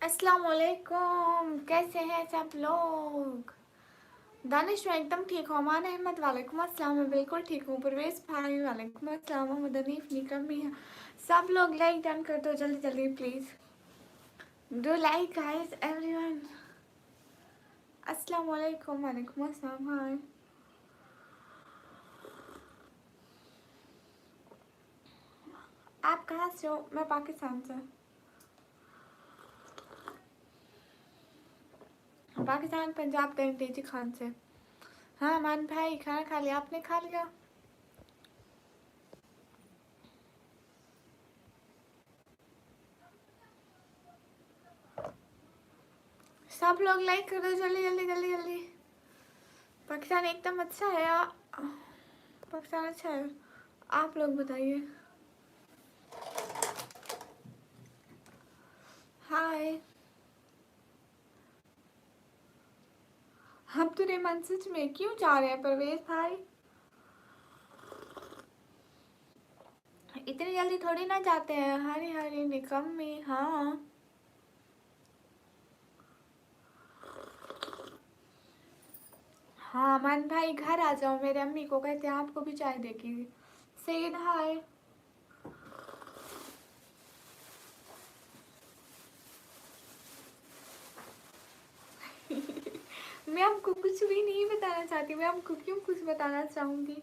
अस्सलाम वालेकुम, कैसे हैं सब लोग। दानिश मैं एकदम ठीक हूँ। अमान अहमद वालेकुम अस्सलाम, मैं बिल्कुल ठीक हूँ। परवेज़ भाई वालेकुम अस्सलाम। मोहम्मद हनीफ निकम भी है। सब लोग लाइक डन कर दो जल्दी जल्दी please, do like guys everyone. अस्सलाम वालेकुम, वालेकुम अस्सलाम। हाय, आप कहाँ से हो? मैं पाकिस्तान से। पाकिस्तान पंजाब तेजी खान से। हाँ अमान भाई, खाना खा लिया? आपने खा लिया? सब लोग लाइक कर दो जल्दी जल्दी जल्दी जल्दी। पाकिस्तान एकदम अच्छा है यार, पाकिस्तान अच्छा है। आप लोग बताइए। हाय, हम तो रेमन सच में क्यों जा रहे हैं परवेज भाई? इतनी जल्दी थोड़ी ना जाते हैं। हरी हरी निकम में। हाँ हाँ मन भाई घर आ जाओ, मेरे अम्मी को कहते हैं आपको भी चाय देगी। सैयद हाय। मैं आपको कुछ भी नहीं बताना चाहती, मैं आपको क्यों कुछ बताना चाहूंगी।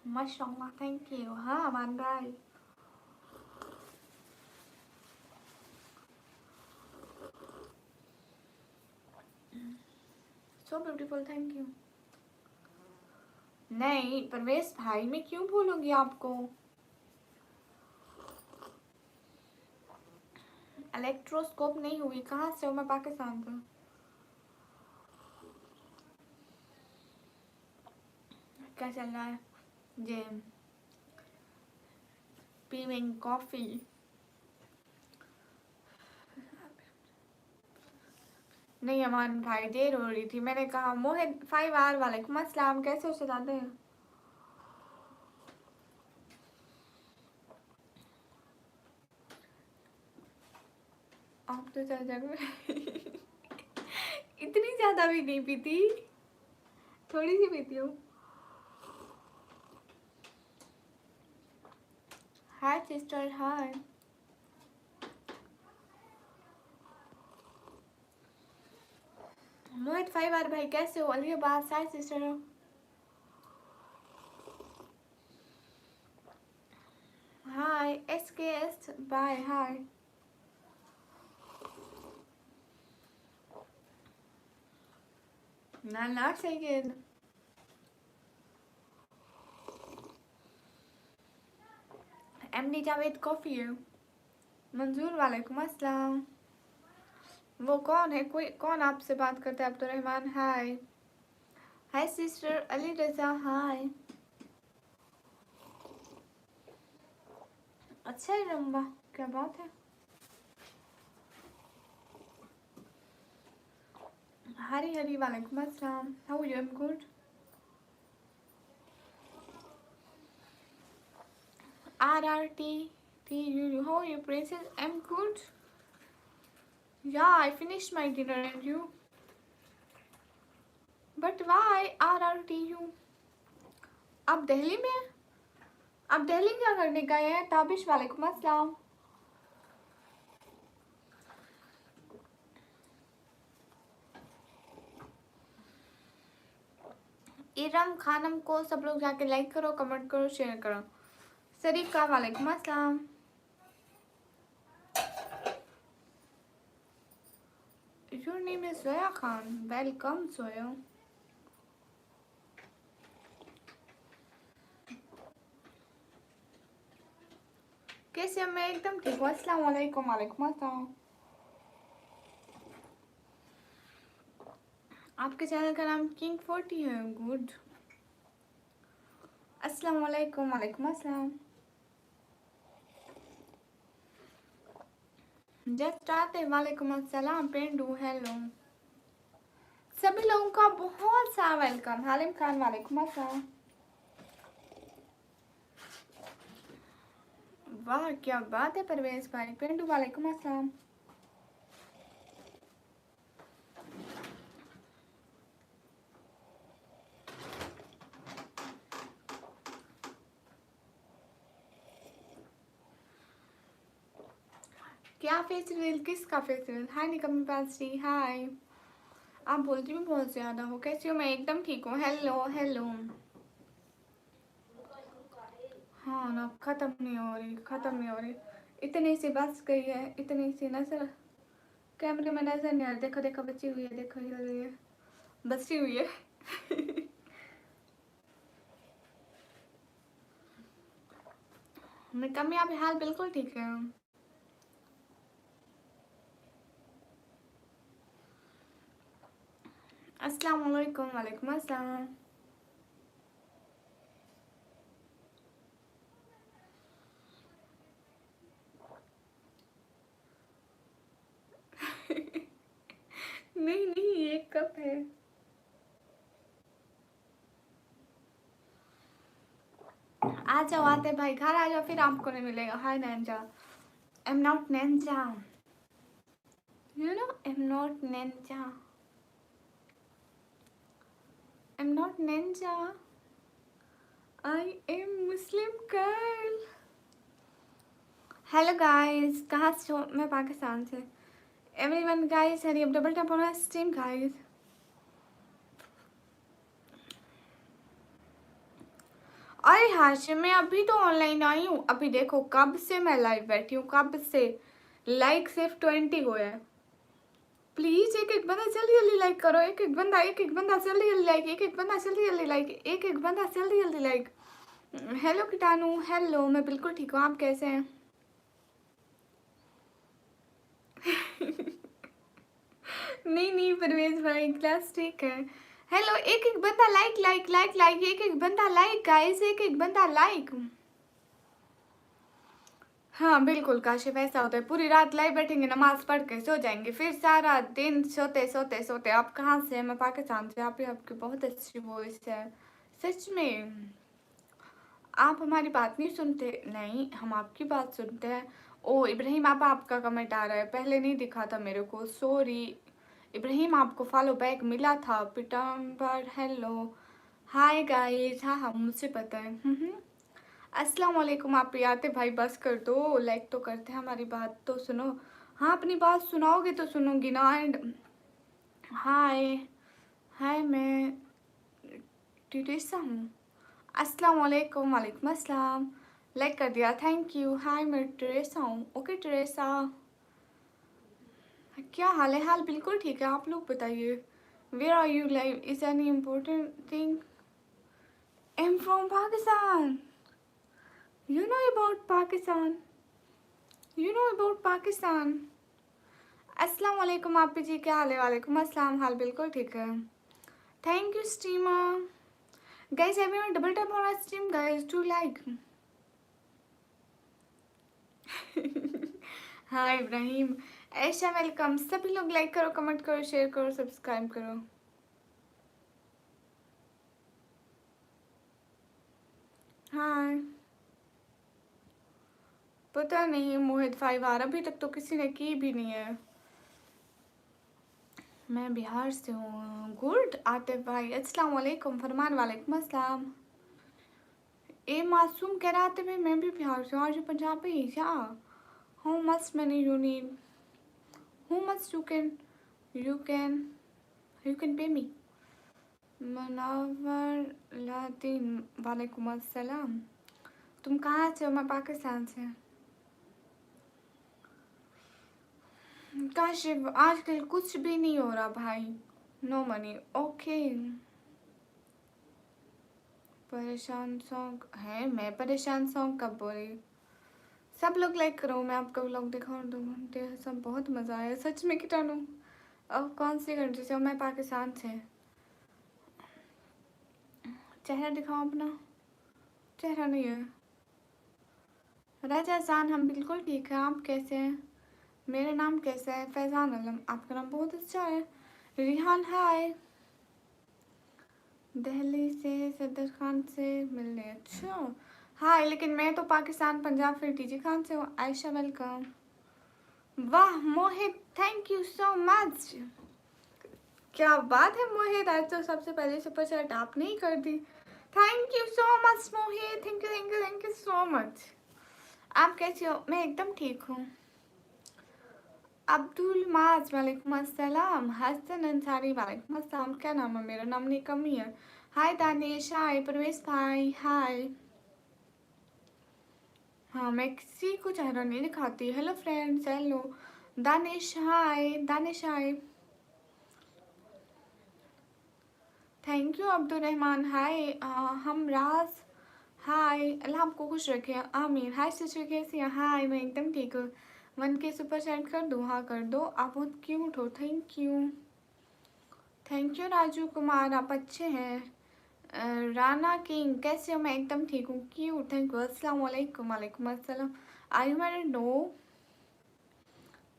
माशाल्लाह, थैंक यू। हाँ अमान भाई, सो ब्यूटीफुल, थैंक यू। नहीं परवेज भाई, मैं क्यों भूलूंगी आपको। इलेक्ट्रोस्कोप नहीं हुई। कहाँ से हो? मैं पाकिस्तान से। क्या चल रहा है? जे पीविंग कॉफी। नहीं अमान भाई, देर हो रही थी। मैंने कहा मोहित 5R वालेकुम अस्सलाम, कैसे हो सदाते हैं? आप तो चल जाओगे। इतनी ज्यादा भी नहीं पीती, थोड़ी सी पीती हूँ। हाय सिस्टर हाय। मोहित 5R भाई कैसे हो? अलीबाद हाय सिस्टर। हाय SKS बाय हाय। ना ना सैयद। MD जावेद कॉफी है। मंजूर वालेकुम अस्सलाम। वो कौन है? कोई कौन आपसे बात करता है? अब्दुलरहमान हाय। हाय सिस्टर अली रजा हाय। अच्छा है रंबा, क्या बात है। हरी हरी वालेकुम अस्सलाम। How you? Am good. RRT how are you princess? I'm good. Yeah, I finished my dinner and you? But why RRTU? आप दिल्ली में? आप दिल्ली क्या करने गए हैं? ताबिश वालेकुम अस्सलाम। इरम खानम को सब लोग जाके लाइक करो, कमेंट करो, शेयर करो। सरीका वालेकुम अस्सलाम। Your name is Zoya Khan. Welcome Zoya. कैसे? मैं एकदम ठीक हूँ। अस्सलाम वालेकुम, वालेकुम अस्सलाम। आपके चैनल का नाम किंग 40 है। गुड। अस्सलाम वालेकुम, वालेकुम अस्सलाम। जस्ट आते वालेकुम अस्सलाम। पेंडू हेलो। सभी लोगों का बहुत सा वेलकम। हालिम खान वालेकुम अस्सलाम। वाह क्या बात है परवेज भाई। पिंटू वालेकुम अस्सलाम। क्या फेस्टिवल, किसका फेस्टिवल? हाय निकम्मी पासी, हाय। आप बोलती भी बहुत ज़्यादा हो। कैसी हो? मैं एकदम ठीक हूँ। Hello hello. हाँ ना, ख़त्म नहीं हो रही, ख़त्म नहीं हो रही। इतनी सी बस गई है, इतनी सी नजर कैमरे में नजर नहीं आ रही। देखो देखो बची हुई है, देखो हिल रही है, बची हुई है। निकम्मी आप हाल बिल्कुल ठीक है। अस्सलाम वालेकुम। वालेकुम अस्सलाम। नहीं नहीं, ये कप है। आ जाओ आते भाई, घर आ जाओ, फिर आपको नहीं मिलेगा। हाय नैंजा। आई एम नॉट नैंजा, you know I am not नैंजा, आई एम नॉट नैंजा, I am Muslim girl. Hello guys, कहाँ से हो? मैं पाकिस्तान से। एवरीवन गाइस, हरी अब double tap on stream guys. अरे हाशिम, मैं अभी तो ऑनलाइन आई हूँ। अभी देखो कब से मैं लाइव बैठी हूँ, कब से। लाइक सिर्फ 20 हुए हैं। प्लीज एक एक बंदा जल्दी जल्दी लाइक करो। एक एक बंदा जल्दी जल्दी लाइक, एक एक बंदा जल्दी जल्दी लाइक, एक एक बंदा जल्दी जल्दी लाइक। हेलो कीटाणु, हेलो। मैं बिल्कुल ठीक हूँ, आप कैसे हैं? नहीं नहीं परवेज भाई, क्लास ठीक है। हेलो, एक एक बंदा लाइक लाइक लाइक लाइक, एक एक बंदा लाइक गाइस, एक एक बंदा लाइक। हाँ बिल्कुल काशिफ, ऐसा होता है। पूरी रात लाइव बैठेंगे, नमाज पढ़ के सो जाएंगे, फिर सारा दिन सोते सोते सोते। आप कहाँ से हैं? मैं पाकिस्तान से। आप ही, आपकी बहुत अच्छी वॉइस है सच में। आप हमारी बात नहीं सुनते? नहीं, हम आपकी बात सुनते हैं। ओ इब्राहिम, आपका कमेंट आ रहा है, पहले नहीं दिखा था मेरे को, सॉरी। इब्राहिम आपको फॉलो बैक मिला था पिटम्बर। Hello hi guys. हाँ हाँ मुझे पता है। अस्सलाम वालेकुम। आप भी आते भाई, बस कर दो, लाइक तो करते हैं, हमारी बात तो सुनो। हाँ अपनी बात सुनाओगे तो सुनूंगी ना। एंड हाय, हाय मैं टिरेसा हूँ। अस्सलाम वालेकुम। वालेकुम अस्सलाम। लाइक कर दिया, थैंक यू। हाय मैं टिरेसा हूँ। ओके टिरेसा, क्या हाल है? हाल बिल्कुल ठीक है, आप लोग बताइए। Where are you live? Is any important thing? I am from Pakistan. You know about Pakistan, you know about Pakistan. अस्सलाम वालेकुम आप जी, क्या हाल है? वालेकुम अस्सलाम। हाल बिल्कुल ठीक है, thank you streamer. Guys everyone double tap on stream guys to like. हाँ इब्राहिम, ऐशा वेलकम। सभी लोग लाइक करो, कमेंट करो, शेयर करो, सब्सक्राइब करो। हाँ पता नहीं मोहित 5 अभी तक तो किसी ने की भी नहीं है। मैं बिहार से हूँ। गुड आतिफ भाई, अस्सलाम वालेकुम। फरमान वालेकुम अस्सलाम। ए मासूम कह रहा था मैं भी बिहार से हूँ। आज पंजाबी क्या? How much money you need? How much you can pay me? Munawwar लादीन वालेकुम अस्सलाम। तुम कहाँ से हो? मैं पाकिस्तान से। काशिफ आजकल कुछ भी नहीं हो रहा भाई, नो मनी। ओके परेशान सॉन्ग है? मैं परेशान सॉन्ग कब बोली? सब लोग लाइक करो, मैं आपका व्लॉग दिखाऊँ 2 घंटे, सब बहुत मज़ा आया सच में कीटाणु। अब कौन सी कंट्री से हो? मैं पाकिस्तान से। चेहरा दिखाओ अपना। चेहरा नहीं है। राजा जान, हम बिल्कुल ठीक है, आप कैसे हैं? मेरा नाम कैसा है? फैज़ान आलम। आपका नाम बहुत अच्छा है। रिहान हाय। दिल्ली से सदर खान से मिलने। अच्छा हाय, लेकिन मैं तो पाकिस्तान पंजाब फिर टीजी खान से हूँ। आयशा वेलकम। वाह मोहित, थैंक यू सो मच। क्या बात है मोहित, आज तो सबसे पहले सुपर चैट आपने ही कर दी। Thank you so much Mohit, thank you thank you thank you so much. आप कैसे हो? मैं एकदम ठीक हूँ। अब्दुल माज वालेकुम अस्सलाम। हसन अंसारी वालेकुम अस्सलाम। क्या नाम है? मेरा नाम निकम ही है। हाय दानिश, हाय परवेश भाई, हाय। हाँ, मैं किसी को चेहरा नहीं दिखाती। Hello friends, hello. Danish hi, Danish hi. Thank you Abdul Rahman, hi. हम राज, हाय। अल्लाह आपको खुश रखे, आमीन। हाय सिस्टर, कैसी हैं? हाय, मैं एकदम ठीक हूँ। 1K सुपर सेंड कर दूँ? हाँ कर दो, आप बहुत क्यूट हो। Thank you, thank you Raju Kumar, आप अच्छे हैं। राना किंग, कैसे हो? मैं एकदम ठीक हूँ, क्यूट, थैंक यू। अस्सलाम वालेकुम। वालेकुम अस्सलाम। I you married? No.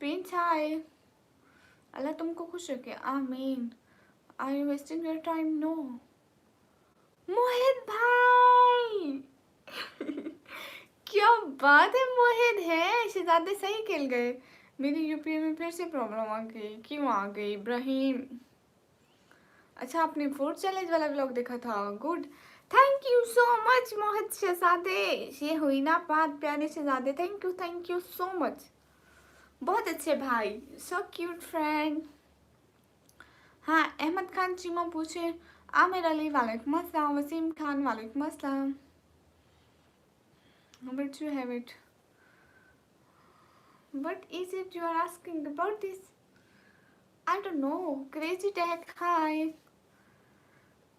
Prince hi, अल्लाह तुमको खुश रखे, आमीन। Are you wasting your time? No. Mohit भाई क्या बात है मोहित, है शहजादे सही खेल गए। मेरी यूपी में फिर से प्रॉब्लम आ गई। क्यों आ गई? इब्राहिम, अच्छा आपने फूड चैलेंज वाला व्लॉग देखा था? Good, thank you so much Mohit शहजादे। ये हुई ना बात, प्यारे शहजादे, थैंक यू सो मच। बहुत अच्छे भाई, सो क्यूट फ्रेंड। हाँ, अहमद खान चीमा पूछे। आमिर अली वालेकुम अस्सलाम। वसीम खान वालेकुम अस्सलाम। But you have it. What is it you are asking about this? I don't know. Crazy tech, hi.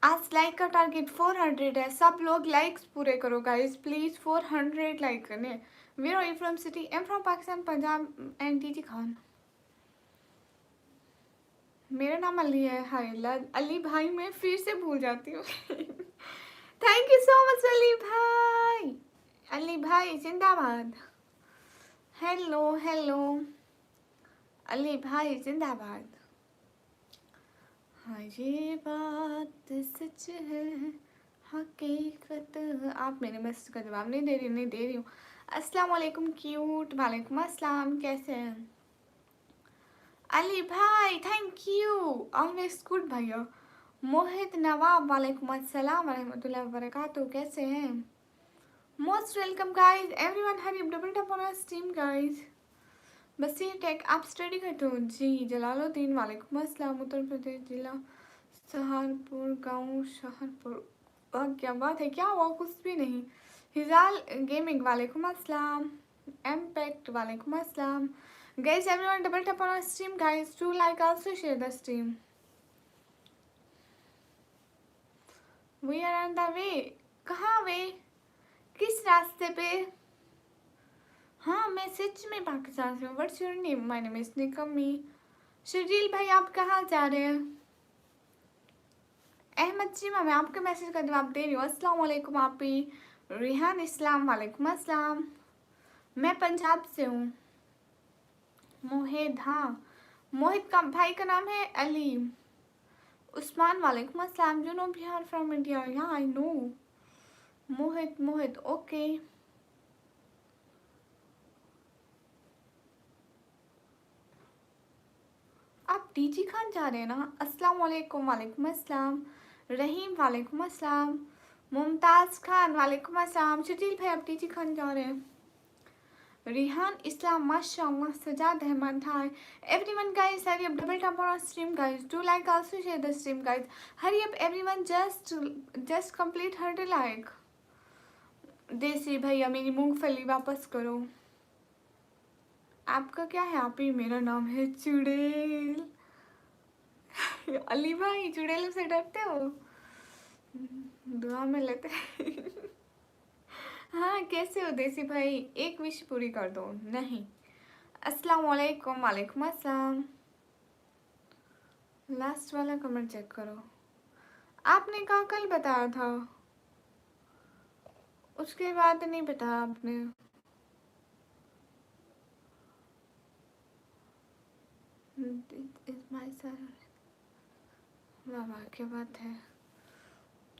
आज लाइक का टारगेट 400 है। सब लोग लाइक्स पूरे करो गाइस प्लीज। 400 लाइक करने। Where are you from city? I am from Pakistan Punjab and TT Khan. मेरा नाम अली है। हाय अली भाई, मैं फिर से भूल जाती हूँ thank you so much Ali भाई। अली भाई जिंदाबाद। हेलो हेलो अली भाई जिंदाबाद। हाँ ये बात सच है, हकीकत। आप मेरे मैसेज का जवाब नहीं दे रही? नहीं दे रही हूँ। अस्सलाम वालेकुम क्यूट, वालेकुम अस्सलाम, कैसे हैं अली भाई? थैंक यू, ऑलवेज गुड भैया। मोहित नवाब, वालेकुम अस्सलाम रहमतुल्लाहि व बरकातहू, कैसे हैं? Most welcome guys, everyone hurry double tap on stream guys. Basir tech, आप स्टडी करते हो जी? जलालुद्दीन, वालेकुम अस्सलाम। उत्तर प्रदेश जिला सहारनपुर, गांव शाहरपुर। वाह क्या बात है, क्या हुआ? कुछ भी नहीं। हिजाल गेमिंग, वालेकुम अस्सलाम। एम्पैक्ट, वालेकुम अस्सलाम। Guys everyone double tap on stream guys, do like also share the stream. We are on the way. कहाँ वे? किस रास्ते पे? हाँ मैं सच में पाकिस्तान से हूँ। What's your name? My name is निकमी। शर्जील भाई आप कहाँ जा रहे हैं? अहमद चीमा, मैं आपके मैसेज का जवाब दे रही हूँ। अस्सलाम वालेकुम आपी। रिहान इस्लाम, वालेकुम अस्सलाम। मैं पंजाब से हूँ। मोहित, हाँ मोहित का भाई का नाम है अली। उस्मान, वालेकुम अस्सलाम। You know Bihar from India? Yeah I know. Mohit Mohit okay. आप टीजी खान जा रहे हैं ना? अस्सलाम वालेकुम, वालेकुम अस्सलाम। रहीम, वालेकुम अस्सलाम। मुमताज़ खान, वालेकुम अस्सलाम। शजील भाई आप टीजी खान जा रहे हैं? रिहान इस्लाम, माशाअल्लाह। Sajjad Ahmed, hi everyone guys, hurry up double tap on stream guys, do like also share the stream guys. Hurry up everyone, just complete 100 like. Desi Bhaiya मेरी मूंगफली वापस करो। आपका क्या है? आप ही, मेरा नाम है चुड़ैल अली भाई चुड़ैल से डरते हो? दुआ में लेते हाँ कैसे हो देसी भाई? एक विश पूरी कर दो। नहीं। अस्सलाम वालेकुम, वालेकुम अस्सलाम। लास्ट वाला कमेंट चेक करो। आपने कहा कल बताया था, उसके बाद नहीं बताया आपने। वाह वाह क्या बात है।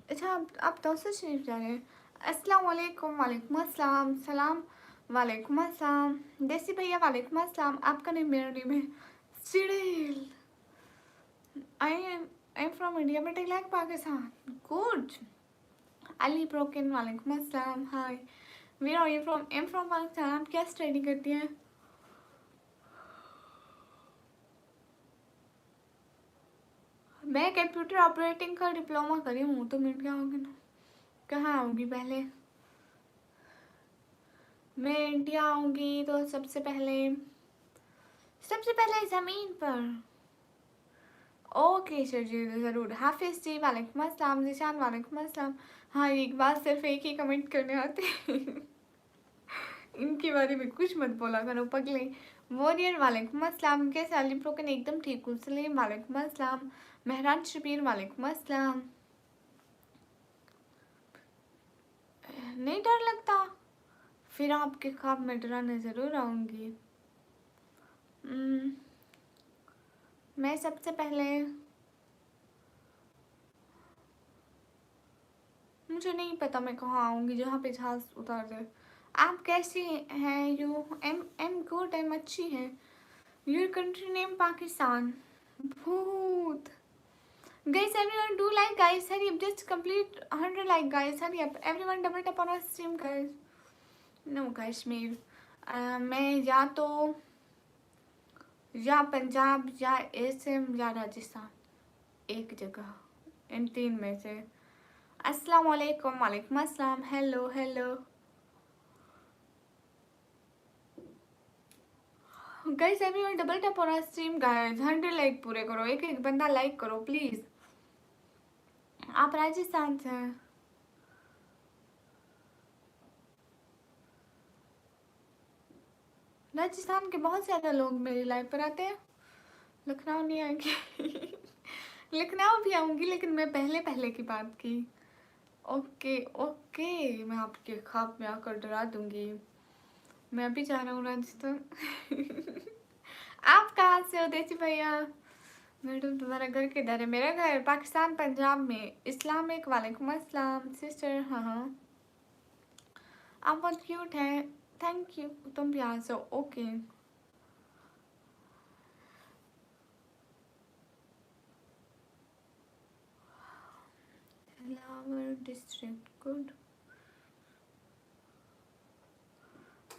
अच्छा आप तौसर शरीफ जा रहे हैं? अस्सलाम वालेकुम, वालेकुम अस्सलाम, सलाम, वालेकुम अस्सलाम, देसी भैया वालेकुम अस्सलाम, आपका नेम मेरा नेम है सिडिल। I am from India but I like Pakistan. Good. Ali broken वालेकुम अस्सलाम, हाय। Where are you from? I am from Pakistan. आप क्या स्टडी करती हैं? मैं कंप्यूटर ऑपरेटिंग का डिप्लोमा करी हूँ, तो मिल क्या होगा ना। कहाँ आऊँगी पहले? मैं इंडिया आऊँगी तो सबसे पहले ज़मीन पर। ओके सर जी, ज़रूर। हाफिज़ जी वालेकुम अस्सलाम, निशान वालेकुम अस्सलाम। हाँ, एक बात सिर्फ एक ही कमेंट करने आते हैं। इनके बारे में कुछ मत बोला करो पगले। वॉरियर वालेकुम अस्सलाम, कैसे? अली ब्रोकन एकदम ठीक हूँ। सलीम वालेकुम अस्सलाम, मेहरान शबीर वालेकुम अस्सलाम। नहीं डर लगता? फिर आपके ख्वाब में डराने ज़रूर आऊँगी। मैं सबसे पहले, मुझे नहीं पता मैं कहाँ आऊँगी जहाँ पे जहाज़ उतार दे। आप कैसी हैं? यू एम गुड, एम अच्छी हैं। Your country name Pakistan. भूत। Guys, everyone do like, guys. Hurry up, just complete 100 like, guys. Hurry up. Everyone double tap on our stream, guys. No, Kashmir. मैं या पंजाब या असम या राजस्थान, एक जगह इन तीन में से। अस्सलाम वालेकुम, वालेकुम अस्सलाम, hello hello. Guys everyone double tap on our stream guys, 100 like पूरे करो, एक एक बंदा लाइक करो प्लीज। आप राजस्थान से हैं? राजस्थान के बहुत ज़्यादा लोग मेरी लाइव पर आते हैं। लखनऊ नहीं आएंगे। लखनऊ भी आऊँगी, लेकिन मैं पहले की बात की। ओके ओके, मैं आपके ख्वाब में आकर डरा दूंगी। मैं भी जा रहा हूँ राजस्थान। आप कहाँ से हो देसी भैया? मैडम तुम्हारा घर किधर है? मेरा घर पाकिस्तान पंजाब में। इस्लामिक वालेकुम अस्सलाम सिस्टर। हाँ हाँ, आप बहुत क्यूट हैं, थैंक यू। तुम भी यहाँ से हो? ओके। लावर डिस्ट्रिक्ट, गुड।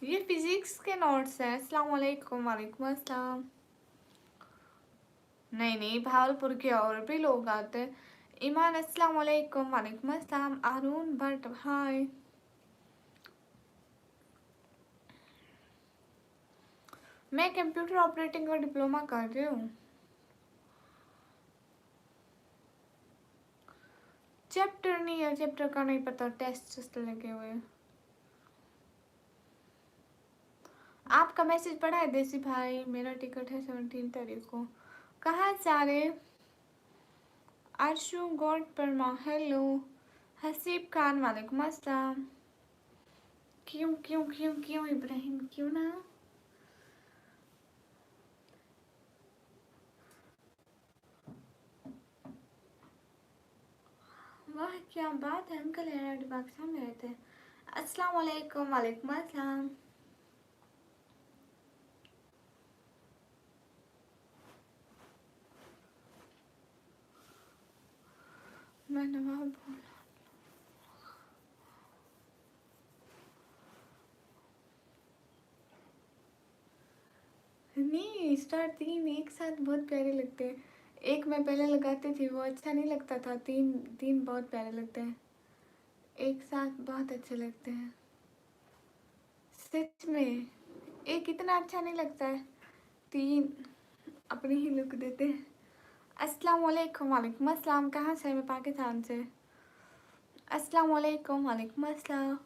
ये फिजिक्स के नोट्स हैं। अस्सलाम वालेकुम, वालेकुम अस्सलाम। नहीं नहीं, भावलपुर के और भी लोग आते हैं। ईमान अस्सलाम वालेकुम, वालेकुम अस्सलाम। अरुण भट्ट हाय। मैं कंप्यूटर ऑपरेटिंग का डिप्लोमा कर रही हूँ। चैप्टर नहीं है, चैप्टर का नहीं पता, टेस्ट लगे हुए। आपका मैसेज पढ़ा है देसी भाई? मेरा टिकट है 17 तारीख को। कहाँ जा रहे? अर्शु गॉड परमा, हेलो। हसीब खान वालेकुम अस्सलाम। क्यों क्यों क्यों क्यों इब्राहिम, क्यों ना? वाह क्या बात है, अंकल पाकिस्तान में रहते हैं। अस्सलाम वालेकुम, वालेकुम अस्सलाम। मैं नवाब बोल नहीं, स्टार 3 एक साथ बहुत प्यारे लगते हैं। एक मैं पहले लगाती थी, वो अच्छा नहीं लगता था। तीन तीन बहुत प्यारे लगते हैं, एक साथ बहुत अच्छे लगते हैं सच में। एक इतना अच्छा नहीं लगता है, तीन अपनी ही लुक देते हैं। अस्सलाम वालेकुम, वालेकुम अस्सलाम। कहाँ से? मैं पाकिस्तान से। अस्सलाम वालेकुम, वालेकुम अस्सलाम।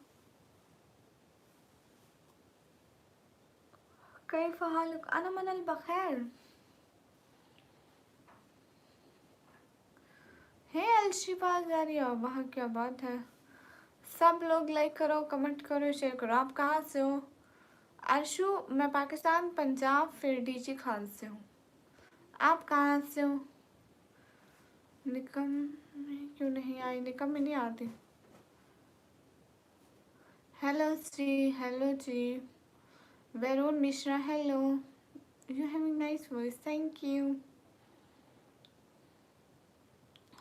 कैफ हालक? अना मनल बखैर है। अलशिफा जारिया, वाह क्या बात है। सब लोग लाइक करो, कमेंट करो, शेयर करो। आप कहाँ से हो? अर्शु, मैं पाकिस्तान पंजाब फिर डीजी खान से हूँ। आप कहाँ से हो? निकम में क्यों नहीं आई? निकम में नहीं आती। Hello Sri, hello G. Varun Mishra, hello. You having nice voice, thank you.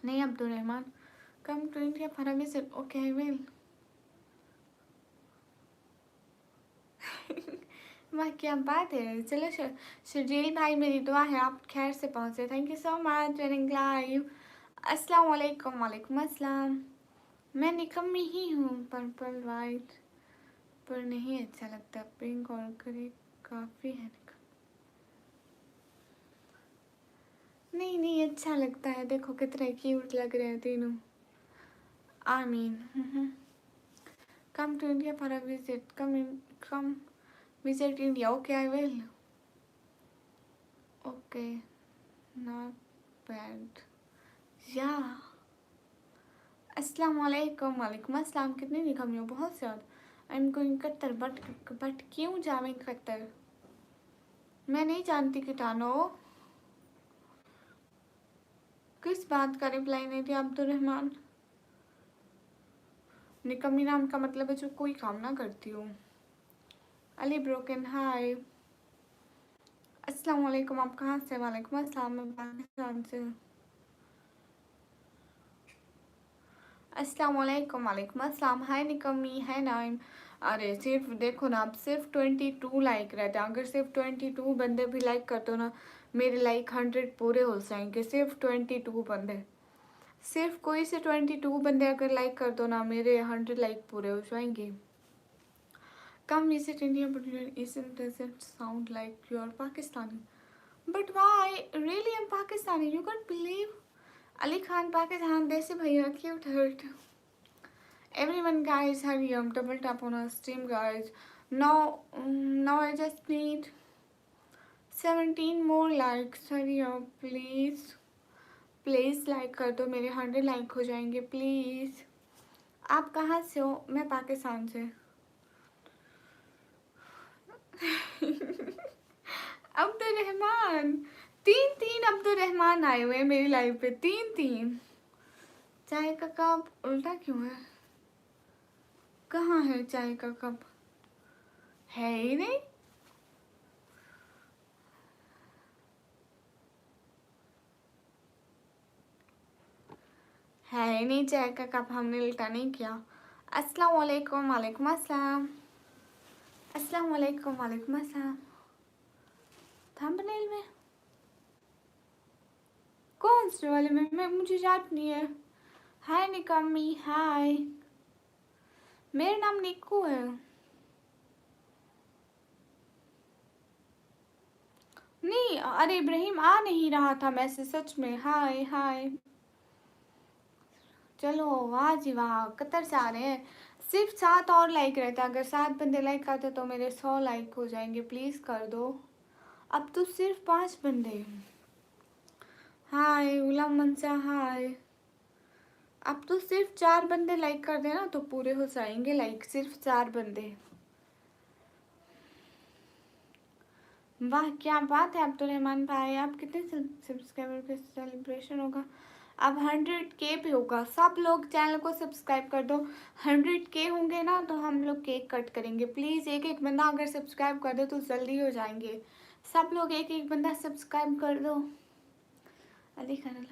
नहीं Abdul Rahman, come to India for a visit. Okay, I will. वाह क्या बात है। चलो शर्जील भाई, मेरी दुआ है आप खैर से पहुँचे। Thank you so much running live. अस्सलाम वालेकुम। वालेकुम अस्सलाम। मैं निकम्मी ही हूँ, पर्पल वाइट पर नहीं अच्छा लगता, पिंक और ग्रे काफ़ी है। नहीं नहीं अच्छा लगता है, देखो कितने क्यूट लग रहे हैं तीनों। आमीन। Come to India for a visit, come visit India. Okay I will. Okay not bad yeah. अस्सलाम वालेकुम। वालेकुम अस्सलाम। कितने निकम हो? बहुत ज़्यादा। I am going Qatar, but क्यों जावें कतर? मैं नहीं जानती कीटाणु। किस बात का रिप्लाई नहीं दिया अब्दुल रहमान? निकम्मी नाम का मतलब है जो कोई काम ना करती हूँ। अली ब्रोकन हाय। अस्सलाम वालेकुम। आप कहाँ से? वालेकुम अस्सलाम। मैं पाकिस्तान से हूँ। अस्सलाम वालेकुम। वालेकुम अस्सलाम। हाय निकम्मी, हाय नाइम। अरे सिर्फ देखो ना, आप सिर्फ 22 लाइक रहते हैं। अगर सिर्फ 22 बंदे भी लाइक करते हो ना, मेरे लाइक 100 पूरे हो जाएंगे। सिर्फ 22 बंदे, सिर्फ कोई से 22 बंदे अगर लाइक कर दो ना, मेरे 100 लाइक पूरे हो जाएंगे। Come visit India, but your accent doesn't sound like you're Pakistani. But why? Really, I'm Pakistani. You can't believe. Ali Khan, Pakistan, Desi Bhaiya, cute hurt. Everyone, guys, hurry up. Double tap on our stream, guys. Now I just need 17 more likes. Hurry up, please. Please like कर दो, मेरे 100 like हो जाएंगे please. आप कहाँ से हो? मैं पाकिस्तान से। अब्दुल रहमान, तीन अब्दुल रहमान आए हुए हैं मेरी लाइव पे। तीन। चाय का कप उल्टा क्यों है? कहाँ है चाय का कप? है ही नहीं। है ही नहीं चाय का कप, हमने उल्टा नहीं किया। अस्सलाम वालेकुम। वालेकुम अस्सलाम। अस्सलाम वालेकुम। वालेकुम अस्सलाम। थंबनेल में कौन से वाले में? मैं मुझे याद नहीं है। हाय निकम्मी हाय। मेरा नाम निक्कू है। नहीं अरे इब्राहिम आ नहीं रहा था मैसेज सच में। हाय हाय। चलो वाह जी वाह, कतर से आ रहे हैं। सिर्फ 7 और लाइक रहते हैं। अगर 7 बंदे लाइक करते तो मेरे 100 लाइक हो जाएंगे। प्लीज़ कर दो। अब तो सिर्फ 5 बंदे। हाय गुलाम मंसा हाय। अब तो सिर्फ 4 बंदे लाइक कर देना तो पूरे हो जाएंगे लाइक। सिर्फ 4 बंदे। वाह क्या बात है अब्दुल रहमान भाई। आप कितने सब्सक्राइबर पे सेलिब्रेशन होगा? अब 100K पे होगा। सब लोग चैनल को सब्सक्राइब कर दो। 100K होंगे ना तो हम लोग केक कट करेंगे। प्लीज़ एक एक बंदा अगर सब्सक्राइब कर दो तो जल्दी हो जाएंगे। सब लोग एक एक बंदा सब्सक्राइब कर दो। अली खान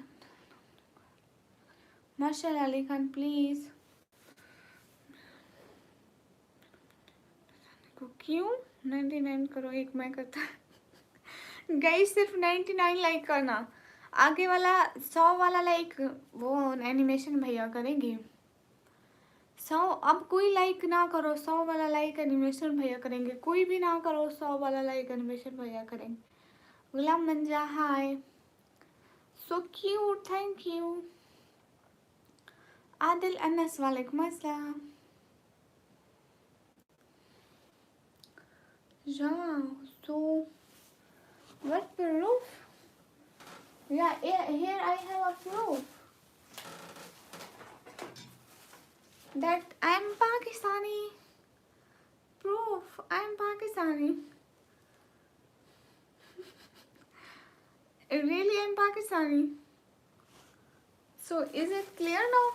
माशाल्लाह। अली खान प्लीज़। क्यों 99 करो, एक मैं करता। गई सिर्फ 99 लाइक करना। आगे वाला 100 वाला लाइक वो एनिमेशन भैया करेंगे। 100 अब कोई लाइक ना करो, 100 वाला लाइक एनिमेशन भैया करेंगे। कोई भी ना करो, 100 वाला लाइक एनिमेशन भैया करेंगे। गुलाम मंजा hi, so cute, thank you. Adil Anas वालेकुम अस्सलाम। Yeah, so what proof? Yeah, here I have a proof that I'm Pakistani. Proof I'm Pakistani. Really, I'm Pakistani. So is it clear now?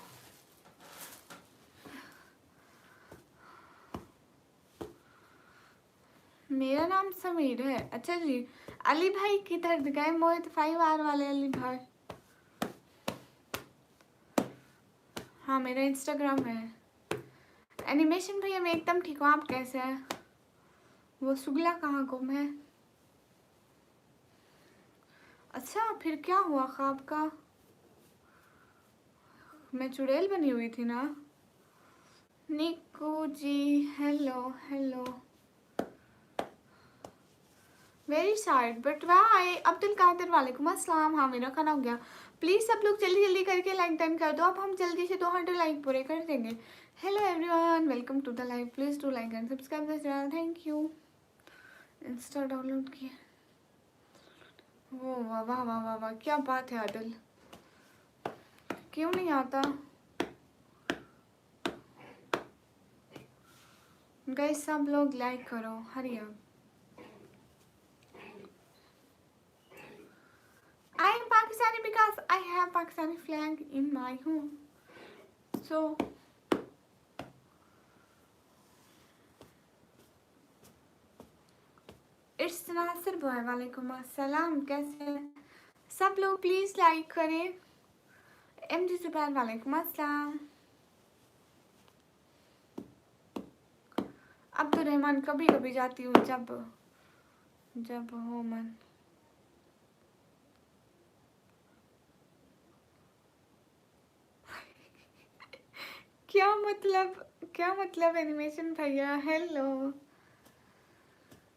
मेरा नाम समीर है। अच्छा जी, अली भाई किधर गए? मोहित 5R वाले अली भाई। हाँ मेरा इंस्टाग्राम है। एनिमेशन भैया मैं एकदम ठीक हूँ, आप कैसे हैं? वो सुगला कहाँ गुम है? अच्छा फिर क्या हुआ ख्वाब का? मैं चुड़ैल बनी हुई थी ना। Niku ji hello hello. Very sad but why. Abdul Qadir वालेकुम अस्सलाम। हाँ मेरा खाना हो गया। प्लीज़ सब लोग जल्दी जल्दी करके लाइक डन कर दो, अब हम जल्दी से 200 लाइक पूरे कर देंगे। Hello everyone, welcome to the live. Please do like and subscribe the channel, thank you. Insta download किया। वो वाह वाह वाह वाह वाह, क्या बात है आदिल, क्यों नहीं आता? गाइस सब लोग लाइक करो, hurry up. I am Pakistani because I have Pakistani flag in my home. So it's Nasir boy वालेकुम अस्सलाम, कैसे हैं सब लोग? प्लीज़ लाइक करें। MG जुबैर वालेकुम अस्सलाम। अब्दुल रहमान कभी कभी जाती हूँ जब जब हो मन। क्या मतलब एनिमेशन भैया? हेलो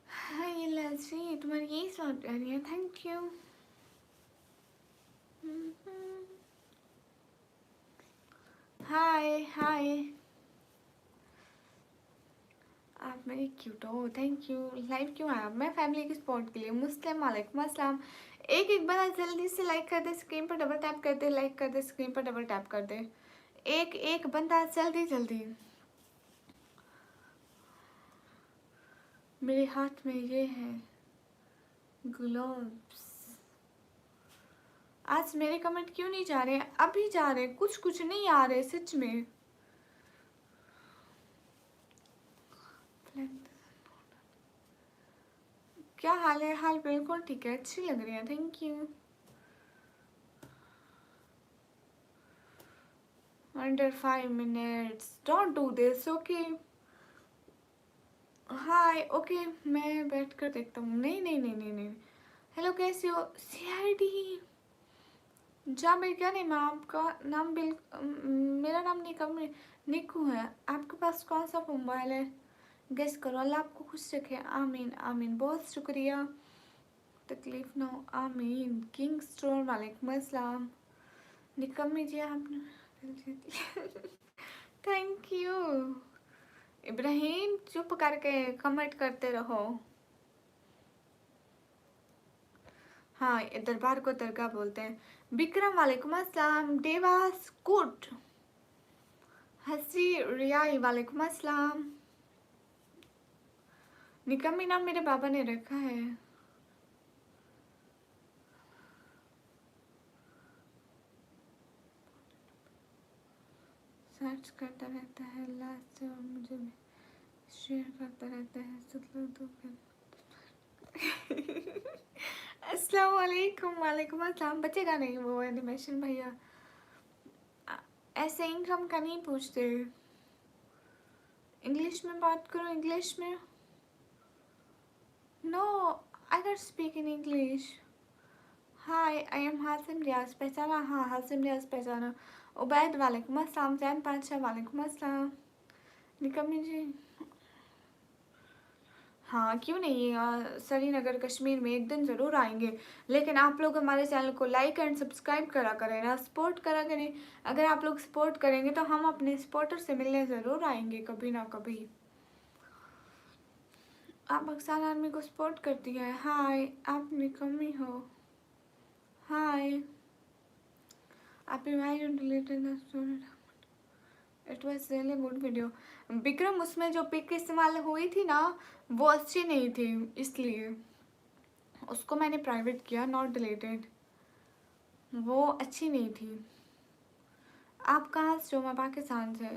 हाय लजी, तुम्हारी यही साउंड आ रही है, थैंक यू। हाय हाय, आप मेरी क्यूट हो, थैंक यू। लाइव क्यों आया? मैं फैमिली की सपोर्ट के लिए। मुस्लिम वालेकुम अस्सलाम। एक एक बंदा जल्दी से लाइक कर दे, स्क्रीन पर डबल टैप कर दे, लाइक कर दे, स्क्रीन पर डबल टैप कर दे। एक एक बंदा जल्दी जल्दी। मेरे हाथ में ये है ग्लोव्स। आज मेरे कमेंट क्यों नहीं जा रहे? अभी जा रहे, कुछ कुछ नहीं आ रहे सच में। क्या हाल है? हाल बिल्कुल ठीक है, अच्छी लग रही है, thank you. Under 5 minutes, don't do this, okay? Hi okay, मैं बैठ कर देखता हूँ। नहीं नहीं नहीं नहीं नहीं। हेलो कैसे हो? CID जामिर, क्या नेम है आपका? नाम मेरा नाम निकू है। आपके पास कौन सा मोबाइल है? गेस करो। अल्लाह आपको खुश रखे, आमीन आमीन, बहुत शुक्रिया। तकलीफ ना हो, आमीन। किंग स्टोर वालेकुम अस्सलाम। निकम्मी जी आपने दिल जीत लिया। Thank you. इब्राहिम चुप करके कमेंट करते रहो। हाँ दरबार को दरगाह बोलते हैं। विक्रम वालेकुम अस्सलाम। देवास गुड। हसी रियाई वालेकुम अस्सलाम। निकम्मी नाम मेरे बाबा ने रखा है। सर्च करता रहता है लास्ट और मुझे शेयर करता रहता है सब लोग तो अस्सलाम वालेकुम। वालेकुम अस्सलाम। बचेगा नहीं वो एनिमेशन भैया, ऐसे इनकम का नहीं पूछते। इंग्लिश में बात करो, इंग्लिश में। No I can speak in English. Hi I am Hashim Riyaz, पहचाना? हाँ हासिम रियाज पहचाना। उबैद वालेकुम अस्सलाम। जैन पातशाह वालेकुम अस्सलाम। निकम्मी जी हाँ क्यों नहीं, श्रीनगर कश्मीर में एक दिन ज़रूर आएंगे। लेकिन आप लोग हमारे चैनल को लाइक एंड सब्सक्राइब करा करें ना, सपोर्ट करा करें। अगर आप लोग सपोर्ट करेंगे तो हम अपने सपोर्टर से मिलने ज़रूर आएंगे कभी ना कभी। आप पाकिस्तान आर्मी को सपोर्ट करती है। हाय आप निकम्मी हो। Hi happy why you deleted the story, it was really good video. Vikram उसमें जो पिक इस्तेमाल हुई थी ना वो अच्छी नहीं थी, इसलिए उसको मैंने प्राइवेट किया, नॉट डिलीटेड। वो अच्छी नहीं थी। आप कहाँ से हो? मैं पाकिस्तान से।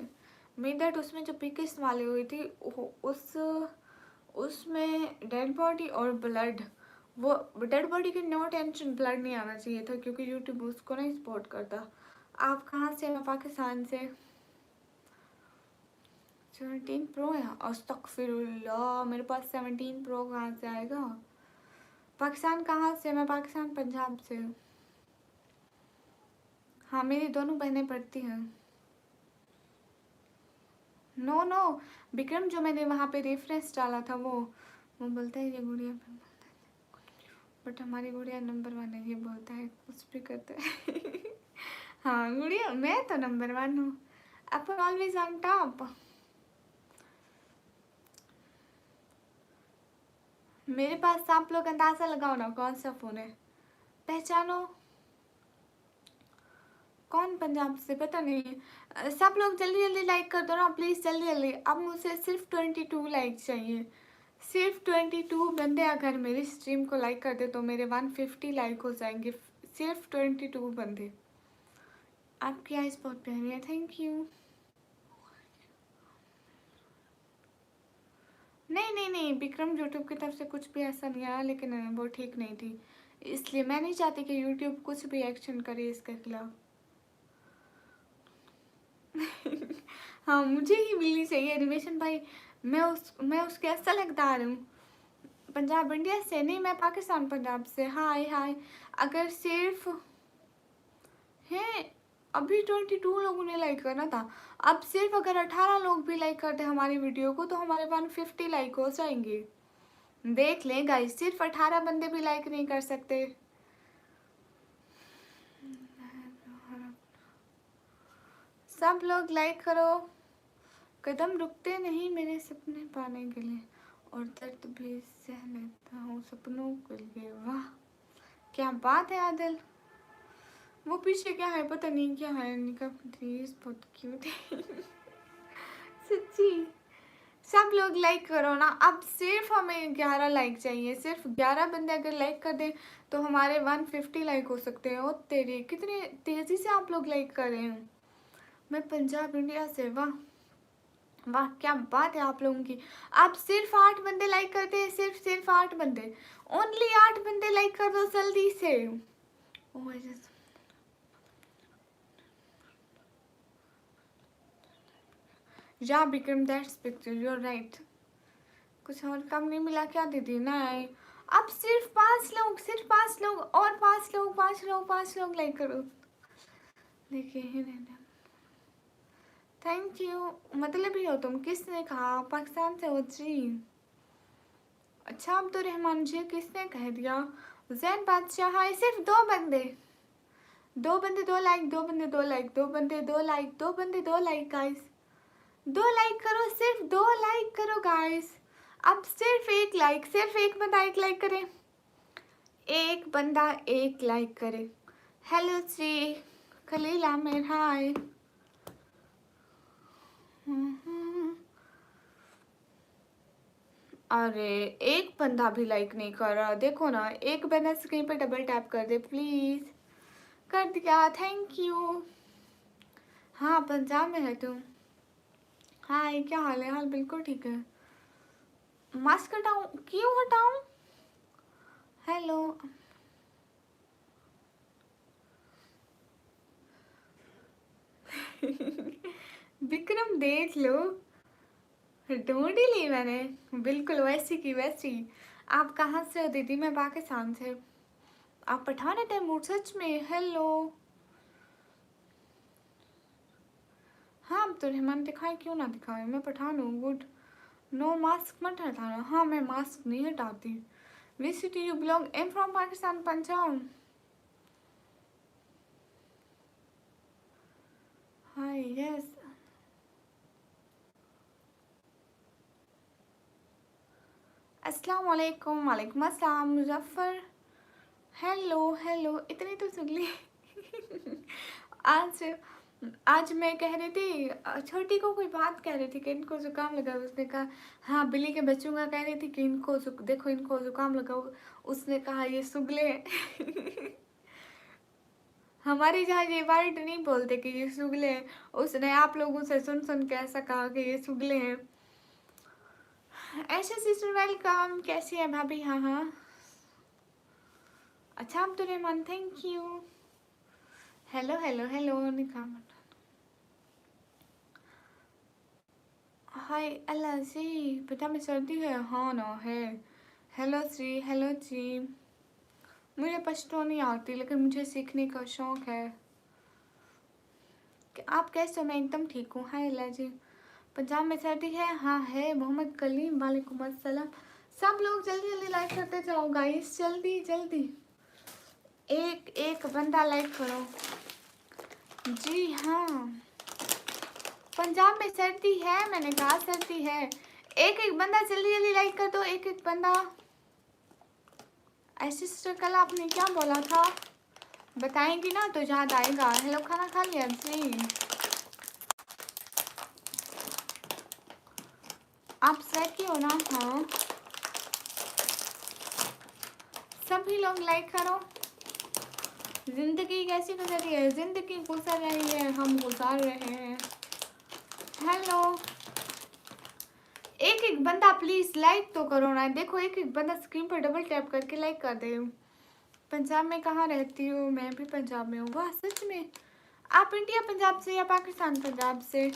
मेरी दैट उसमें जो पिक इस्तेमाल हुई थी उस उसमें डेड बॉडी और ब्लड, वो डेड बॉडी की नो टेंशन, ब्लड नहीं आना चाहिए था क्योंकि यूट्यूब उसको नहीं सपोर्ट करता। आप कहाँ से? मैं पाकिस्तान से। 17 प्रो है? अस्तगफिरुल्लाह, मेरे पास 17 प्रो कहाँ से आएगा? पाकिस्तान कहाँ से? मैं पाकिस्तान पंजाब से। हाँ, मेरी दोनों बहनें पढ़ती हैं। नो नो विक्रम, जो मैंने वहाँ पे रेफरेंस डाला था वो बोलता है ये गुड़िया, बट हमारी गुड़िया नंबर 1 है, ये बोलता है कुछ भी करता है। हाँ गुड़िया, मैं तो नंबर 1 हूँ, अपन ऑलवेज ऑन टॉप। मेरे पास आप लोग अंदाजा लगाओ ना कौन सा फ़ोन है, पहचानो कौन पंजाब से, पता नहीं। सब लोग जल्दी जल्दी लाइक कर दो ना प्लीज़, जल्दी जल्दी। अब मुझे सिर्फ 22 लाइक चाहिए, सिर्फ 22 बंदे अगर मेरी स्ट्रीम को लाइक कर दे तो मेरे 150 लाइक हो जाएंगे। सिर्फ 22 बंदे। आपकी आइज़ बहुत प्यारी है, थैंक यू। नहीं नहीं नहीं विक्रम, यूट्यूब की तरफ से कुछ भी ऐसा नहीं आया, लेकिन वो ठीक नहीं थी, इसलिए मैं नहीं चाहती कि यूट्यूब कुछ भी एक्शन करे इसके खिलाफ। हाँ मुझे ही मिलनी चाहिए एनिमेशन भाई। मैं उसके असल हकदार हूँ। पंजाब इंडिया से नहीं, मैं पाकिस्तान पंजाब से। हाय हाय। अगर सिर्फ है, अभी 22 लोगों ने लाइक करना था, अब सिर्फ अगर 18 लोग भी लाइक करते हमारी वीडियो को तो हमारे 150 लाइक हो जाएंगे। देख लें गाइस, सिर्फ 18 बंदे भी लाइक नहीं कर सकते। सब लोग लाइक करो, कदम रुकते नहीं मेरे सपने पाने के लिए, और दर्द भी सह लेता हूँ सपनों के लिए। वाह क्या बात है आदिल। वो पीछे क्या है पता नहीं क्या है, निका प्लीज बहुत क्यूट है। सच्ची। सब लोग लाइक करो ना, अब सिर्फ हमें 11 लाइक चाहिए, सिर्फ 11 बंदे अगर लाइक कर दें तो हमारे 150 लाइक हो सकते हैं। ओ तेरी, कितनी तेजी से आप लोग लाइक कर रहे हैं। मैं पंजाब इंडिया से। वाह वाह क्या बात है आप लोगों की। आप सिर्फ 8 बंदे लाइक करते हैं, सिर्फ 8 बंदे, ओनली 8 बंदे लाइक कर दो जल्दी से। Oh yeah Vikram that's picture, you are right. कुछ और कम नहीं मिला क्या दीदी? नहीं, अब सिर्फ 5 लोग, सिर्फ 5 लोग, और 5 लोग, 5 लोग लाइक करो। देखिए थैंक यू। मतलब ही हो तुम, किसने कहा? पाकिस्तान से हो जी। अच्छा अब्दुल रहमान जी, किसने कह दिया? जैन बादशाह, हाय। सिर्फ 2 बंदे, 2 बंदे 2 लाइक, 2 बंदे 2 लाइक, 2 बंदे 2 लाइक, 2 बंदे 2 लाइक गाइस, 2 लाइक करो, सिर्फ 2 लाइक करो गाइस। अब सिर्फ 1 लाइक, सिर्फ 1 बंदा 1 लाइक करे, 1 बंदा 1 लाइक करे। हेलो श्री खलील आमिर, हाय। अरे 1 बंदा भी लाइक नहीं कर रहा, देखो ना, 1 बंदा स्क्रीन पे डबल टैप कर दे प्लीज। कर दिया, थैंक यू। हाँ पंजाब में है तुम? हाय क्या हाल है? हाल बिल्कुल ठीक है। मास्क हटाऊं? क्यों हटाऊं? हेलो। विक्रम देख लो, ढूंढ ही ली मैंने, बिल्कुल वैसी की वैसी। आप कहाँ से हो दीदी? मैं पाकिस्तान से। आप पठान है तैमूर? सच में? हेलो। हाँ अब तो रहमान दिखाए, क्यों ना दिखाए, मैं पठान हूँ। गुड। नो मास्क मत हटाना। हाँ मैं मास्क नहीं हटाती। Which city you belong? Am from Pakistan Punjab. Hi yes. अस्सलाम वालेकुम। वालेकुम अस्सलाम मुजफ्फर। हेलो हेलो, इतनी तो सुन ली। आज आज मैं कह रही थी, छोटी को कोई बात कह रही थी कि इनको जुकाम लगा। उसने कहा, हाँ बिल्ली के बच्चों का कह रही थी कि इनको देखो इनको जुकाम लगा। उसने कहा ये सुगले हैं। हमारे जहाँ ये वर्ड नहीं बोलते कि ये सुगले हैं। उसने आप लोगों से सुन सुन के ऐसा कहा कि ये सुगले हैं। ऐशा सिस्टर वेलकम, कैसी है भाभी? हाँ हाँ, अच्छा Abdul Rahman thank you. Hello hello hello निकाम, हाय अल्लाह जी, पता में सर्दी है? हाँ ना है। हेलो श्री, हेलो जी। मुझे पश्तो नहीं आती लेकिन मुझे सीखने का शौक है। कि आप कैसे हो? मैं एकदम ठीक हूँ। हाय अल्लाह जी। पंजाब में सर्दी है? हाँ है। मोहम्मद कलीम वालेकुम अस्सलाम। सब लोग जल्दी जल्दी लाइक करते जाओ गाइस, जल्दी जल्दी। एक एक बंदा लाइक करो। जी हाँ, पंजाब में सर्दी है, मैंने कहा सर्दी है। एक एक बंदा जल्दी जल्दी लाइक कर दो, एक एक बंदा। ऐसे सिस्टर कल आपने क्या बोला था बताएंगी ना तो याद आएगा। हेलो, खाना खा लिया जी? आप सहती हो ना? हाँ, सभी लोग लाइक करो। जिंदगी कैसी गुजर रही है? जिंदगी गुजर रही है, हम गुजार रहे हैं। हेलो, एक एक बंदा प्लीज लाइक तो करो ना। देखो एक एक बंदा स्क्रीन पर डबल टैप करके लाइक कर दे। पंजाब में कहाँ रहती हो? मैं भी पंजाब में हूँ। वाह सच में? आप इंडिया पंजाब से या पाकिस्तान पंजाब से?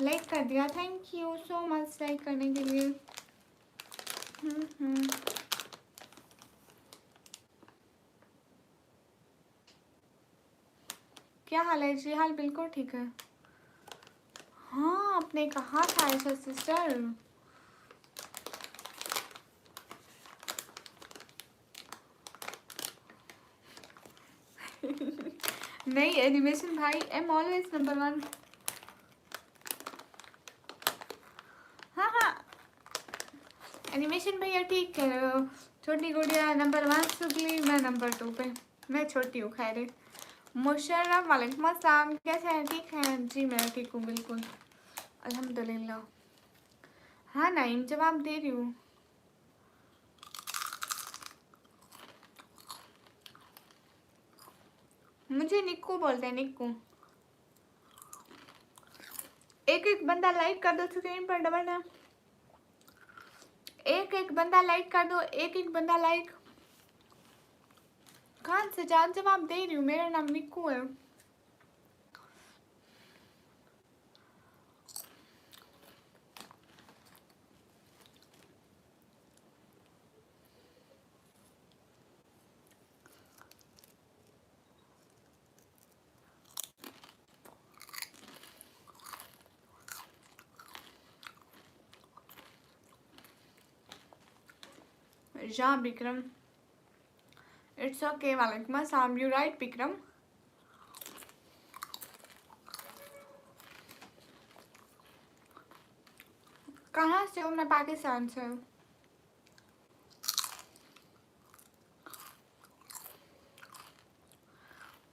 लाइक कर दिया, thank you so much like करने के लिए। हम्म। क्या हाल है जी? हाल बिल्कुल ठीक है। हाँ, आपने कहा था ऐसा सिस्टर। नहीं एनिमेशन भाई, आई एम ऑलवेज नंबर 1। हाँ हाँ, एनिमेशन भैया ठीक कह रहे हो। छोटी गुड़िया नंबर 1 सुगली, मैं नंबर 2 पे। मैं छोटी हूँ खैर। मुशर्रफ वालेकुम अस्सलाम, कैसे हैं? ठीक हैं जी, मैं ठीक हूँ बिल्कुल अल्हम्दुलिल्लाह। हाँ नाइम, जवाब दे रही हूँ। मुझे निक्कू बोलते हैं, निक्कू। एक एक बंदा लाइक कर दो स्क्रीन पर डबल ना। एक एक बंदा लाइक कर दो, एक एक बंदा लाइक। कहाँ से जान? जवाब दे रही हूँ, मेरा नाम निक्कू है। या विक्रम, इट्स ओके वालेकुम अस्सलाम, यू राइट विक्रम। कहाँ से हो? मैं पाकिस्तान से हूँ।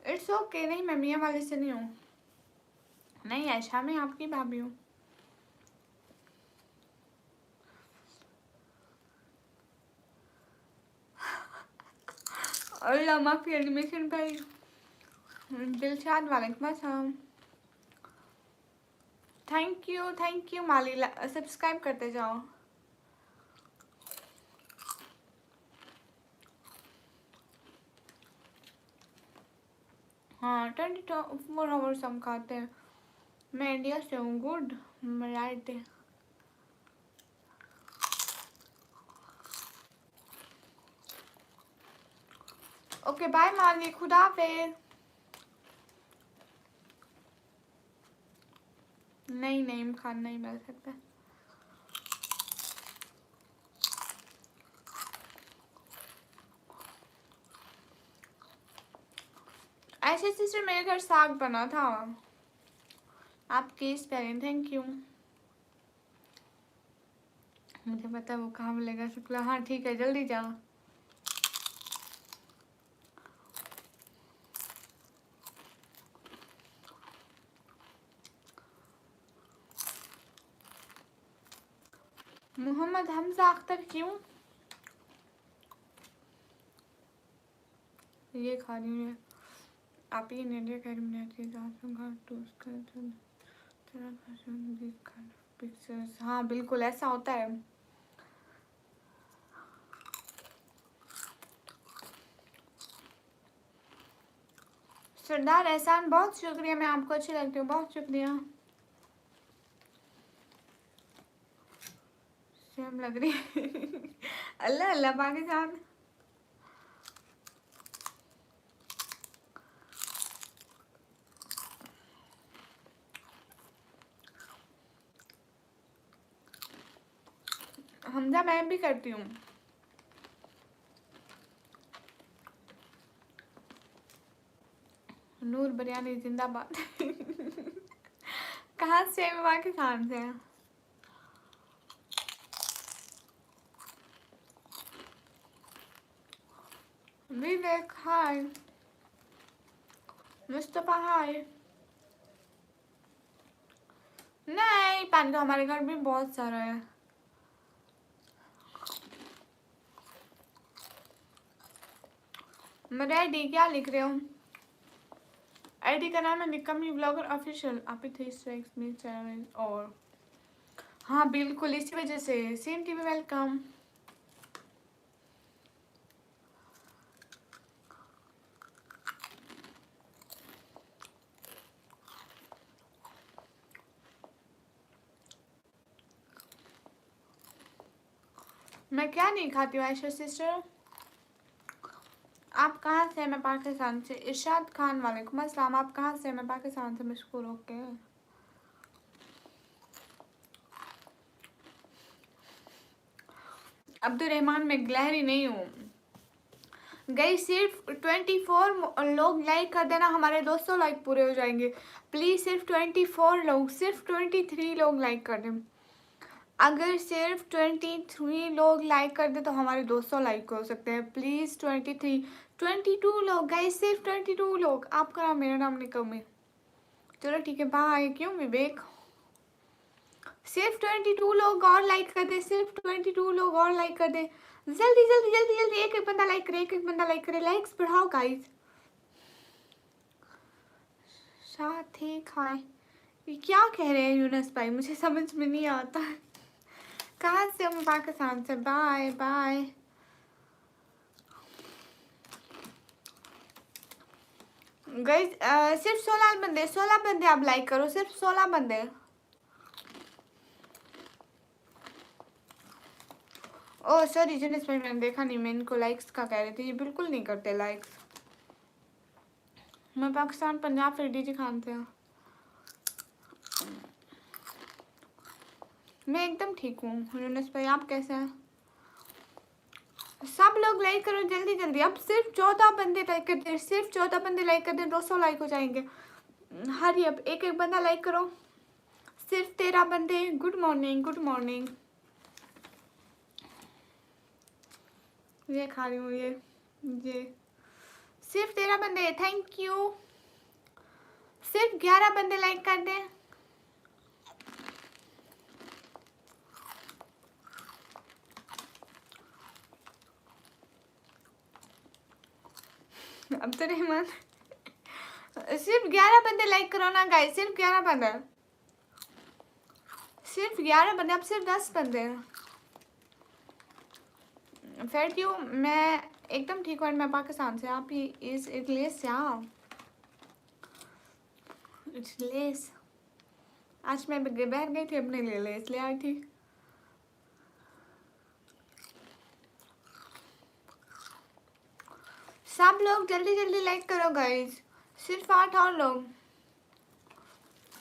It's okay. नहीं, मैं मियाँ वाले से नहीं हूँ। नहीं ऐशा, मैं आपकी भाभी हूँ। अल्लाह माफी एनिमेशन भाई। दिलशाद वालेकुम अस्सलाम, थैंक यू माली, सब्सक्राइब करते जाओ। हाँ 24 आवर्स हम खाते हैं। मैं इंडिया से हूँ। Good, right. ओके बाय माली, खुदा हाफिज। नहीं नहीं खान नहीं मिल सकता। ऐसे सिस्टर मेरे घर साग बना था। आपके स्पेलिंग थैंक यू। मुझे पता है वो कहाँ मिलेगा शुक्ला। हाँ ठीक है, जल्दी जाओ। मोहम्मद हमजा अख्तर क्यों? ये खा रही हूँ। आप ही इंडिया कह रही हूँ। पिक्चर्स, हाँ बिल्कुल ऐसा होता है। सरदार एहसान बहुत शुक्रिया, मैं आपको अच्छी लगती हूँ, बहुत शुक्रिया। सेम लग रही है। अल्लाह अल्लाह पाकिस्तान। हमजा मैं भी करती हूँ। नूर बिरयानी जिंदाबाद। कहाँ से? पाकिस्तान से। विवेक हाय, मुस्तफा हाय। नहीं, पानी तो हमारे घर भी बहुत सारा है। मैं रेडी, क्या लिख रहे हो? आईडी का नाम है निकम्मी ब्लॉगर ऑफिशियल। आप ही 3 स्ट्राइक्स में चैलेंज। और हाँ बिल्कुल, इसी वजह से। Same TV welcome. मैं क्या नहीं खाती हूँ आयशा सिस्टर। आप कहाँ से? मैं पाकिस्तान से। इरशाद खान वालेकुम अस्सलाम। आप कहाँ से? मैं पाकिस्तान से। मशकूर। ओके। अब्दुल मैं ग्लहरी नहीं हूँ। गई सिर्फ 24 लोग लाइक कर देना, हमारे 200 लाइक पूरे हो जाएंगे। प्लीज़ सिर्फ 24 लोग, सिर्फ 23 लोग लाइक कर दें। अगर सिर्फ 23 लोग लाइक कर दे तो हमारे 200 लाइक हो सकते हैं। प्लीज़ 22 लोग गाइस, सिर्फ 22 लोग। आपका नाम, मेरा नाम निकम है। चलो ठीक है, बाय। क्यों विवेक? सिर्फ 22 लोग और लाइक कर दे, सिर्फ 22 लोग और लाइक कर दे। जल्दी जल्दी जल्दी जल्दी, एक एक बंदा लाइक करे, एक एक बंदा लाइक करे। लाइक्स बढ़ाओ गाइस। साथी खाए, ये क्या कह रहे हैं यूनस भाई? मुझे समझ में नहीं आता। कहाँ से? हम पाकिस्तान से। Bye bye. गाइस सिर्फ 16 बंदे आप लाइक करो, सिर्फ 16 बंदे। ओह सॉरी जिनिस भाई, मैंने देखा नहीं। मैं इनको लाइक्स का कह रही थी, ये बिल्कुल नहीं करते लाइक्स। मैं पाकिस्तान पंजाब फिर डीजी खान से। मैं एकदम ठीक हूँ। यूनस भाई आप कैसे हैं? सब लोग लाइक करो जल्दी जल्दी। अब सिर्फ 14 बंदे लाइक करते हैं, सिर्फ 14 बंदे लाइक करते हैं, 200 लाइक हो जाएंगे। हरी अब, एक एक बंदा लाइक करो। सिर्फ 13 बंदे। Good morning good morning. ये खा रही हूँ ये सिर्फ 13 बंदे। Thank you. सिर्फ 11 बंदे लाइक कर दें। अब्दुल सिर्फ 11 बंदे लाइक करो ना गाइस, सिर्फ 11 बंदे, सिर्फ 11 बंदे। अब सिर्फ 10 बंदे। Thank you. मैं एकदम ठीक हूँ। मैं पाकिस्तान से। आप ही इस इटलेस इटलेस। आज मैं बहर गई थी, अपने लिए लेस ले आई थी। सब लोग जल्दी जल्दी लाइक करो गाइस। सिर्फ 8 और लोग।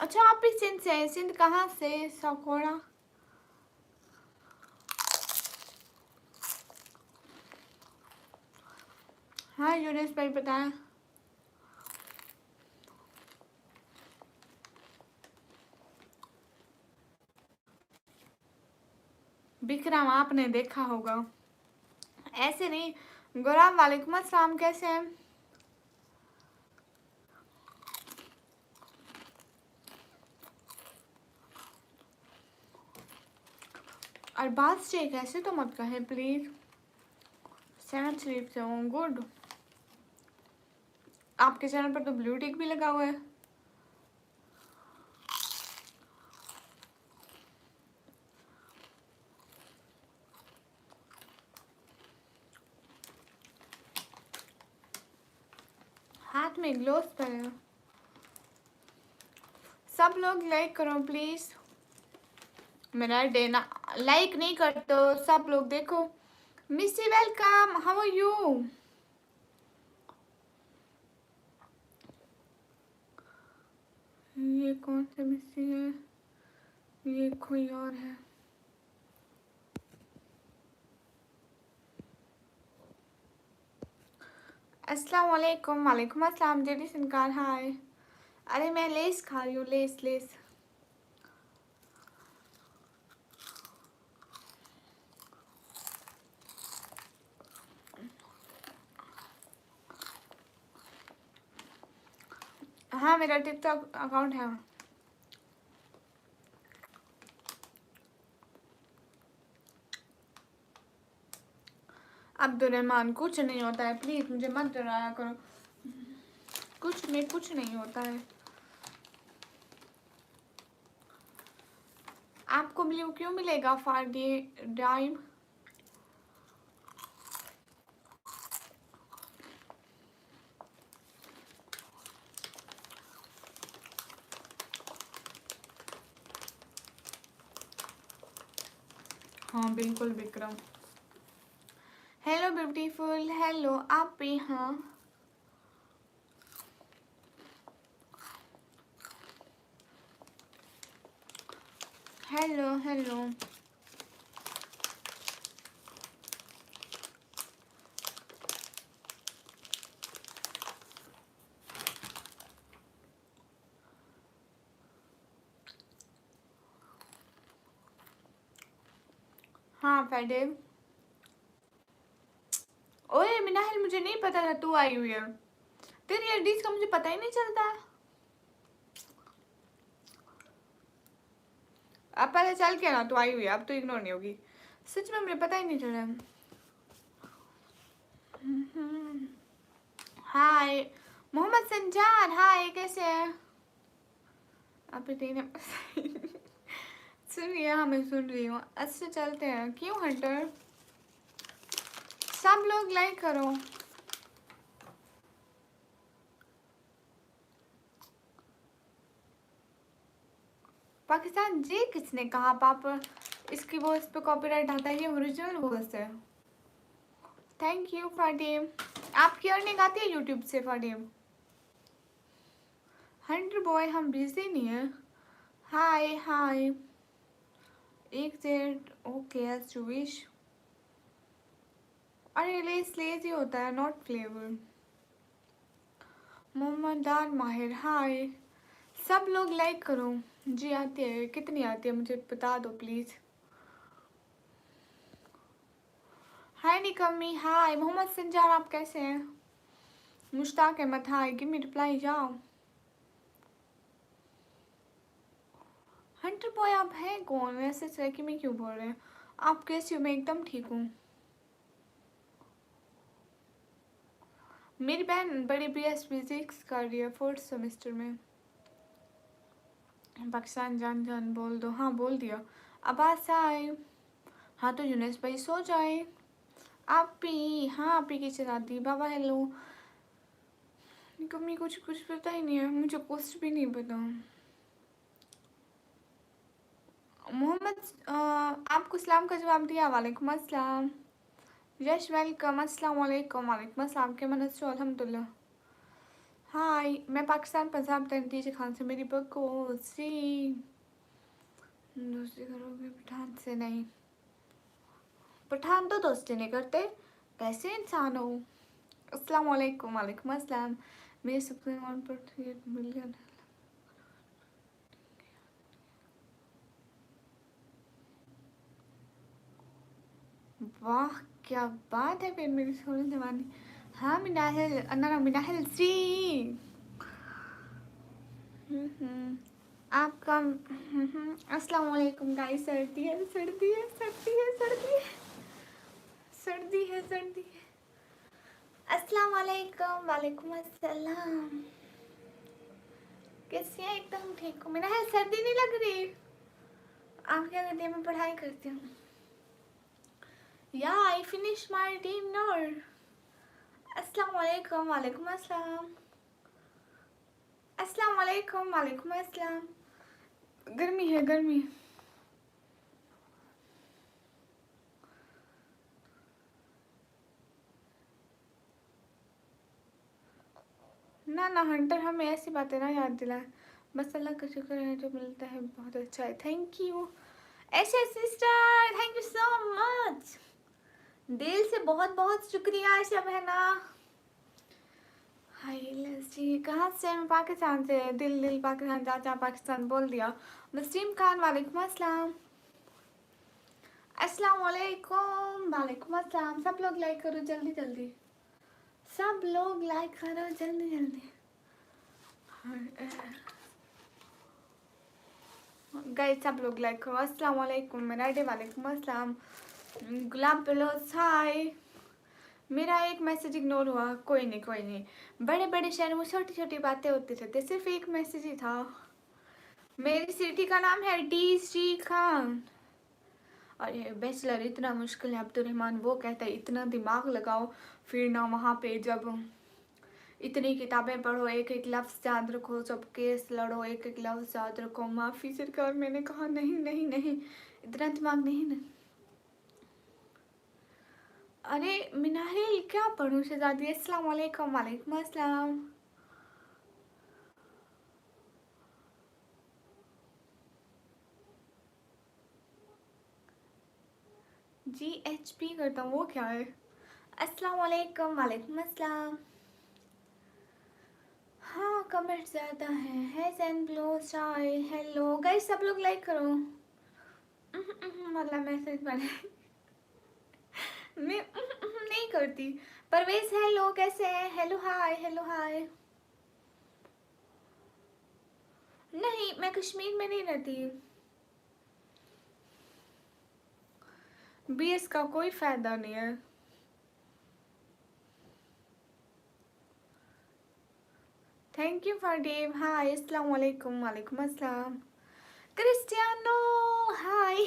अच्छा आप भी सिंध से हैं? सिंध कहाँ से? सकोड़ा। हाँ यूनिस भाई बताएं। विक्रम आपने देखा होगा। ऐसे नहीं। गुलाम वालेकुम अस्सलाम, कैसे हैं? और बात से कैसे तो मत कहें प्लीज। सेवन शरीफ से हूँ। गुड। आपके चैनल पर तो ब्लू टिक भी लगा हुआ है। हाथ में ग्लोव्स पहने। सब लोग लाइक करो प्लीज। मेरा डे ना लाइक नहीं करते तो सब लोग। देखो मिस्सी वेलकम, हाउ आर यू? ये कौन सा मिस्सी है? ये कोई और है। अस्सलाम वालेकुम। वालेकुम अस्सलाम। जेडी सिनकार हाय। अरे मैं लेस खा रही हूँ, लेस लेस। हाँ मेरा टिकटॉक अकाउंट है। अब्दुलरहमान कुछ नहीं होता है, प्लीज मुझे मत डराया करो। कुछ नहीं होता है। आपको ब्लू क्यों मिलेगा फॉर डाइम? हाँ बिल्कुल विक्रम। हेलो ब्यूटीफुल, हेलो आप भी। हाँ हेलो हेलो। हाँ फैडेव। ओए मिनाहिल, मुझे नहीं पता था तू आई हुई है। तेरी एडीज का मुझे पता ही नहीं चलता। अब पता चल के ना तू आई हुई है, अब तो इग्नोर नहीं होगी। सच में मुझे पता ही नहीं चला। हाय मोहम्मद संजान, हाय कैसे है? आप सुनिए, हाँ मैं सुन रही हूँ। अच्छा चलते हैं। क्यों हंटर? सब लोग लाइक करो। पाकिस्तान जी किसने कहा? पापा इसकी वॉइस पे कॉपीराइट आता है, ये ओरिजिनल वॉइस है। थैंक यू फाटिम। आपकी अर्निंग आती है यूट्यूब से फाटिम? हंटर बॉय हम बिजी नहीं है। Hi hi. एक set okay age to wish. अरे लेस ही होता है, नॉट फ्लेवर। मोहम्मद माहिर हाय। सब लोग लाइक करो। जी आती है, कितनी आती है मुझे बता दो प्लीज। हाय निकम्मी हाय। मोहम्मद संजार आप कैसे हैं? मुश्ताक अहमद हाय, गिव मी रिप्लाई जाओ। हंटर बॉय आप हैं कौन? वैसे सर में क्यों बोल रहे हैं? आप कैसी हो? मैं एकदम ठीक हूँ। मेरी बहन बड़ी BS फिजिक्स कर रही है 4th सेमेस्टर में। पाकिस्तान जान जान बोल दो। हाँ बोल दिया। आवाज आए। हाँ तो यूनेस भाई सो जाए। आप भी। हाँ आप ही की चला दी। बाबा हेलो। कमी कुछ पता ही नहीं है मुझे, कुछ भी नहीं पता। मोहम्मद आपको सलाम का जवाब दिया। वालेकुम अस्सलाम। यश वेलकम। अस्सलाम वालेकुम। वालेकुम अस्सलाम। के मन से अल्हम्दुलिल्लाह। हाय मैं पाकिस्तान पंजाब तनतीजे खान से। मेरी बकोसी दोस्ती करोगे पठान से? नहीं, पठान तो दोस्ती नहीं करते। कैसे इंसान हो? अस्सलाम वालेकुम। वालेकुम अस्सलाम। मेरे सबसे 1.38 मिलियन। वाह क्या बात है फिर मेरी सोनी जवानी। हाँ मिनाहिल, अन्ना मिनाहिल सी। आपका अस्सलाम वालेकुम गाइस। सर्दी है सर्दी है सर्दी है सर्दी है सर्दी है सर्दी है। अस्सलाम वालेकुम। वालेकुम अस्सलाम। कैसी है? एकदम ठीक हूँ। मिनाहिल सर्दी नहीं लग रही? आप क्या करती हैं? मैं पढ़ाई करती हूँ। या आई फिनिश माय डिनर। अस्सलाम वालेकुम। वालेकुम अस्सलाम। अस्सलाम वालेकुम। वालेकुम अस्सलाम। गर्मी है गर्मी। ना ना हंटर हमें ऐसी बातें ना याद दिलाए, बस अल्लाह का शुक्र है जो मिलता है बहुत अच्छा है। Thank you Aisha sister, thank you so much, दिल से बहुत बहुत शुक्रिया आयशा बहना। हाय जी कहाँ से? मैं पाकिस्तान से। दिल दिल पाकिस्तान, चाचा पाकिस्तान बोल दिया। नसीम खान वालेकुम अस्सलाम। अस्सलाम वालेकुम। वालेकुम अस्सलाम। सब लोग लाइक करो जल्दी जल्दी, सब लोग लाइक करो जल्दी जल्दी। गाइस सब लोग लाइक करो। अस्सलाम वालेकुम मेराडे, वालेकुम अस्सलाम। गुलाब बलोच हाय। मेरा एक मैसेज इग्नोर हुआ, कोई नहीं कोई नहीं। बड़े बड़े शहरों में छोटी छोटी बातें होती रहती, सिर्फ एक मैसेज ही था। मेरी सिटी का नाम है डी सी खान। और ये बैचलर इतना मुश्किल है अब्दुलरहमान, वो कहता है इतना दिमाग लगाओ, फिर ना वहाँ पे जब इतनी किताबें पढ़ो, एक एक लफ्ज़ याद रखो, सब केस लड़ो, एक एक लफ्ज़ याद रखो। माफ़ी सरकार, मैंने कहा नहीं नहीं नहीं, इतना दिमाग नहीं ना। अरे मिनारिल क्या पढ़ूँ शहजादी? अस्सलाम वालेकुम। वालेकुम अस्सलाम। GHP करता हूँ, वो क्या है? अस्सलाम वालेकुम। वालेकुम अस्सलाम। हाँ कमेंट ज़्यादा है एंड ब्लो चाय। हेलो गाइस सब लोग लाइक करो। मतलब मैसेज बने मैं नहीं करती। परवेज हेलो कैसे हैं? Hello hi, hello hi. नहीं मैं कश्मीर में नहीं रहती। BS का कोई फायदा नहीं है। Thank you for Dave hi. अस्सलाम वालेकुम। वालेकुम अस्सलाम। Cristiano hi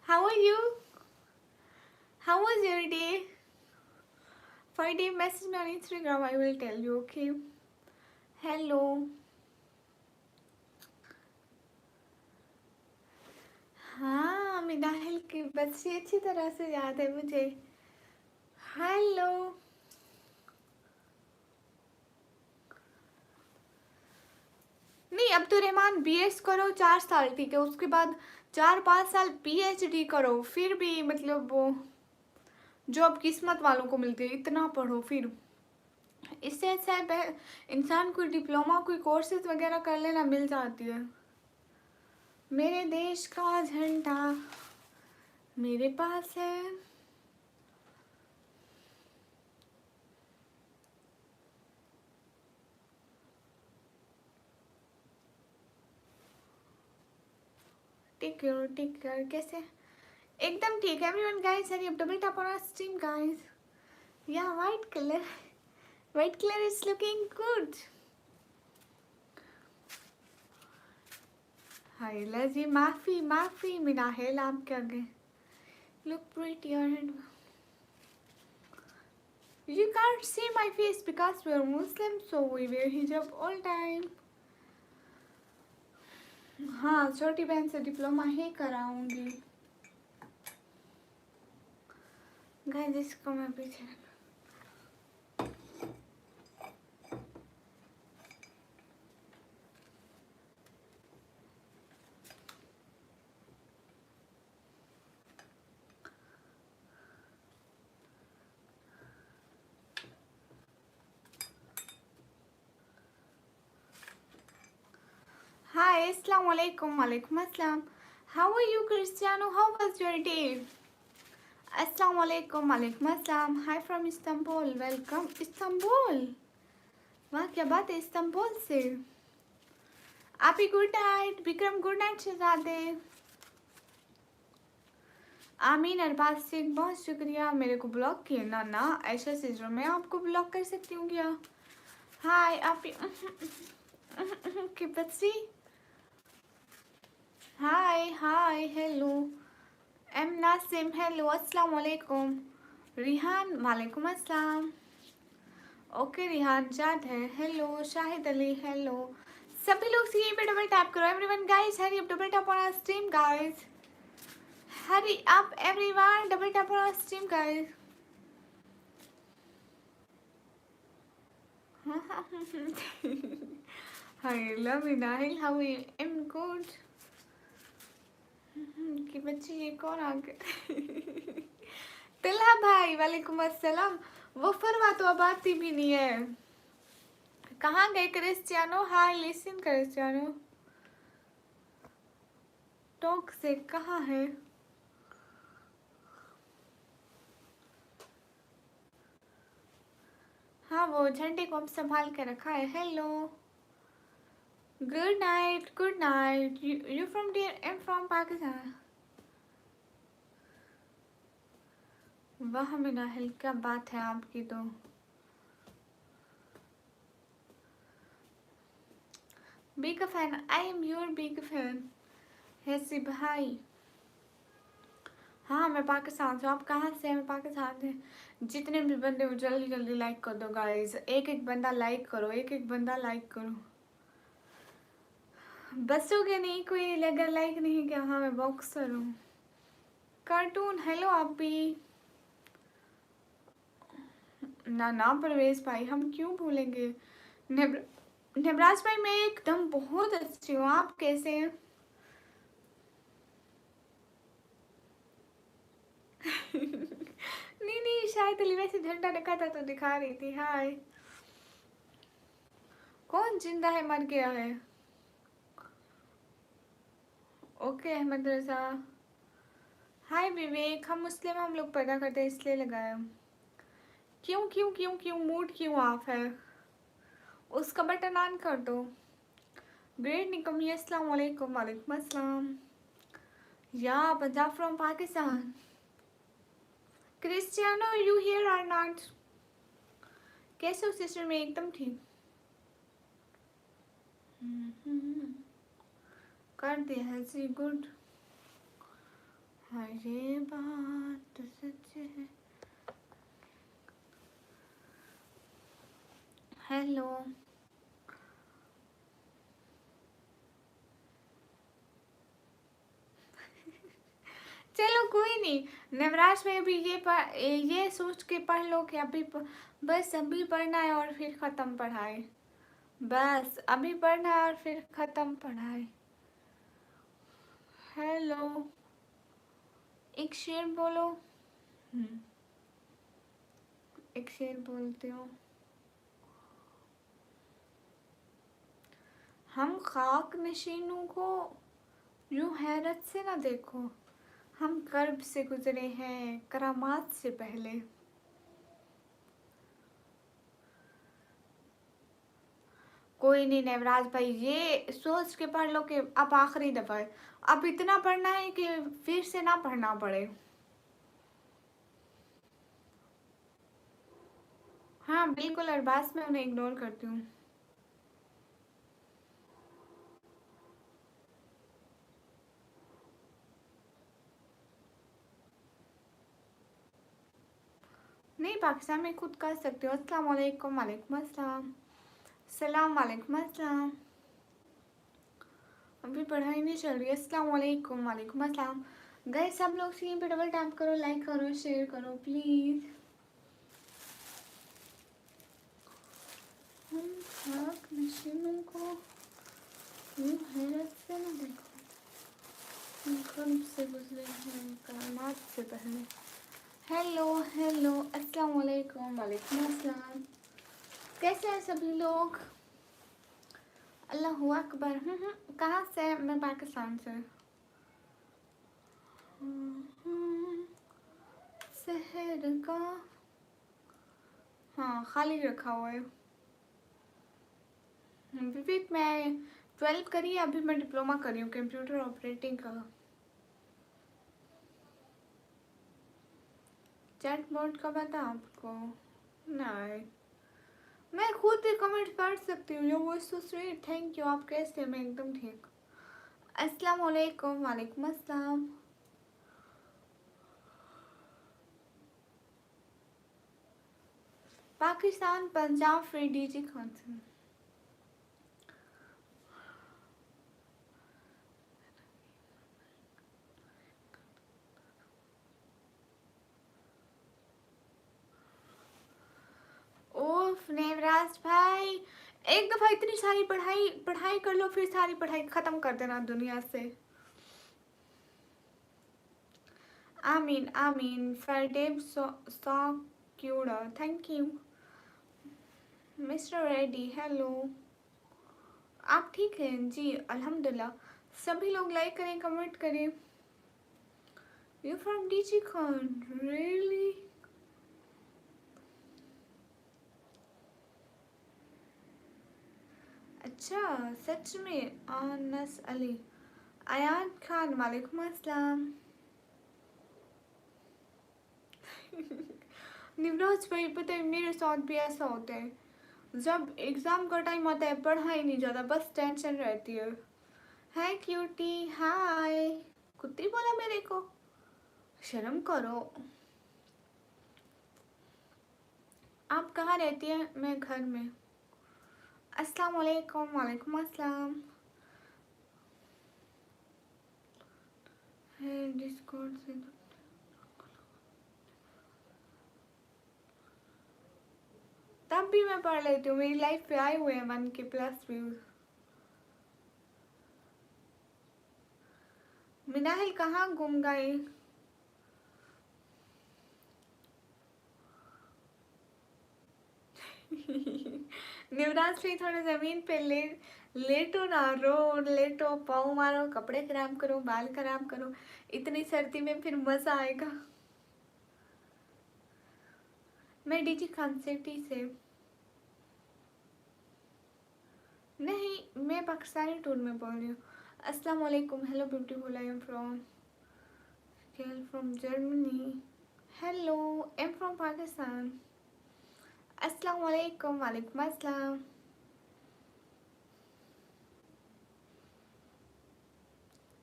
how are you? How was your day? For Dave message me on Instagram, I will tell you, okay? Hello. हाँ मिनाहिल की बच्ची अच्छी तरह से याद है मुझे। हेलो। नहीं अब्दुलरहमान BS करो 4 साल, ठीक है, उसके बाद 4-5 साल PhD करो, फिर भी मतलब वो जॉब किस्मत वालों को मिलती है। इतना पढ़ो, फिर इससे अच्छा है इंसान कोई डिप्लोमा कोई कोर्सेज वगैरह कर लेना, मिल जाती है। मेरे देश का झंडा मेरे पास है। टेक केयर कैसे? एकदम ठीक है एवरीवन गाइस। हरी अब double tap on our stream guys. Yeah white colour is looking good. Hi लजी माफी माफी मिनाहिल आपके आगे। लुक प्रिटी और you can't see my face because we are Muslim, so we wear hijab all time. हाँ छोटी बहन से डिप्लोमा ही कराऊंगी गाइस। इसको मैं पीछे Hi, Assalamu alaikum. Walaikum assalam. How are you, Cristiano? How was your day? Assalamu alaikum. Walaikum assalam. Hi from Istanbul. Welcome, Istanbul. वाह क्या बात है इस्तांबुल से। आप ही good night. Vikram good night शहजादे। आमीन अरबाज सिंह बहुत शुक्रिया मेरे को ब्लॉक किए ना। ना ऐसा सिजर मैं आपको ब्लॉक कर सकती हूँ क्या? हाय आप की बच्ची। Hi hi hello. Am Nasim hello. अस्सलाम वालेकुम। रिहान वालेकुम अस्सलाम। ओके रिहान जाद है, हेलो शाहिद अली, हेलो सभी लोग सी पे डबल टैप करो everyone guys, hurry up double tap on our stream guys, hurry up everyone double tap on our stream guys. Hi, love you Nahil, how are you? I'm good. कि बच्ची ये कौन आ गए? तिला भाई वालेकुम अस्सलाम. वो फरवा तो अब आती भी नहीं है. कहाँ गए क्रिस्टियानो? हाय लिसन क्रिस्टियानो. टॉक से कहाँ है? हाँ वो झंडे को अब संभाल के रखा है. Hello good night, good night. You from dear? I am from Pakistan. वाह मिनाहिल क्या बात है आपकी तो. Big fan, I am your big fan. हैसी भाई. हाँ मैं पाकिस्तान से. आप कहाँ से हैं? मैं पाकिस्तान से. जितने भी बंदे हो जल्दी जल्दी लाइक कर दो गाइस. एक एक बंदा लाइक करो, एक एक बंदा लाइक करो. बसोगे नहीं कोई अगर लाइक नहीं किया. हाँ मैं बॉक्सर हूँ. कार्टून हेलो आप भी. ना ना परवेज भाई हम क्यों भूलेंगे. नेबराज भाई मैं एकदम बहुत अच्छी हूँ. आप कैसे हैं? नहीं नहीं शायद अली वैसे झंडा रखा था तो दिखा रही थी. हाय. कौन जिंदा है मर गया है? ओके अहमद रजा. हाय विवेक. हम मुस्लिम हम लोग पैदा करते हैं इसलिए लगाया. क्यों क्यों क्यों क्यों मूड क्यों ऑफ है? उसका बटन ऑन कर दो. ग्रेट निकमी अस्सलाम वालेकुम. वालेकुम अस्सलाम. Yeah Punjab from Pakistan. Cristiano you here or not? कैसे हो सिस्टर? मैं एकदम ठीक. कर दिया है जी. गुड. अरे बात सच है. हेलो चलो कोई नहीं. नवराज में अभी ये सोच के पढ़ लो कि बस अभी पढ़ना है और फिर ख़त्म पढ़ाई. बस अभी पढ़ना है और फिर ख़त्म पढ़ाई. हेलो एक शेर बोलो. एक शेर बोलती हूँ. हम खाक नशीनों को यूं हैरत से ना देखो. हम कर्ब से गुजरे हैं करामात से पहले. कोई नहीं नवराज भाई ये सोच के पढ़ लो कि अब आखिरी दफ़ा है. अब इतना पढ़ना है कि फिर से ना पढ़ना पड़े. हाँ बिल्कुल अरबाज मैं उन्हें इग्नोर करती हूँ. नहीं पाकिस्तान में खुद कर सकती हूँ. अस्सलाम वालेकुम. वालेकुम अस्सलाम. सलाम वालेकुम अस्सलाम. अभी पढ़ाई नहीं चल रही है. अस्सलाम वालेकुम. वालेकुम अस्सलाम. गए सब लोग स्क्रीन पे डबल टैप करो, लाइक करो, शेयर करो प्लीज़. हम खाक नशीनों को यूं हैरत से न देखो. हम कब से गुजरे हैं करामात से पहले. हेलो हेलो अस्सलाम वालेकुम. वालेकुम अस्सलाम. कैसे हैं सभी लोग? अल्लाहु अकबर. कहाँ से? मैं पाकिस्तान से. शहर का हाँ खाली रखा हुआ है. विवेक मैं 12 करी है. अभी मैं डिप्लोमा करी हूँ कंप्यूटर ऑपरेटिंग का. चैट बोर्ड का पता आपको? नहीं मैं खुद ही कमेंट पढ़ सकती हूँ. यो वो सो स्वीट. Thank you. आप कैसे हैं? मैं एकदम ठीक. अस्सलाम वालेकुम. वालेकुम अस्सलाम. पाकिस्तान पंजाब फ्री डीजी खान से। ओफ नेवराज भाई, एक दफा इतनी सारी पढ़ाई पढ़ाई कर लो, फिर सारी पढ़ाई खत्म कर देना दुनिया से। आमीन आमीन। फरडेब सॉक्यूडा, thank you. Mister Reddy hello, आप ठीक हैं जी? अल्हम्दुलिल्लाह। सभी लोग लाइक करें, कमेंट करें। You from DG Khan, really? अच्छा सच में? अनस अली, अयान खान, वालेकुम अस्सलाम। निवराज भाई पता है मेरे साथ भी ऐसा होता है, जब एग्जाम का टाइम आता है पढ़ा ही नहीं जाता, बस टेंशन रहती है। हाय क्यूटी, हाय। कुत्ती बोला मेरे को, शर्म करो। आप कहाँ रहती हैं? मैं घर में। अस्सलाम वालेकुम। वालेकुम अस्सलाम। है डिस्कॉर्ड से तब भी मैं पढ़ लेती हूँ, मेरी लाइफ पे आए हुए हैं 1K प्लस व्यूज। मिनाहिल कहाँ गुम गई? निवराज भी थोड़ा जमीन पे लेटो ना, रो लेटो, पाँव मारो, कपड़े खराब करो, बाल खराब करो, इतनी सर्दी में फिर मजा आएगा। मैं डीजी खान सिटी से। नहीं, मैं पाकिस्तानी टूर में बोल रही हूँ। अस्सलाम वालेकुम, hello beautiful, I am from Germany. Hello, I am from Pakistan. अस्सलाम वालेकुम। वालेकुम अस्सलाम।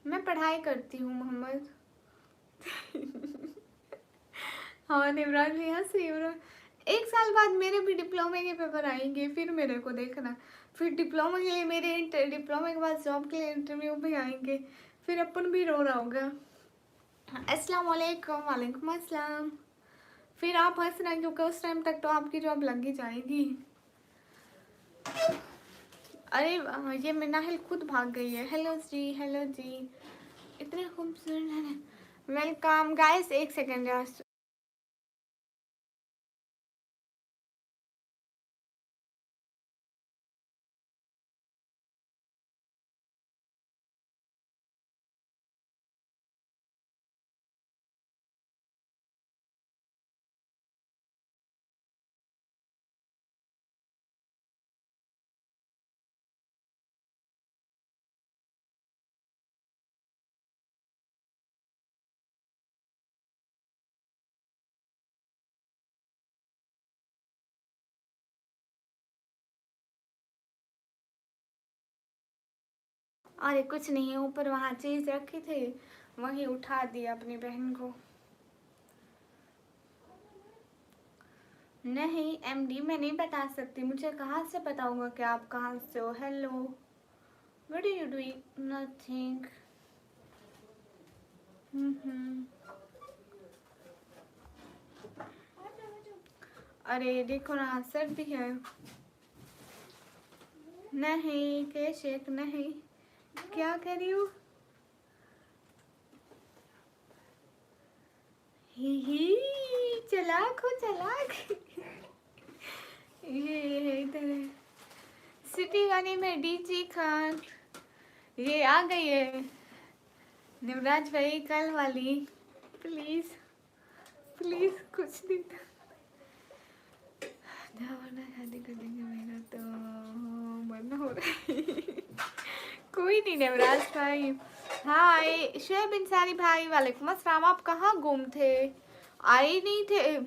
मैं पढ़ाई करती हूँ मोहम्मद। हाँ निवराज भी हंस रही हो। एक साल बाद मेरे भी डिप्लोमे के पेपर आएंगे, फिर मेरे को देखना। फिर डिप्लोमा के लिए मेरे डिप्लोमा के बाद जॉब के लिए इंटरव्यू भी आएंगे, फिर अपन भी रो रहा होगा। अस्सलाम वालेकुम। वालेकुम अस्सलाम। फिर आप हंसना, क्योंकि उस टाइम तक तो आपकी जॉब लग ही जाएगी। अरे ये मिनाहिल खुद भाग गई है। हेलो जी, हेलो जी, इतने खूबसूरत है। वेलकम गाइस, एक सेकेंड यार। अरे कुछ नहीं, ऊपर वहाँ चीज रखी थी, वहीं उठा दी अपनी बहन को। नहीं एमडी मैं नहीं बता सकती, मुझे कहाँ से पता होगा कि आप कहाँ से हो। Hello, what are you doing? Nothing. अरे देखो ना, सर्दी है। नहीं केशेक नहीं, क्या कर रही हूँ? ही चलाक हो, चलाक। ये इधर है सिटी गानी में डीजी खान। ये आ गई है निवराज भाई, कल वाली। प्लीज प्लीज कुछ नहीं वरना शादी कर देंगे, मेरा तो मन हो रहा है। कोई नहीं निवराज भाई। हाय शुएब इंसारी भाई, वालेकुम अस्सलाम। आप कहाँ गुम थे? आए ही नहीं थे।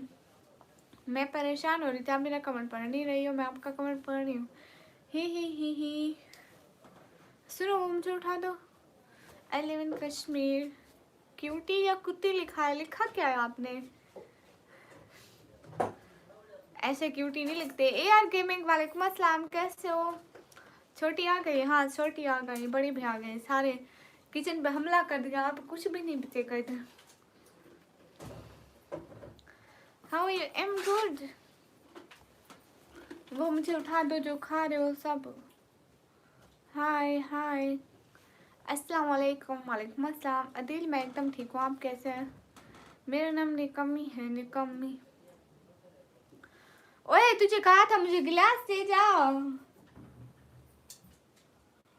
मैं परेशान हो रही थी, आप मेरा कमेंट पढ़ नहीं रही हो, मैं आपका कमेंट पढ़ रही हूँ। ही सुनो, मुझे उठा दो। I live in Kashmir. Cutie या कुत्ती लिखा है, लिखा क्या है आपने? ऐसे क्यूटी नहीं लगते। AR गेमिंग वालेकुम अस्सलाम, कैसे हो? छोटी आ गई, हाँ छोटी आ गई, बड़ी भी आ गई, सारे किचन पे हमला कर दिया, आप कुछ भी नहीं बचे करते। How you? Am good. वो मुझे उठा दो जो खा रहे हो सब। हाय हाय, अस्सलाम वालेकुम। वालेकुम अस्सलाम। अदिल, मैं एकदम ठीक हूँ, आप कैसे हैं? मेरा नाम निकम्मी है, निकम्मी। ओए तुझे कहा था मुझे गिलास दे जाओ।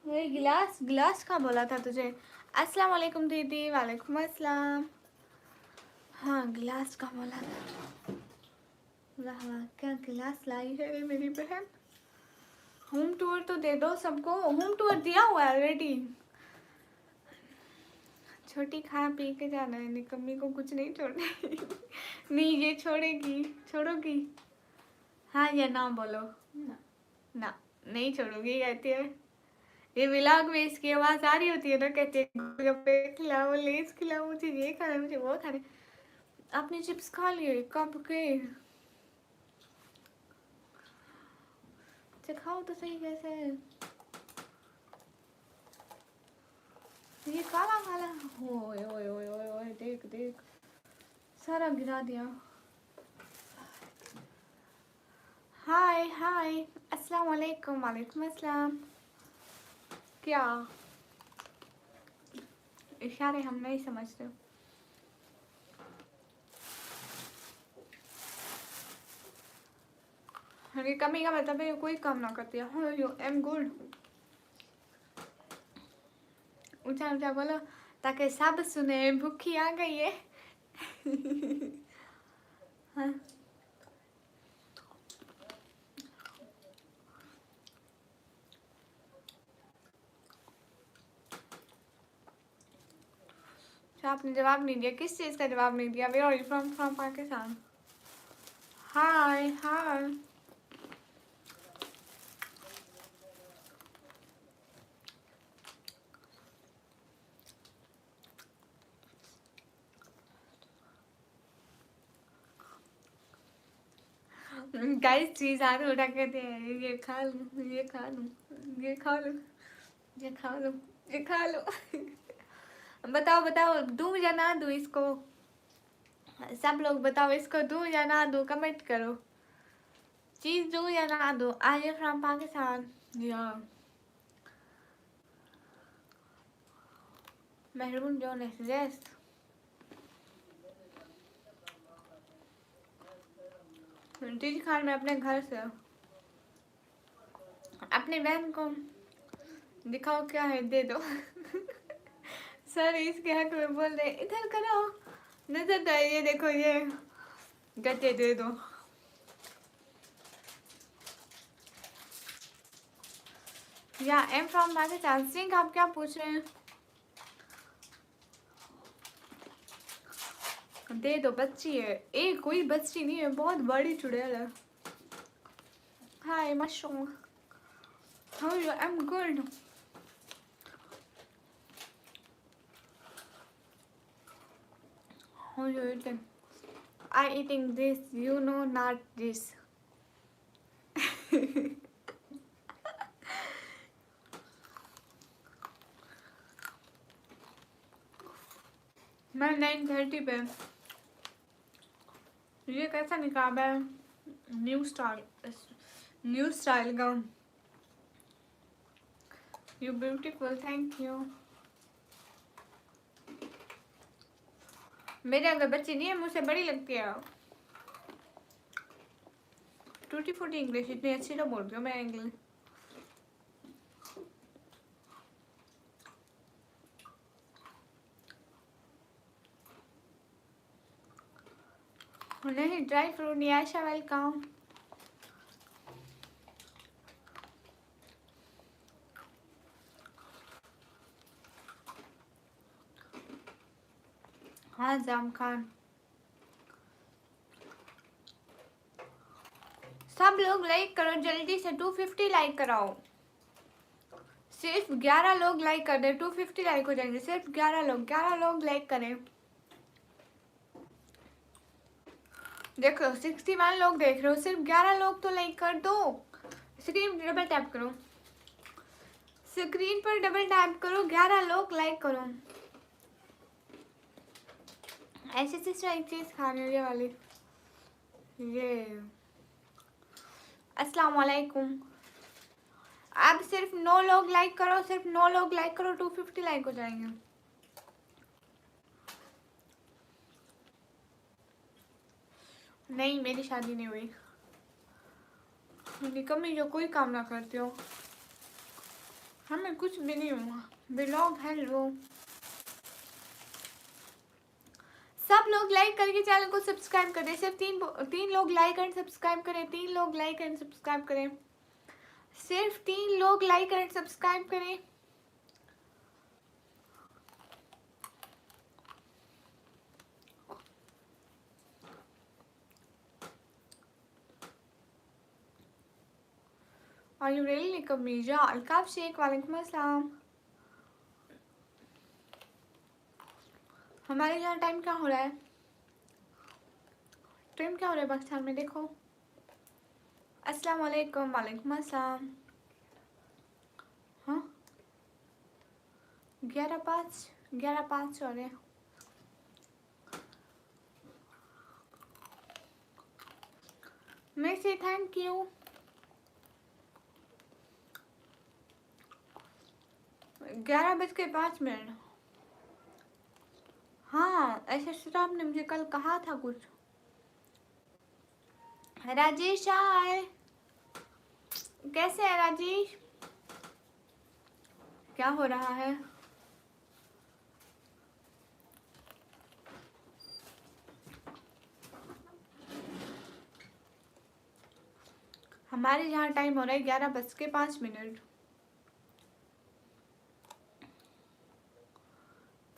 वही गिलास, गिलास का बोला था तुझे। अस्सलाम वालेकुम दीदी। वालेकुम अस्सलाम। हाँ गिलास का बोला था। वाह क्या गिलास लाई है मेरी बहन। होम टूर तो दे दो सबको, होम टूर दिया हुआ है ऑलरेडी। छोटी खा पी के जाना है, निकम्मी को कुछ नहीं छोड़ना। नहीं ये छोड़ेगी, छोड़ोगी? हाँ या ना बोलो। ना, ना नहीं छोड़ोगी कहती है। ये व्लॉग में इसकी आवाज आ रही होती है ना, कहते हैं गोलगप्पे खिलाओ, लेस खिलाओ, मुझे ये खाना है, मुझे वो खाना है। आपने चिप्स खा लिए कब के? खाओ तो सही कैसे है? ये काला काला। ओए ओए ओए ओए ओए, देख देख सारा गिरा दिया। हाय हाय, अस्सलाम वालेकुम। वालेकुम अस्सलाम। क्या इशारे हम नहीं समझते। अरे कमी का मतलब है कोई काम ना करती है। हाँ यू एम गुड। ऊंचा ऊंचा बोलो ताकि सब सुने, भूखी आ गई है। हाँ आपने जवाब नहीं दिया, किस चीज का जवाब नहीं दिया? Where are you from? From Pakistan. Hi hi. Guys चीज हाथ उठा के दे, ये खा लूं, ये खा लूं, ये खा लूं, ये खा लूं, ये खा लूं। बताओ बताओ, दूं या ना दूं इसको? सब लोग बताओ, इसको दूं या ना दूं, कमेंट करो। चीज दूं या ना दूं? Are you from Pakistan? या मेहरून जो नेक्स्ट चीज खान में अपने घर से अपनी बहन को दिखाओ क्या है, दे दो। सर इसके हक में बोल रहे, इधर करो, नजर तो ये देखो, ये गट्टे दे दो। या एम फ्रॉम पाकिस्तान। सिंह आप क्या पूछ रहे हैं? दे दो, बच्ची है। एक कोई बच्ची नहीं है, बहुत बड़ी चुड़ैल है। Hi mushroom, how are you? I am good. How are you eating? I eating this, you know, not this. मैं 9:30 पे। ये कैसा निकाब है? न्यू स्टाइल का। You beautiful, thank you. मेरे अगर बच्ची नहीं है, मुझसे बड़ी लगती है। टूटी फूटी इंग्लिश इतनी अच्छी तो बोलती हूँ मैं इंग्लिश। नहीं ड्राई फ्रूट नहीं। आयशा वेलकम। हाँ जाम खान। सब लोग लाइक करो जल्दी से, 250 लाइक कराओ। सिर्फ 11 लोग लाइक कर दे, 250 लाइक हो जाएंगे। सिर्फ 11 लोग लाइक करें। देखो 61 लोग देख रहे हो, सिर्फ 11 लोग तो लाइक कर दो। स्क्रीन डबल टैप करो, स्क्रीन पर डबल टैप करो, 11 लोग लाइक करो। ऐसे सिस्टर एक चीज खाने वाली, ये अस्सलाम वालेकुम। अब सिर्फ 9 लोग लाइक करो, सिर्फ 9 लोग लाइक करो, 250 लाइक हो जाएंगे। नहीं मेरी शादी नहीं हुई, निकम्मी जो कोई काम ना करती हो, हमें कुछ भी नहीं हुआ। ब्लॉग हेलो, सब लोग लाइक करके चैनल को सब्सक्राइब करें। सिर्फ तीन लोग लाइक एंड सब्सक्राइब करें, 3 लोग लाइक एंड सब्सक्राइब करें, सिर्फ 3 लोग लाइक एंड सब्सक्राइब करें। Are you really निकम्मी? जा अल्काफ शेख वालेकुम अस्सलाम। हमारे यहाँ टाइम क्या हो रहा है? टाइम क्या हो रहा है पाकिस्तान में? देखो, अस्सलाम वालेकुम, वालेकुम अस्सलाम। हाँ 11:05 हो रहे हैं। मैं से थैंक यू। 11:05। हाँ ऐसे सिर्फ आपने मुझे कल कहा था कुछ। राजेश आए, कैसे है राजेश? क्या हो रहा है? हमारे यहाँ टाइम हो रहा है 11:05।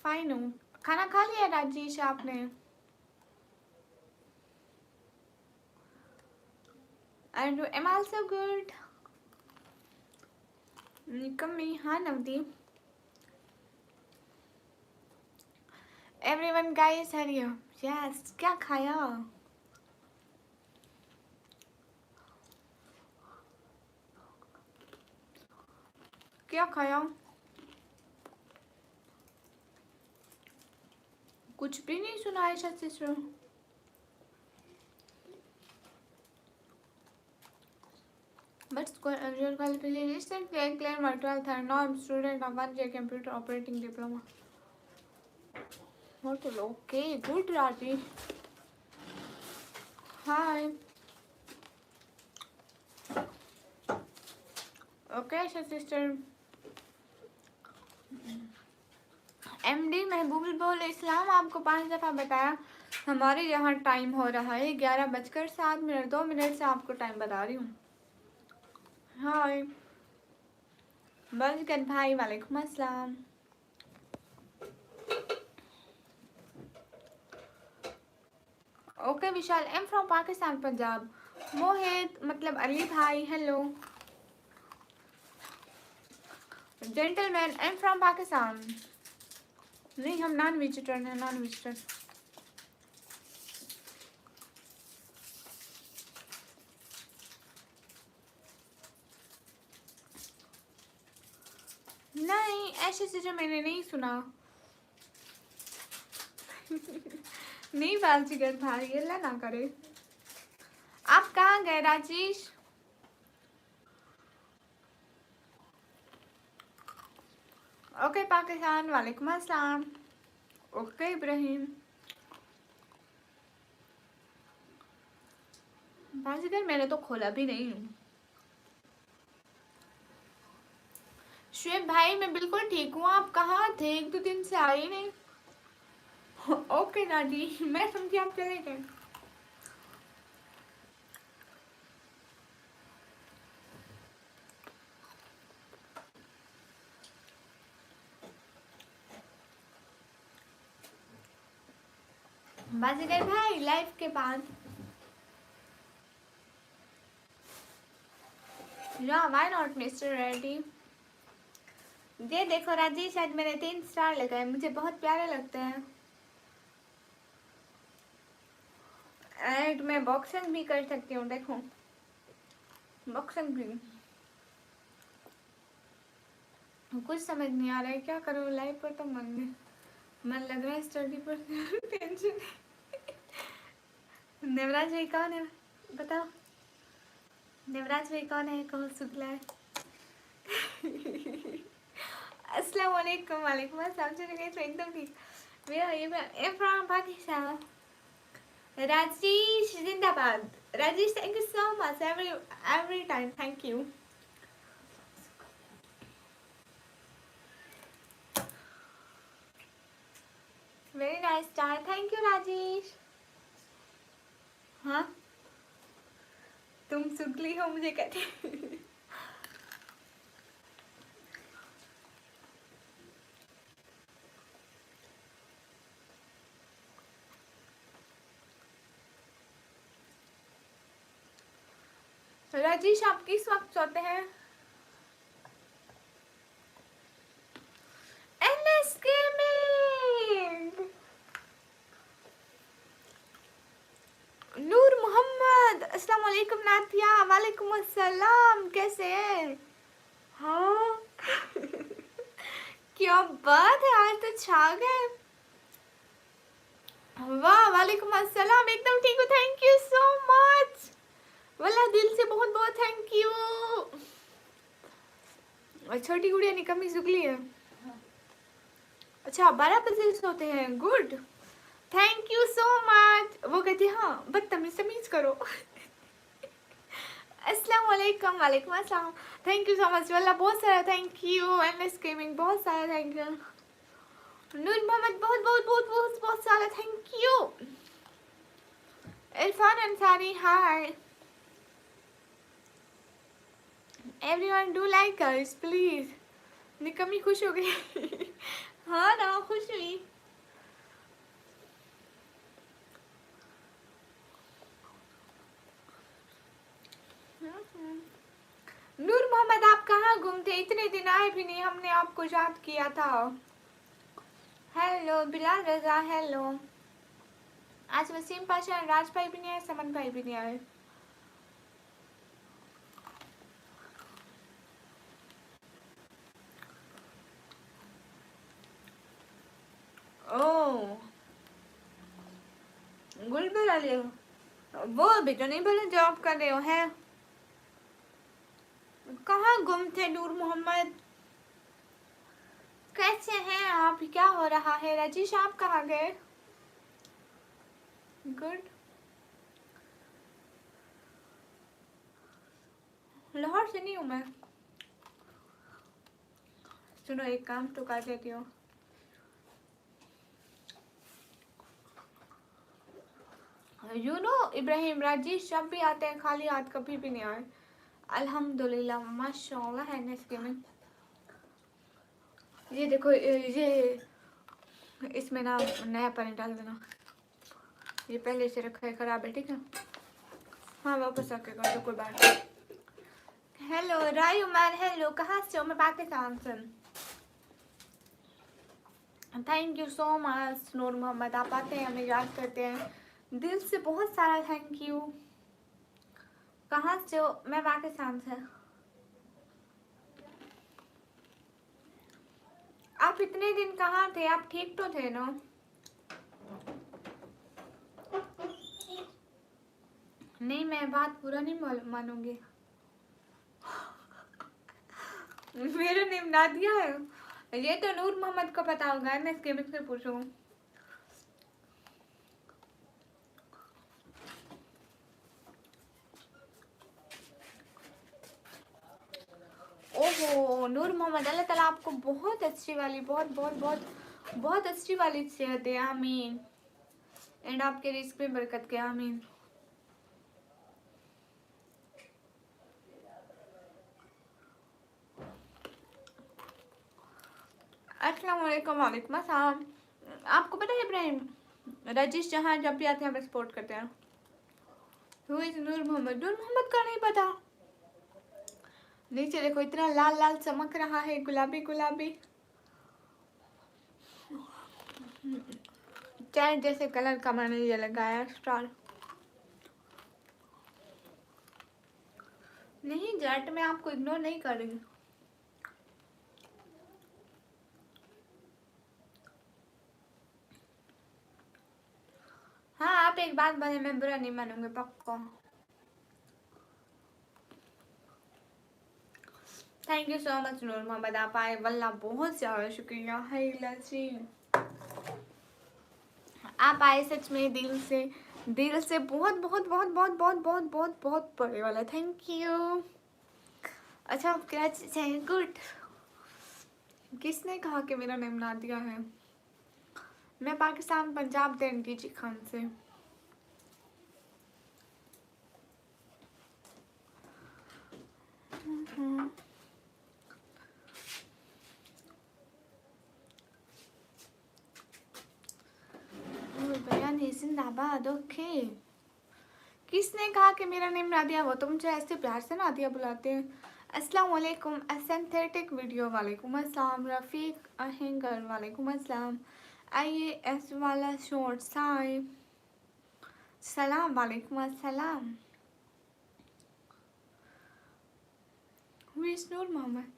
फाइन हूँ। खाना खा लिया राजेश आपने? And I'm also good. निकम्मी, हाँ Navdeep. Everyone guys are you? Yes. क्या खाया? क्या खाया? कुछ भी नहीं सुना है sister. But your qualification claim my 12th and now I'm student of 1 year computer operating diploma. What? Okay, good Raji. Hi. Okay sister. MD Mahbubul Islam आपको 5 दफ़ा बताया हमारे यहाँ टाइम हो रहा है 11:07 2 मिनट से आपको टाइम बता रही हूँ। हाय बलगन भाई, वालेकुम अस्सलाम। Okay Vishal, am from Pakistan Punjab. Mohit मतलब अली भाई, hello. Gentleman, am from Pakistan. नहीं हम नॉन वेजिटेरियन हैं, नॉन वेजिटेरियन। नहीं ऐसे चीजें मैंने नहीं सुना। नहीं बाजीगर भाई, अल्लाह ना करे। आप कहाँ गए राजेश? ओके पाकिस्तान, वालेकुम अस्सलाम। ओके इब्राहिम। बाजीगर मैंने तो खोला भी नहीं हूँ। शुएब भाई मैं बिल्कुल ठीक हूँ, आप कहाँ थे? 1-2 दिन से आए नहीं। ओके दादी, मैं समझी आप चले गए। बाजीगर भाई लाइफ के बाद या व्हाई नॉट मिस्टर रेड्डी। ये देखो राजेश, आज मैंने 3 स्टार लगाए, मुझे बहुत प्यारे लगते हैं। एंड मैं बॉक्सिंग भी कर सकती हूँ, देखो बॉक्सिंग भी। कुछ समझ नहीं आ रहा है क्या करूँ लाइफ पर, तो मन लग रहा है स्टडी पर टेंशन। देवराज भाई कौन है बताओ, देवराज भाई कौन है, कौन शुक्ला है? अस्सलाम वालेकुम। वालेकुम अस्सलाम। चलो गाइस एकदम ठीक। Where are you from Pakistan? Rajesh जिंदाबाद। Rajesh thank you so much every time, thank you. Very nice star, thank you Rajesh. हाँ तुम सुगली हो मुझे कहते। राजेश आप किस वक्त सोते हैं? NS Gaming, नूर मोहम्मद, अस्सलाम वालेकुम। नातिया वालेकुम अस्सलाम, कैसे हैं? हाँ क्या बात है, आज तो छा गए। वाह वालेकुम अस्सलाम, एकदम ठीक हो, थैंक यू सो मच। वाला दिल से बहुत बहुत थैंक यू। छोटी गुड़िया निकम्मी सुगली है। अच्छा 12 बजे सोते हैं, good, thank you so much. वो कहती है हाँ बदतमीज तमीज करो। अस्सलाम वालेकुम। वालेकुम अस्सलाम, थैंक यू सो मच। वाला बहुत सारा थैंक यू। एनएस गेमिंग बहुत सारा थैंक यू। नूर मोहम्मद बहुत बहुत बहुत बहुत बहुत सारा thank you. Irfan Ansari hi. Everyone do like guys please. निकम्मी खुश हो गई। हाँ ना खुश हुई। नूर मोहम्मद आप कहाँ गुम थे, इतने दिन आए भी नहीं, हमने आपको याद किया था। हेलो बिलाल रजा, हेलो। आज वसीम पाशा राज भाई भी नहीं आए, समन भाई भी नहीं आए। ओह गुलबर अली, वो अभी तो नहीं बोले जॉब कर रहे हो हैं। कहाँ गुम थे नूर मोहम्मद, कैसे हैं आप, क्या हो रहा है? राजेश आप कहाँ गए? गुड। लाहौर से नहीं हूँ मैं। सुनो एक काम तो कर देती हूँ। यू नो इब्राहिम, राजेश जब भी आते हैं खाली हाथ कभी भी नहीं आए। अल्हम्दुलिल्लाह माशाल्लाह है ना इसके में। ये देखो ये इसमें ना नया पानी डाल देना, ये पहले से रखा है खराब है, ठीक है? हाँ वापस आके कर दो, कोई बात नहीं। हेलो राय उमर, हेलो, कहाँ से हो? मैं पाकिस्तान से। Thank you so much Noor Mohammad, आप आते हैं हमें याद करते हैं, दिल से बहुत सारा थैंक यू। कहाँ से हो? मैं पाकिस्तान से। आप इतने दिन कहाँ थे, आप ठीक तो थे ना? नहीं मैं बात पूरा नहीं मानूंगी। मेरा नेम नादिया है, ये तो नूर मोहम्मद को पता होगा, मैं इसके भी से पूछूं। ओहो नूर मोहम्मद, अल्लाह ताला आपको बहुत अच्छी वाली बहुत बहुत बहुत बहुत अच्छी वाली सेहत दे, आमीन। एंड आपके रिस्क में बरकत के, आमीन। अस्सलाम वालेकुम। वालेकुम अस्सलाम। आपको पता है इब्राहिम, राजेश जहाँ जब भी आते हैं हम सपोर्ट करते हैं। हु इज नूर मोहम्मद? नूर मोहम्मद का नहीं पता? नीचे देखो इतना लाल लाल चमक रहा है, गुलाबी गुलाबी चाय जैसे कलर का मैंने ये लगाया स्टार। नहीं जट, मैं आपको इग्नोर नहीं कर रही। हाँ आप एक बात बोले, मैं बुरा नहीं मानूंगी पक्का। Thank you so much Noor Mohammad, आप आए, वल्ला बहुत ज़्यादा शुक्रिया। है लची, आप आए सच में दिल से, दिल से बहुत बहुत बहुत बहुत बहुत बहुत बहुत बहुत बड़े वाला थैंक यू। अच्छा आप क्या चाहिए? गुड। किसने कहा कि मेरा नेम ना दिया है? मैं पाकिस्तान पंजाब देंगी जी खान से। बयानी जिंदाबाद। ओके, किसने कहा कि मेरा नेम नादिया? वो तो मुझे ऐसे प्यार से नादिया बुलाते हैं। अस्सलाम वालेकुम एसेंथेटिक वीडियो, वालेकुम अस्सलाम। रफ़ीक अहेंगर, वालेकुम अस्सलाम। IAS वाला शॉर्ट साई, सलाम, वालेकुम अस्सलाम। मिस नूर मोहम्मद,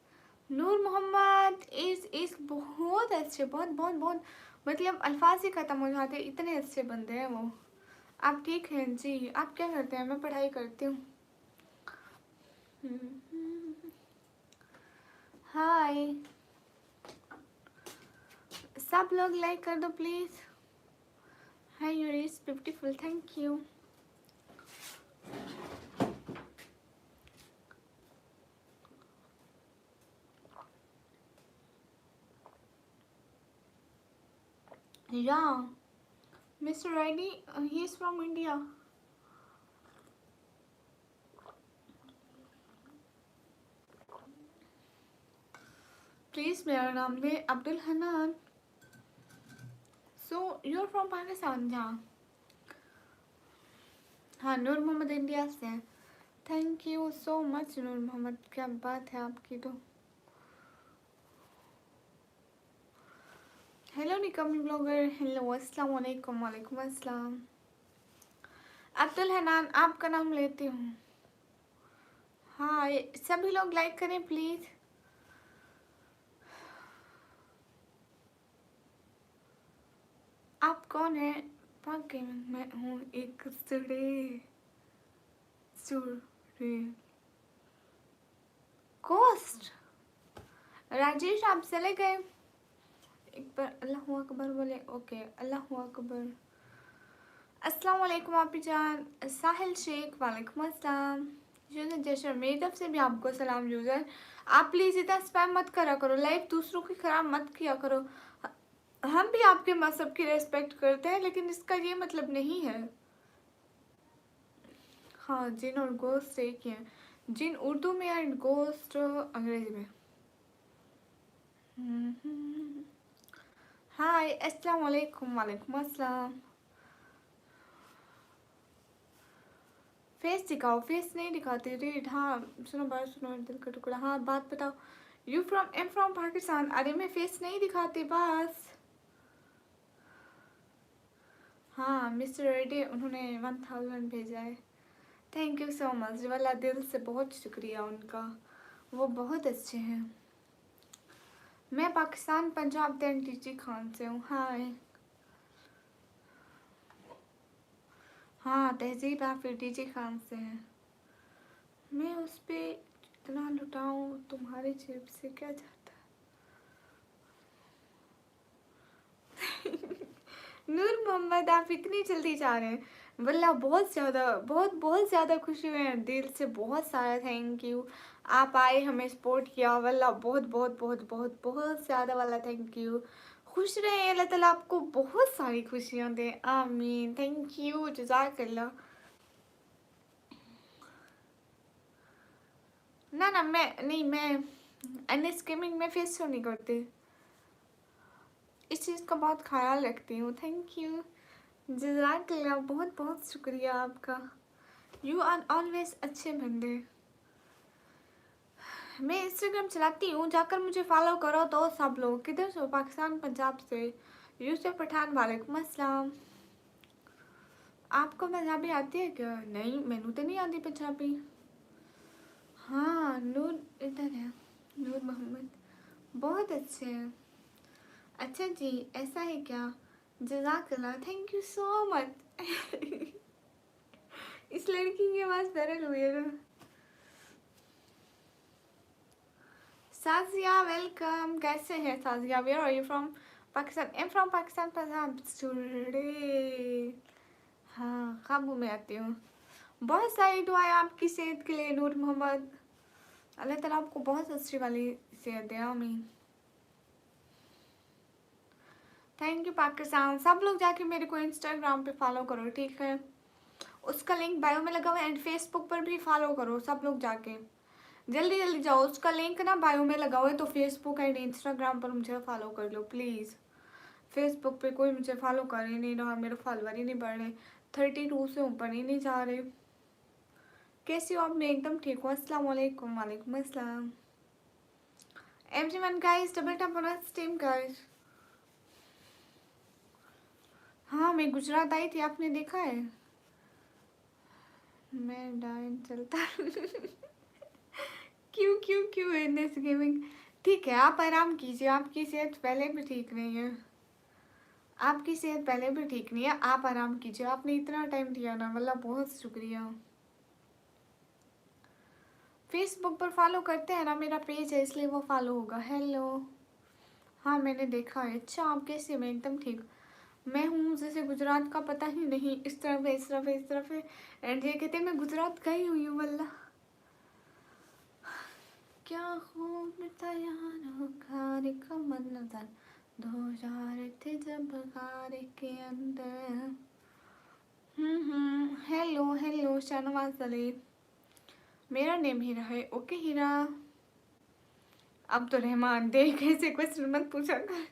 नूर मोहम्मद इस बहुत अच्छे, बहुत बहुत बहुत, मतलब अल्फाज ही ख़त्म हो जाते, इतने अच्छे बंदे हैं वो। आप ठीक हैं जी? आप क्या करते हैं? मैं पढ़ाई करती हूँ। हाय, सब लोग लाइक कर दो please. Hi your is beautiful, thank you. Yeah mister Reddy, he is from India. Please मेरा नाम ले, Abdul Hanan. So you are from Pakistan? जहाँ, हाँ नूर मोहम्मद इंडिया से हैं। Thank you so much Noor Mohammad, क्या बात है आपकी तो। हेलो निकमी ब्लॉगर, हेलो, अस्सलाम वालेकुम। वालेकुम अस्सलाम। अब्दुल हनान आपका नाम लेती हूँ। हाँ सभी लोग लाइक करें प्लीज़। आप कौन है? पाक गेमिंग में हूँ एक सुरे कोस्ट। राजेश आप चले गए, एक बार अल्लाह अकबर बोले। ओके, अल्लाह अकबर। अस्सलाम वालेकुम आपी जान। साहिल शेख, वालेकुम अस्सलाम। यूजर जशर, मेरी तरफ से भी आपको सलाम। यूजर आप प्लीज़ इतना स्पैम मत करा करो, लाइफ दूसरों की खराब मत किया करो। हम भी आपके मजहब की रेस्पेक्ट करते हैं, लेकिन इसका ये मतलब नहीं है। हाँ जिन और गोस्ट एक ही हैं, जिन उर्दू में एंड गोस्ट अंग्रेजी में। हाय अस्सलाम वालेकुम। वालेकुम अस्सलाम। फेस दिखाओ, फेस नहीं दिखाते रीड। हाँ सुनो बात, सुनो दिल का टुकड़ा। हाँ बात बताओ। You from, am from Pakistan. अरे मैं फेस नहीं दिखाती बस। हाँ मिस्टर रेड्डी उन्होंने 1000 भेजा है, थैंक यू सो मच वाला, दिल से बहुत शुक्रिया उनका, वो बहुत अच्छे हैं। मैं पाकिस्तान पंजाब दैन टीची खान से हूँ। हाय, हाँ तहजीब आप फिर टीची खान से हैं। मैं उस पर इतना लुटाऊँ, तुम्हारे जेब से क्या जाता है। नूर मोहम्मद आप इतनी जल्दी जा रहे हैं, वल्ला बहुत ज़्यादा, बहुत बहुत ज़्यादा खुशी हुई है दिल से, बहुत सारा थैंक यू। आप आए, हमें सपोर्ट किया, वल्ला बहुत बहुत बहुत बहुत बहुत ज़्यादा वाला थैंक यू। खुश रहे, अल्लाह ताला आपको बहुत सारी खुशियाँ दे, आमीन। थैंक यू, जज़ाकल्लाह। ना ना मैं नहीं, मैं एनएस गेमिंग में फेस शो नहीं करती, इस चीज़ का बहुत ख्याल रखती हूँ। थैंक यू, जज़ाकल्लाह, बहुत बहुत शुक्रिया आपका। यू आर ऑलवेज अच्छे बंदे। मैं इंस्टाग्राम चलाती हूँ, जाकर मुझे फॉलो करो तो सब लोग। किधर से हो? पाकिस्तान पंजाब से। यूसुफ पठान, वालेकुम अस्सलाम। आपको पंजाबी आती है क्या? नहीं मैनू तो नहीं आती पंजाबी। हाँ नूर इधर है, नूर मोहम्मद बहुत अच्छे हैं। अच्छा जी ऐसा है क्या, जज़ाकल्लाह, थैंक यू सो मच। इस लड़की की आवाज़ वायरल हुई है ना। साजिया वेलकम, कैसे हैं Sajiya, where are you from? Pakistan, I am from Pakistan Punjab today. हाँ काबू में आती हूँ। बहुत सारी दुआएं आपकी सेहत के लिए नूर मोहम्मद, अल्लाह ताला आपको बहुत अच्छी वाली सेहत दे, आमीन। Thank you Pakistan. सब लोग जाके मेरे को इंस्टाग्राम पे फॉलो करो, ठीक है? उसका लिंक बायो में लगा हुआ है एंड फेसबुक पर भी फॉलो करो सब लोग जाके, जल्दी जल्दी जाओ। उसका लिंक ना बायो में लगा हुआ है, तो फेसबुक एंड इंस्टाग्राम पर मुझे फॉलो कर लो प्लीज़। फेसबुक पे कोई मुझे फॉलो कर ही नहीं रहा, मेरे फॉलोवर ही नहीं बढ़ रहे, 32 से ऊपर ही नहीं जा रहे। कैसी हो आप? मैं एकदम ठीक हूँ, अस्सलाम वालेकुम। वालेकुम अस्सलाम। Everyone guys, double tap on team guys. हाँ मैं गुजरात आई थी, आपने देखा है? मैं डाइन चलता। क्यों क्यों क्यों इन दिस गेमिंग? ठीक है आप आराम कीजिए, आपकी सेहत पहले भी ठीक नहीं है, आपकी सेहत पहले भी ठीक नहीं है, आप आराम कीजिए। आपने इतना टाइम दिया ना, मतलब बहुत शुक्रिया। फेसबुक पर फॉलो करते हैं ना, मेरा पेज है इसलिए वो फॉलो होगा। हेलो, हाँ मैंने देखा है। अच्छा आप कैसे? मैं एकदम ठीक, मैं हूँ जैसे गुजरात का पता ही नहीं, इस तरफ है इस तरफ है इस तरफ है, एंड ये कहते हैं मैं गुजरात गई हुई हूँ। वल्ला क्या खूब था यारों कार का मंजर, 2000 थे जब कार के अंदर। हेलो हेलो शाहनवाज अली, मेरा नेम हीरा है। ओके हीरा, अब तो रहमान देख ऐसे क्वेश्चन मत पूछा कर।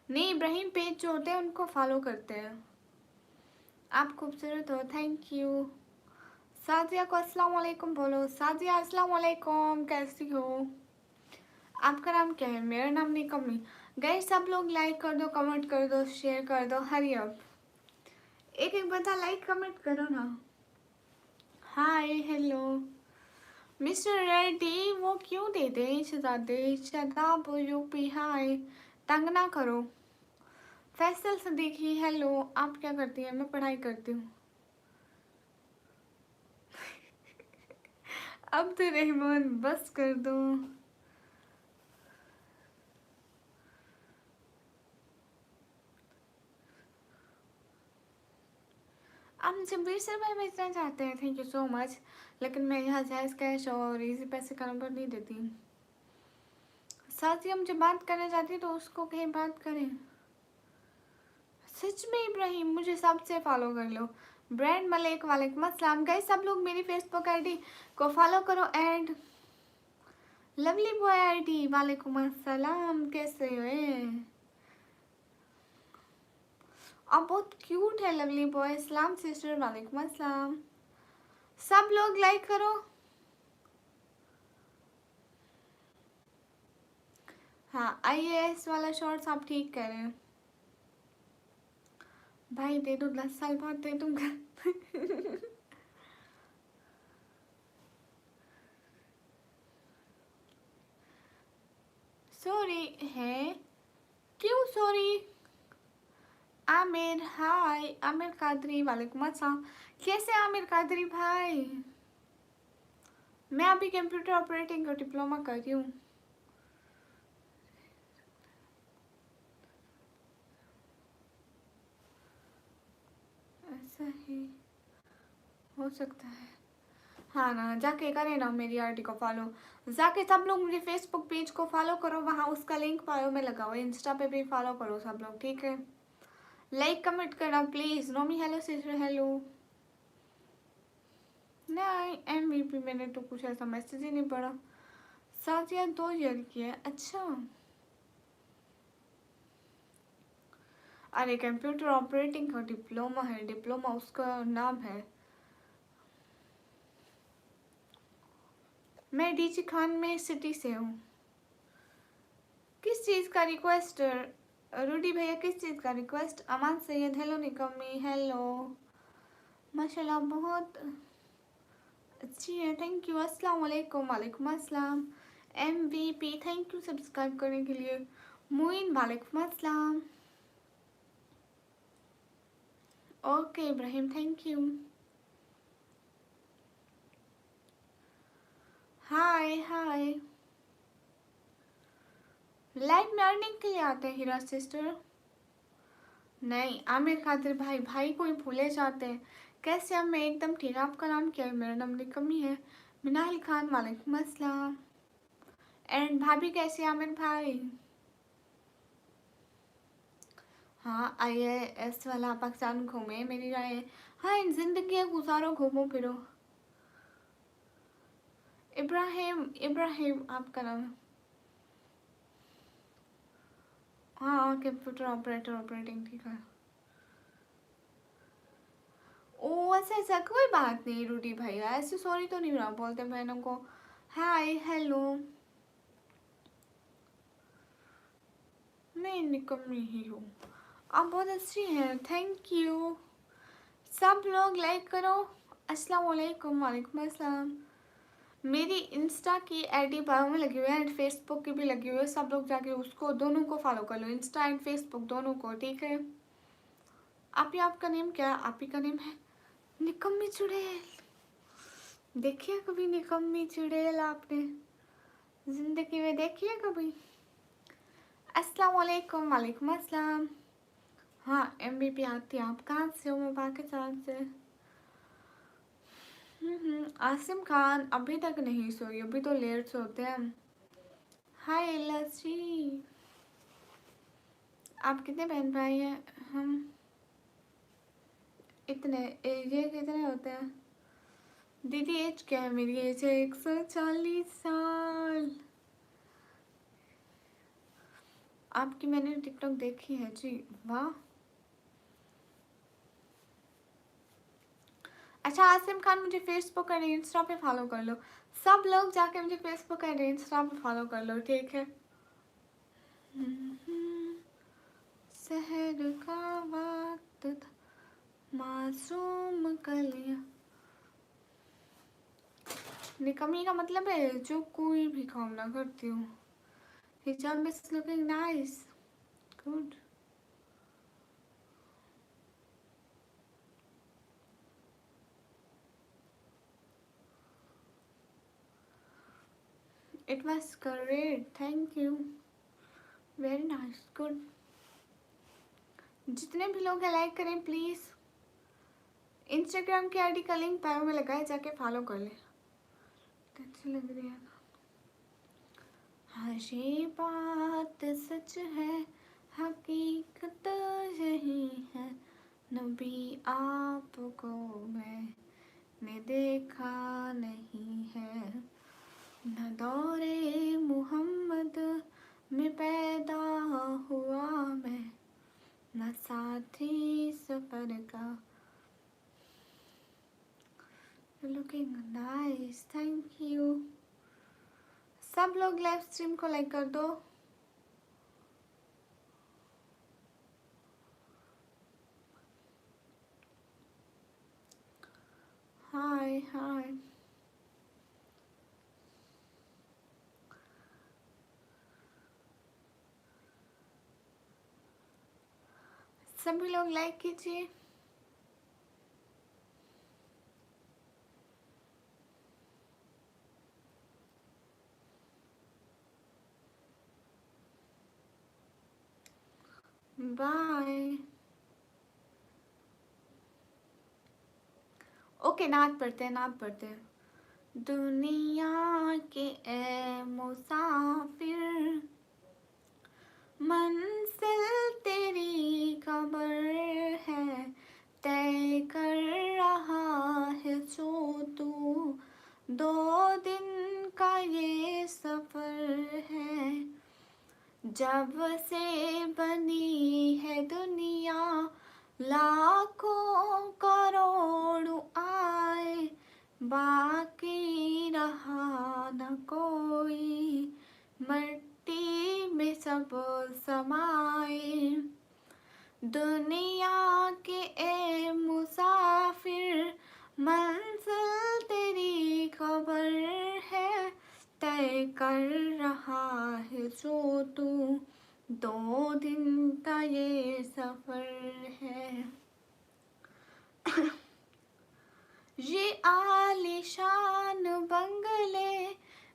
नहीं इब्राहिम पेज जो होते हैं उनको फॉलो करते हैं। आप खूबसूरत हो, थैंक यू। साजिया को अस्सलाम वालेकुम बोलो। साजिया अस्सलाम वालेकुम, कैसी हो? आपका नाम क्या है? मेरा नाम निकम्मी। गाइस सब लोग लाइक कर दो, कमेंट कर दो, शेयर कर दो, हरी अप। एक एक बता लाइक कमेंट करो ना। हाय हेलो मिस्टर रेड्डी, वो क्यों देते हैं शहजादे? शदाब यूपी हाय, तंग ना करो। फैसल सदीकी हेलो, आप क्या करती हैं? मैं पढ़ाई करती हूँ। अब तो रहमान बस कर दो। आप मुझे 20 रुपये भेजना चाहते हैं, थैंक यू सो मच, लेकिन मैं यहाँ जायज़ कैश और इजी पैसे का नंबर नहीं देती। साथ ही हम जब बात करना चाहती तो उसको कहीं बात करें। सच में इब्राहिम, मुझे सबसे फॉलो कर लो। ब्रांड मलिक वालेकुम अस्सलाम। गाइस सब लोग मेरी फेसबुक आईडी को फॉलो करो एंड लवली बॉय आईडी वालेकुम अस्सलाम, कैसे हो? आप बहुत क्यूट है लवली बॉय। सलाम सिस्टर, वालेकुम अस्सलाम। सब लोग लाइक करो। हाँ आईएएस वाला शॉर्ट्स आप ठीक कह रहे हैं भाई, दे दो 10 साल बाद दे दूंगा। सॉरी है, क्यों सॉरी? आमिर हाय, आमिर कादरी वालेकुम अस्सलाम। कैसे आमिर कादरी भाई? मैं अभी कंप्यूटर ऑपरेटिंग का डिप्लोमा कर रही हूँ। ऐसा ही हो सकता है। हाँ ना, जाके करें ना मेरी आईडी को फॉलो। जाके सब लोग मुझे फेसबुक पेज को फॉलो करो, वहाँ उसका लिंक बायो में लगा हुआ है। इंस्टा पे भी फॉलो करो सब लोग, ठीक है? लाइक कमेंट करना प्लीज़। नोमी हेलो सिस्टर हेलो। नहीं MVP मैंने तो कुछ ऐसा मैसेज ही नहीं पढ़ा। 7 या 2 ईयर की है, अच्छा। अरे कंप्यूटर ऑपरेटिंग का डिप्लोमा है, डिप्लोमा उसका नाम है। मैं डीजी खान में सिटी से हूँ। किस चीज़ का रिक्वेस्ट? रूडी भैया किस चीज़ का रिक्वेस्ट? अमान सैयद हेलो, निकम्मी हेलो, माशाल्लाह बहुत अच्छी है, थैंक यू। अस्सलाम वालेकुम। वालेकुम अस्सलाम। MVP थैंक यू सब्सक्राइब करने के लिए। मोइन वालेकुम अस्सलाम। Okay Ibrahim thank you. Hi hi. Live में अर्निंग के लिए आते हैं हीरा सिस्टर? नहीं, आमिर खातिर भाई, भाई को ही भूले जाते हैं। कैसे अब मैं एकदम ठीक। आपका नाम क्या है? मेरा नाम निकमी है। मिनाल खान वालेकुम अस्सलाम। एंड भाभी कैसे हैं आमिर भाई? हाँ IAS वाला पाकिस्तान घूमे मेरी राय है। हाँ इन जिंदगी है, गुजारो घूमो फिरो। इब्राहिम, इब्राहिम आपका नाम है? हाँ कंप्यूटर ऑपरेटर, ऑपरेटिंग ठीक है। ओ ऐसा ऐसा कोई बात नहीं रूटी भैया, ऐसे सॉरी तो नहीं बना बोलते बहनों को। Hi hello. मैं निकम्मी ही हूँ। आप बहुत अच्छी हैं, थैंक यू। सब लोग लाइक करो। अस्सलाम वालेकुम। वालेकुम अस्सलाम। मेरी इंस्टा की आईडी बायो में लगी हुई है एंड फेसबुक की भी लगी हुई है। सब लोग जाके उसको दोनों को फॉलो कर लो, इंस्टा एंड फेसबुक दोनों को, ठीक है। आप ही, आपका नेम क्या है? आप ही का नेम है निकम्मी चुड़ैल। देखिए कभी निकम्मी चुड़ैल आपने जिंदगी में देखी है कभी? अस्सलाम वालेकुम। वालेकुम अस्सलाम। हाँ MVP आती है। आप कहाँ से हो? मैं पाकिस्तान से। आसिम खान अभी तक नहीं सोई, अभी तो लेट सोते हैं। हाय लस्सी। आप कितने बहन भाई हैं? हम इतने। ये कितने होते हैं? दीदी एज क्या है? मेरी एज है 140 साल। आपकी मैंने टिकटॉक देखी है जी, वाह। अच्छा आसिम खान मुझे फेसबुक एंड इंस्टा पे फॉलो कर लो। सब लोग जाके मुझे फेसबुक एंड इंस्टा पे फॉलो कर लो, ठीक है। शहर का वक्त था, मासूम कलियां। निकम्मी का मतलब है जो कोई भी काम ना करती हूँ। हिजाब is looking nice, good. It was great, thank you, very nice, good. जितने भी लोग हैं लाइक करें प्लीज। इंस्टाग्राम की आईडी का लिंक बायो में लगाए, जाके फॉलो कर ले। अच्छी लग रही है। हाँ ये बात सच है, हकीकत यही है, नबी आपको मैंने देखा नहीं है, न दौरे मोहम्मद में पैदा हुआ मैं, न साथी सफर का। Looking nice, thank you. सब लोग लाइव स्ट्रीम को लाइक कर दो। हाय हाय। सभी लोग लाइक कीजिए। बाय। ओके नात पढ़ते हैं, नात पढ़ते हैं। दुनिया के ए मुसाफिर, मंजिल तेरी खबर है, तय कर रहा है जो तू, 2 दिन का ये सफर है, जब से बनी है दुनिया, लाखों करोड़ आए, बाकी रहा न कोई, मिट्टी में सब समाए। दुनिया के ए मुसाफिर, मंजिल तेरी तय कर रहा है जो तू, 2 दिन का ये सफर है। ये आलीशान बंगले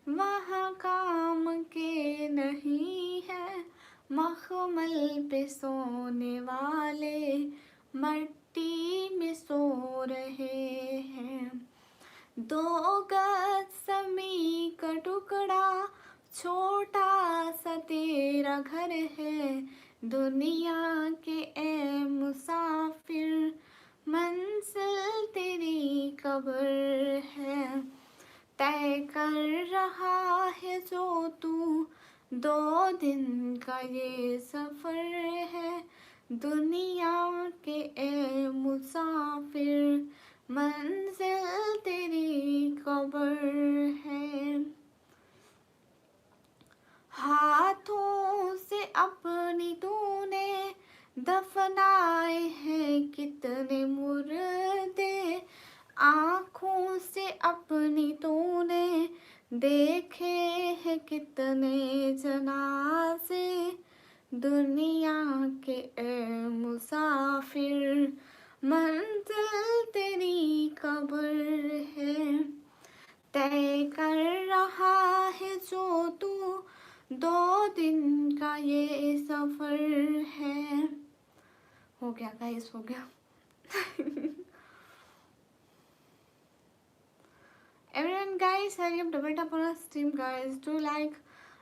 वहाँ काम के नहीं है, मखमल पे सोने वाले मट्टी में सो रहे हैं। 2 गज ज़मीं का टुकड़ा छोटा सा तेरा घर है, दुनिया के ए मुसाफिर मंजिल तेरी कब्र है। तय कर रहा है जो तू, 2 दिन का ये सफर है, दुनिया के ए मुसाफिर मंजिल तेरी कब्र है। हाथों से अपनी तूने दफनाए हैं कितने मुर्दे, आँखों से अपनी तूने देखे हैं कितने जनाजे, दुनिया के ए मुसाफिर मंजिल तेरी कब्र है। तय कर रहा है जो तू, 2 दिन का ये सफर है। हो गया गाइस, हो गया। Everyone guys, hurry up, double tap on our stream guys. Do like,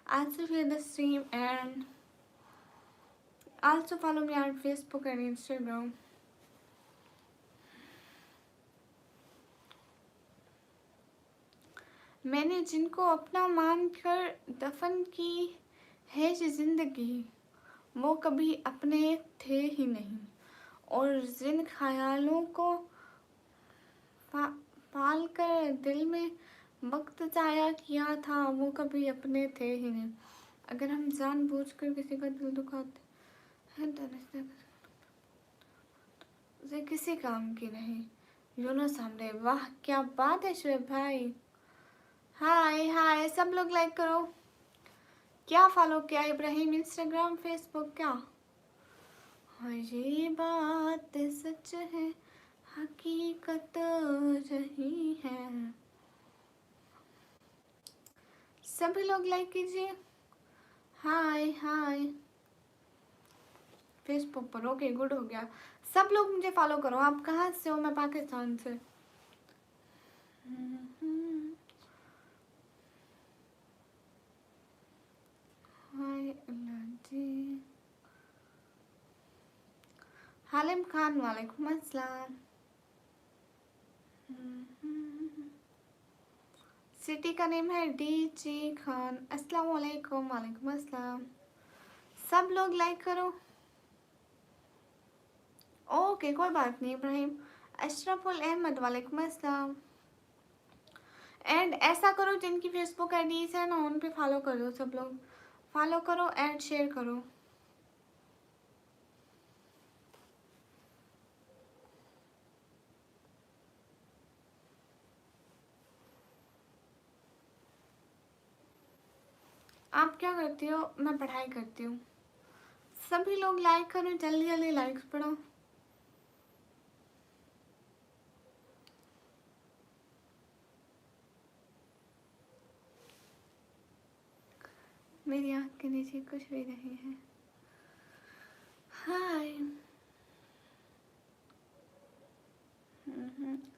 also share the stream and also follow me on Facebook and Instagram. मैंने जिनको अपना मानकर दफन की है ये जिंदगी, वो कभी अपने थे ही नहीं, और जिन ख्यालों को पाल कर दिल में वक्त जाया किया था, वो कभी अपने थे ही नहीं। अगर हम जानबूझकर किसी का दिल दुखाते हैं तो उसे किसी काम की नहीं। यूनुस हमने, वाह क्या बात है शुएब भाई। हाय हाय, सब लोग लाइक करो। क्या फॉलो किया इब्राहिम, इंस्टाग्राम फेसबुक क्या? हाँ ये बात सच है, हकीकत रही है। सभी लोग लाइक कीजिए। हाय हाय, फेसबुक पर ओके, गुड हो गया। सब लोग मुझे फॉलो करो। आप कहाँ से हो? मैं पाकिस्तान से। हाय अल्लाह जी। हालिम खान, वालेकुम अस्सलाम। सिटी का नेम है डीजी खान। अस्सलाम वालेकुम, वालेकुम अस्सलाम। सब लोग लाइक करो। ओके कोई बात नहीं इब्राहिम। अशरफुल अहमद, वालेकुम अस्सलाम। एंड ऐसा करो, जिनकी फेसबुक आईडीज है ना उन पे फॉलो कर दो। सब लोग फॉलो करो एंड शेयर करो। आप क्या करती हो? मैं पढ़ाई करती हूँ। सभी लोग लाइक करो, जल्दी जल्दी लाइक्स पढ़ो। मेरी आँख के नीचे कुछ भी नहीं है। हाय,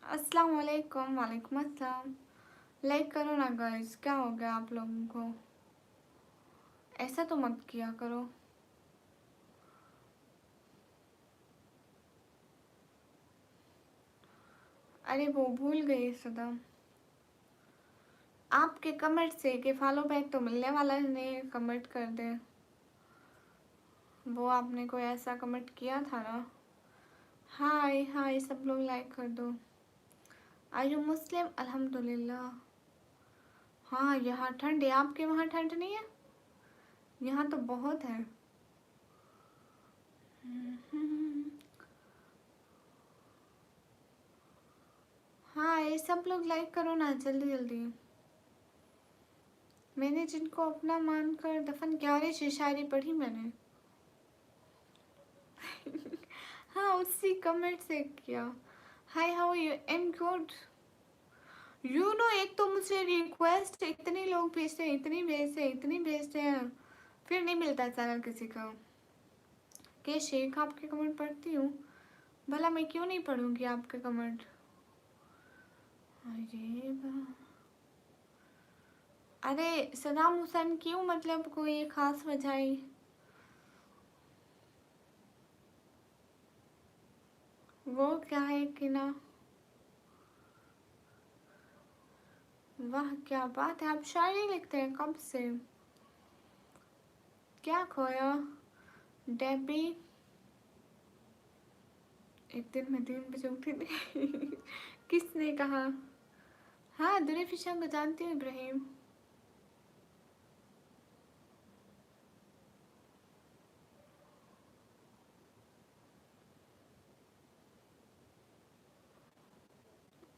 अस्सलाम वालेकुम, वालेकुम अस्सलाम। लाइक करो ना गाइस, क्या हो गया आप लोगों को? ऐसा तो मत किया करो। अरे वो भूल गई सदा। आपके कमेंट से कि फॉलो बैक तो मिलने वाला नहीं, कमेंट कर दे। वो आपने कोई ऐसा कमेंट किया था ना। हाय हाय, सब लोग लाइक कर दो। Are you Muslim? अल्हम्दुलिल्लाह। हाँ यहाँ ठंड है, आपके वहाँ ठंड नहीं है? यहाँ तो बहुत है। हाँ ये सब लोग लाइक करो ना जल्दी जल्दी। मैंने जिनको अपना मानकर दफन किया। अरे शायरी पढ़ी मैंने। हाँ, उसी कमेंट से किया। Hi, how are you? I am good. You know, एक तो मुझे रिक्वेस्ट इतने लोग भेजते हैं, इतनी भेजते हैं, फिर नहीं मिलता चैनल किसी का। के शेख, आपके कमेंट पढ़ती हूँ, भला मैं क्यों नहीं पढ़ूंगी आपके कमेंट। अरे सदाम हुसैन क्यों, मतलब कोई खास वजह है? वो क्या है कि ना। वाह क्या बात है, आप शायरी लिखते हैं कब से? क्या खोया डेबी? एक दिन मैं 3 बजे उठी थी। किसने कहा? हाँ, दुरे फिशा को जानती हूँ इब्राहिम।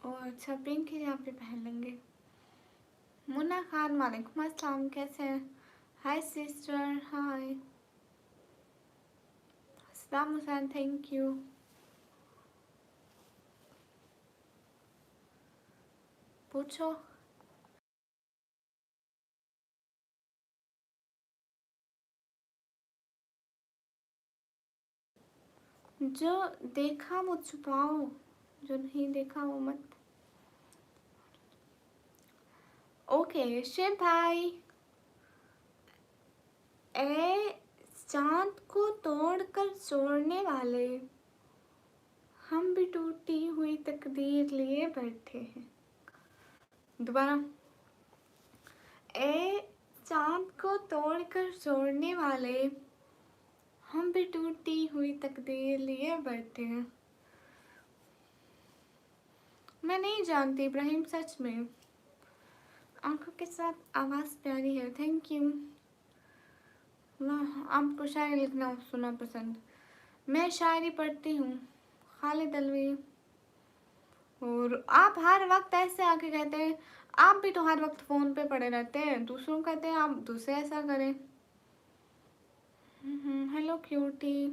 और अच्छा, पिंक ही यहाँ पे पहन लेंगे। मुन्ना खान, वालेकुम अस्सलाम, कैसे हैं? हाय sister, hi. Saddam Hussain, thank you. पूछो। जो देखा वो छुपाओ, जो नहीं देखा वो मत। ओके शिव भाई। ए चांद को तोड़कर जोड़ने वाले, हम भी टूटी हुई तकदीर लिए बैठे हैं। दोबारा। ए चांद को तोड़कर जोड़ने वाले, हम भी टूटी हुई तकदीर लिए बैठे हैं। मैं नहीं जानती इब्राहिम, सच में। आंखों के साथ आवाज़ प्यारी है, थैंक यू। वाह, आपको शायरी लिखना सुना पसंद। मैं शायरी पढ़ती हूँ, खालिद अलवी। और आप हर वक्त ऐसे आके कहते हैं, आप भी तो हर वक्त फ़ोन पे पड़े रहते हैं, दूसरों को कहते हैं आप दूसरे ऐसा करें। Hello cutie.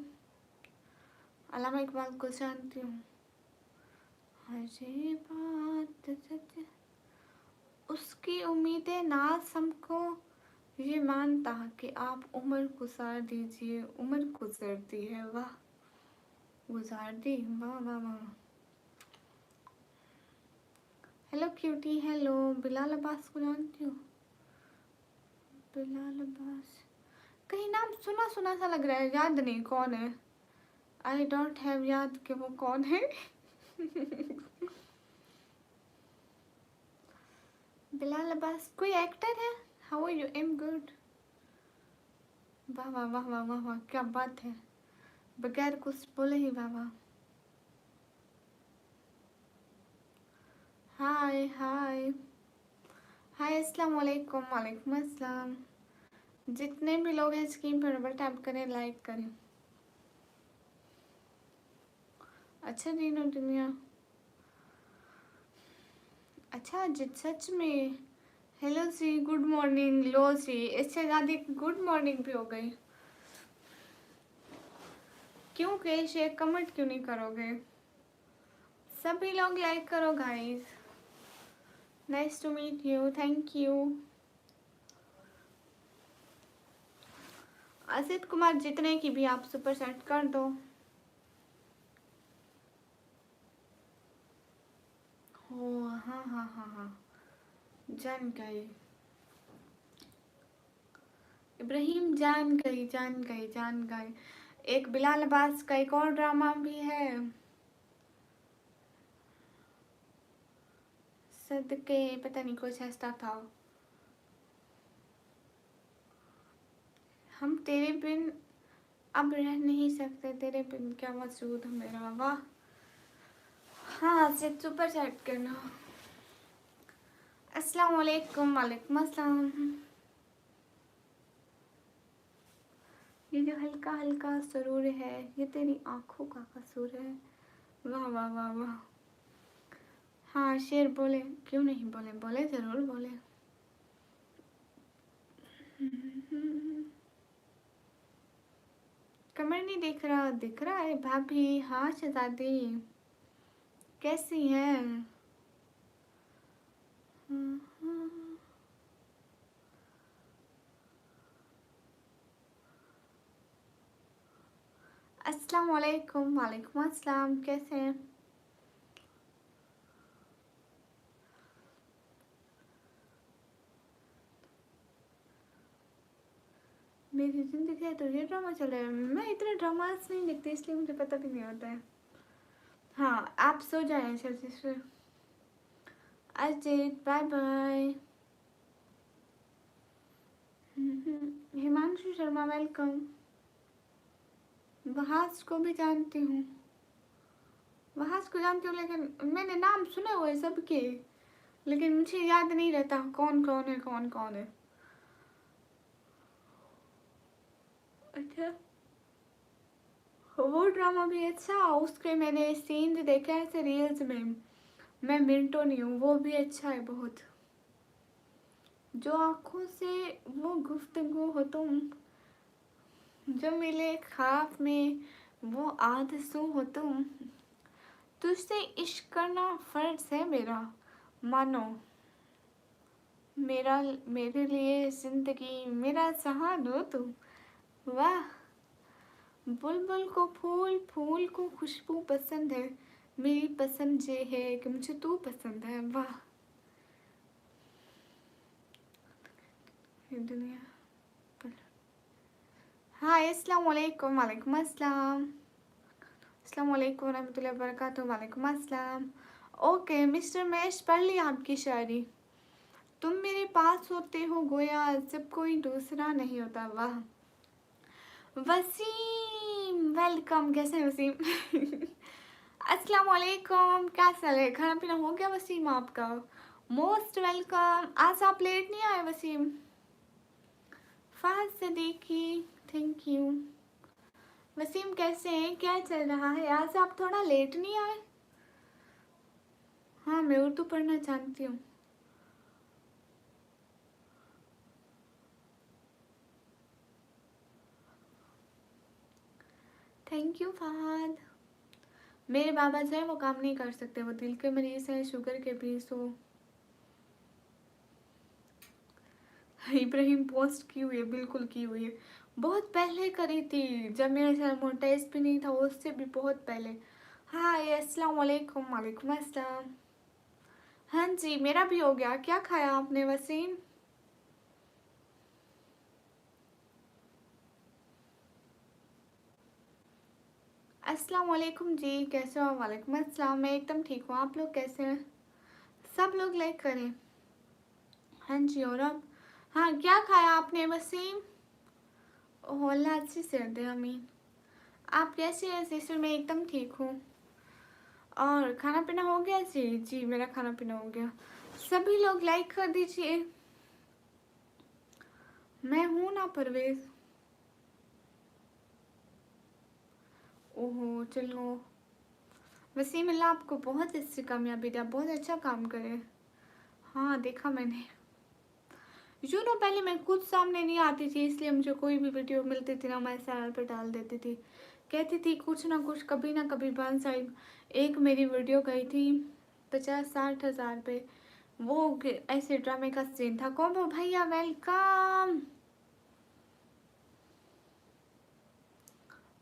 अल्लामा इकबाल को जानती हूँ। अरे बात सच, उसकी उम्मीदें नाज हमको ये मानता कि आप उम्र गुजार दीजिए, उम्र गुजरती है। वाह, गुजार दी, वाह वाह वाह। Hello cutie, hello. Bilal Abbas को जानती हूँ? बिलाल अब्बास, कहीं नाम सुना सुना सा लग रहा है, याद नहीं कौन है। आई डोंट हैव याद कि वो कौन है। बिलाल अब्बास कोई एक्टर है? How are you? I am good. वाह वाह वाह वाह वाह वाह, क्या बात है, बगैर कुछ बोले ही वाह वाह। हाय हाय हाय, अस्सलाम वालेकुम। वालेकुम अस्सलाम। जितने भी लोग हैं स्क्रीन पर डबल टैप करें, लाइक करें। अच्छा दीनो दुनिया, अच्छा जित सच में। हेलो जी, गुड मॉर्निंग। लो जी, इससे ज़्यादा गुड मॉर्निंग भी हो गई। क्यों केश, एक कमेंट क्यों नहीं करोगे? सभी लोग लाइक करो guys. Nice to meet you, thank you. Asit Kumar, जितने की भी आप सुपर सेट कर दो। हो हाँ हाँ हाँ हाँ, जान गई इब्राहिम, जान गई जान गई जान गई। एक बिलाल अब्बास का एक और ड्रामा भी है, सदके पता नहीं कुछ ऐसा था। हम तेरे बिन अब रह नहीं सकते, तेरे बिन क्या मसूद है मेरा। वाह। हाँ, से सुपर सेट करना। अस्सलाम वालेकुम। वालेकुम अस्सलाम। ये जो हल्का हल्का सुरूर है, ये तेरी आंखों का कसूर है। वाह वाह वाह वाह। हाँ शेर बोले, क्यों नहीं बोले, बोले ज़रूर बोले। कमर नहीं दिख रहा, दिख रहा है भाभी। हाँ शहजादी, कैसी हैं? अस्सलाम वालेकुम। वालेकुम अस्सलाम, कैसे हैं? मेरी जिंदगी है तो ये ड्रामा चल रहा है। मैं इतने ड्रामास नहीं देखती, इसलिए मुझे पता भी नहीं होता है। हाँ, आप सो जाएं जल्दी से। Ajit bye bye. Himanshu Sharma welcome. वहास को भी जानती हूँ, वहास को जानती हूँ, लेकिन मैंने नाम सुने हुए सबके, लेकिन मुझे याद नहीं रहता कौन कौन है, कौन कौन है। अच्छा, वो ड्रामा भी अच्छा, उसके मैंने सीन देखे हैं ऐसे रील्स में। मैं मिनटो नहीं हूँ, वो भी अच्छा है बहुत। जो आँखों से वो गुफ्तगू हो तुम, जो मिले ख्वाब में वो आरज़ू हो तुम, तुझसे इश्क करना फर्ज है मेरा, मानो मेरा, मेरे लिए जिंदगी मेरा जहान हो तुम। वाह, बुलबुल को फूल, फूल को खुशबू पसंद है, मेरी पसंद ये है कि मुझे तू पसंद है। वाह, ये दुनिया। हाँ, अस्सलाम वालेकुम। वालेकुम अस्सलाम। अस्सलाम वालेकुम रहमतुल्लाहि व बरकातुहू। वालेकुम अस्सलाम। ओके मिस्टर मैश, पढ़ ली आपकी शायरी। तुम मेरे पास होते हो गोया जब कोई दूसरा नहीं होता। वाह। वसीम वेलकम, कैसे हैं वसीम? अस्सलाम वालेकुम, क्या चल है? खाना पीना हो गया वसीम आपका? Most welcome. आज आप लेट नहीं आए Wasim? Fast Sadiqi, thank you. Wasim कैसे हैं, क्या चल रहा है? आज आप थोड़ा लेट नहीं आए? हाँ, मैं उर्दू पढ़ना जानती हूँ। Thank you Fahad. मेरे बाबा जो है वो काम नहीं कर सकते, वो दिल के मरीज है, शुगर के भी। सो इब्राहिम पोस्ट की हुई है, बिल्कुल की हुई है। बहुत पहले करी थी, जब मेरा चैनल मोनेटाइज भी नहीं था, उससे भी बहुत पहले। हाय अस्सलाम वालेकुम। वालेकुम अस्सलाम। हाँ जी, मेरा भी हो गया। क्या खाया आपने वसीम? अस्सलाम वालेकुम जी, कैसे हो? वालेकुम अस्सलाम, मैं एकदम ठीक हूँ। आप लोग कैसे हैं? सब लोग लाइक करें। हाँ जी, और अब हाँ, क्या खाया आपने वसीम? ओह अल्लाह अच्छी सेहत दे, आमीन। आप कैसे हैं सिस्टर? मैं एकदम ठीक हूँ। और खाना पीना हो गया? जी जी, मेरा खाना पीना हो गया। सभी लोग लाइक कर दीजिए। मैं हूँ ना परवेज। ओहो चलो, वसीम अल्लाह आपको बहुत अच्छी कामयाबी दे, आप बहुत अच्छा काम करें। हाँ देखा मैंने। यू नो, पहले मैं खुद सामने नहीं आती थी, इसलिए मुझे कोई भी वीडियो मिलती थी ना, मैं चैनल पर डाल देती थी। कहती थी कुछ ना कुछ, कभी ना कभी बन साइड। एक मेरी वीडियो गई थी 50-60 हज़ार पे। वो ऐसे ड्रामे का सीन था। कौन भैया वेलकम।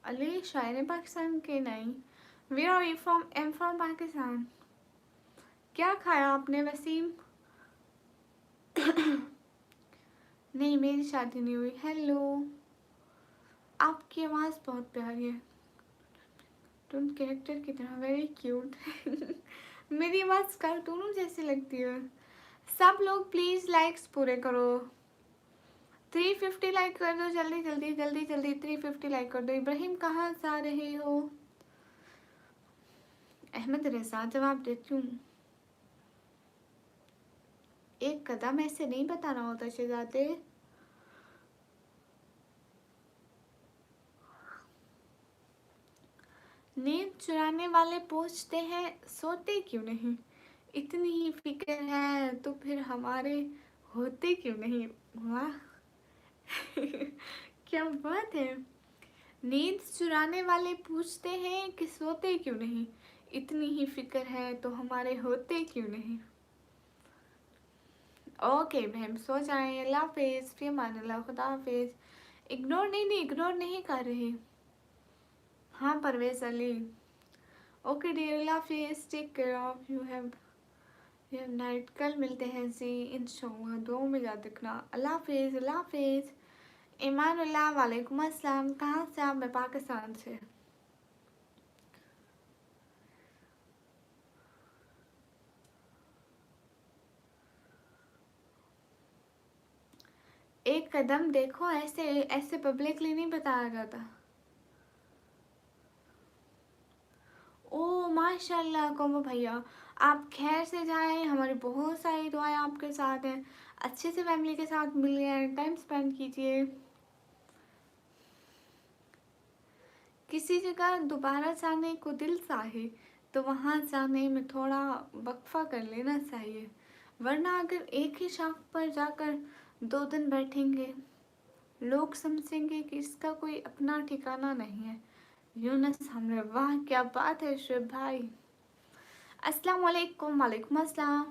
अली शायर पाकिस्तान के नहीं। Where are you from? Am from Pakistan. क्या खाया आपने वसीम? नहीं, मेरी शादी नहीं हुई। हेलो, आपकी आवाज़ बहुत प्यारी है, तुम कैरेक्टर की तरह, वेरी क्यूट। मेरी आवाज़ कार्टूनों जैसी लगती है। सब लोग प्लीज़ लाइक्स पूरे करो। 350 लाइक कर दो, जल्दी जल्दी जल्दी जल्दी 350 लाइक कर दो। इब्राहिम कहाँ जा रहे हो? अहमद रजा जवाब देती हूँ। एक कदम ऐसे नहीं बताना होता शहजादे। नींद चुराने वाले पूछते हैं सोते क्यों नहीं, इतनी ही फिक्र है तो फिर हमारे होते क्यों नहीं। वाह, क्या बात है। नींद चुराने वाले पूछते हैं कि सोते क्यों नहीं, इतनी ही फिक्र है तो हमारे होते क्यों नहीं। ओके बहन, सो जाए। अल्लाह हाफिज़, फिर मान अल्लाह, खुदा हाफिज़। इग्नोर नहीं, इग्नोर नहीं कर रही। हाँ परवेज अली। ओके डियर, अल्लाह हाफिज़, take care of you have night. कल मिलते हैं जी इंशाल्लाह, दुआ में याद रखना। अल्लाह हाफिज़, अल्लाह हाफिज़। ईमानुल्लाह वालेकुम अस्सलाम। कहाँ से आप? मैं पाकिस्तान से। एक कदम देखो, ऐसे ऐसे पब्लिकली नहीं बताया जाता। ओ माशाल्लाह कोमो भैया, आप खैर से जाएं, हमारी बहुत सारी दुआएं आपके साथ हैं। अच्छे से फैमिली के साथ मिलिए, टाइम स्पेंड कीजिए। किसी जगह दोबारा जाने को दिल चाहे तो वहाँ जाने में थोड़ा वक्फा कर लेना चाहिए, वरना अगर एक ही शाख पर जाकर 2 दिन बैठेंगे, लोग समझेंगे कि इसका कोई अपना ठिकाना नहीं है। यूनस हमरे, वाह क्या बात है शुभ भाई। अस्सलाम वालेकुम। वालेकुम अस्सलाम।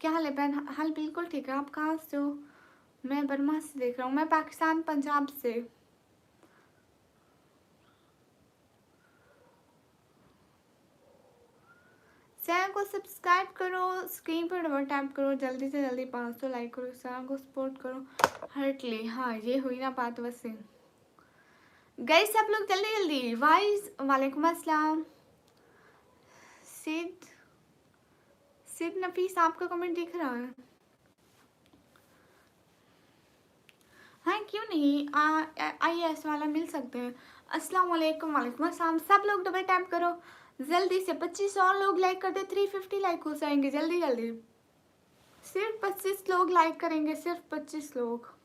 क्या हाल है बहन? हाल बिल्कुल ठीक है। आप कहाँ से हो? मैं बर्मा से देख रहा हूँ। मैं पाकिस्तान पंजाब से। चैनल को सब्सक्राइब करो, स्क्रीन पर डबल टैप करो, जल्दी से जल्दी 500 लाइक करो, चैनल को सपोर्ट करो हार्टली। हाँ ये हुई ना बात वैसे। गए सब लोग जल्दी जल्दी। वाइज वालेकुम अस्सलाम। सिद सिद नफीस, आपका कमेंट दिख रहा है? हाँ क्यों नहीं, IAS वाला मिल सकते हैं। अस्सलाम वालेकुम। वालेकुम अस्सलाम। सब लोग डबल टैप करो जल्दी से। 25 और लोग लाइक कर दे, 350 लाइक हो जाएंगे जल्दी जल्दी। सिर्फ 25 लोग लाइक करेंगे, सिर्फ 25 लोग।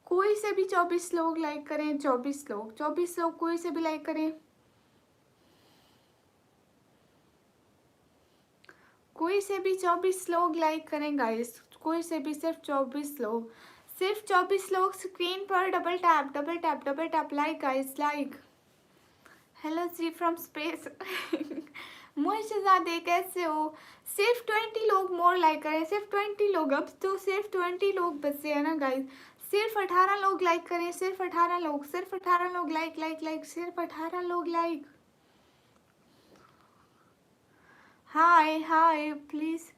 कोई से भी 24 लोग लाइक करें, 24 लोग कोई से भी लाइक करें। कोई से भी 24 लोग लाइक करें गाइस, कोई से भी, सिर्फ 24 लोग, सिर्फ 24 लोग। स्क्रीन पर double tap double tap double tap, like guys like. Hello जी फ्रॉम स्पेस। मुर्शिदाबाद, कैसे हो? सिर्फ 20 लोग मोर लाइक करें, सिर्फ 20 लोग। अब तो सिर्फ 20 लोग बचे हैं ना गाइस। सिर्फ 18 लोग लाइक करें, सिर्फ 18 लोग, सिर्फ 18 लोग लाइक लाइक लाइक, सिर्फ 18 लोग लाइक। Hi hi please.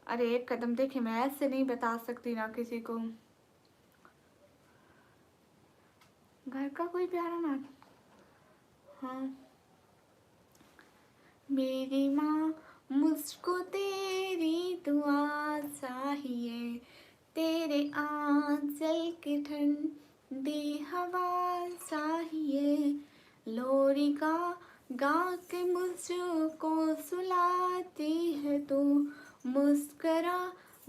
अरे एक कदम देखे, मैं ऐसे नहीं बता सकती ना किसी को। घर का कोई प्यारा ना। हाँ। मेरी माँ, मुझको तेरी दुआ चाहिए, तेरे आंचल की ठंडी हवा चाहिए। लोरी गा के मुझको सुलाती है तू, मुस्करा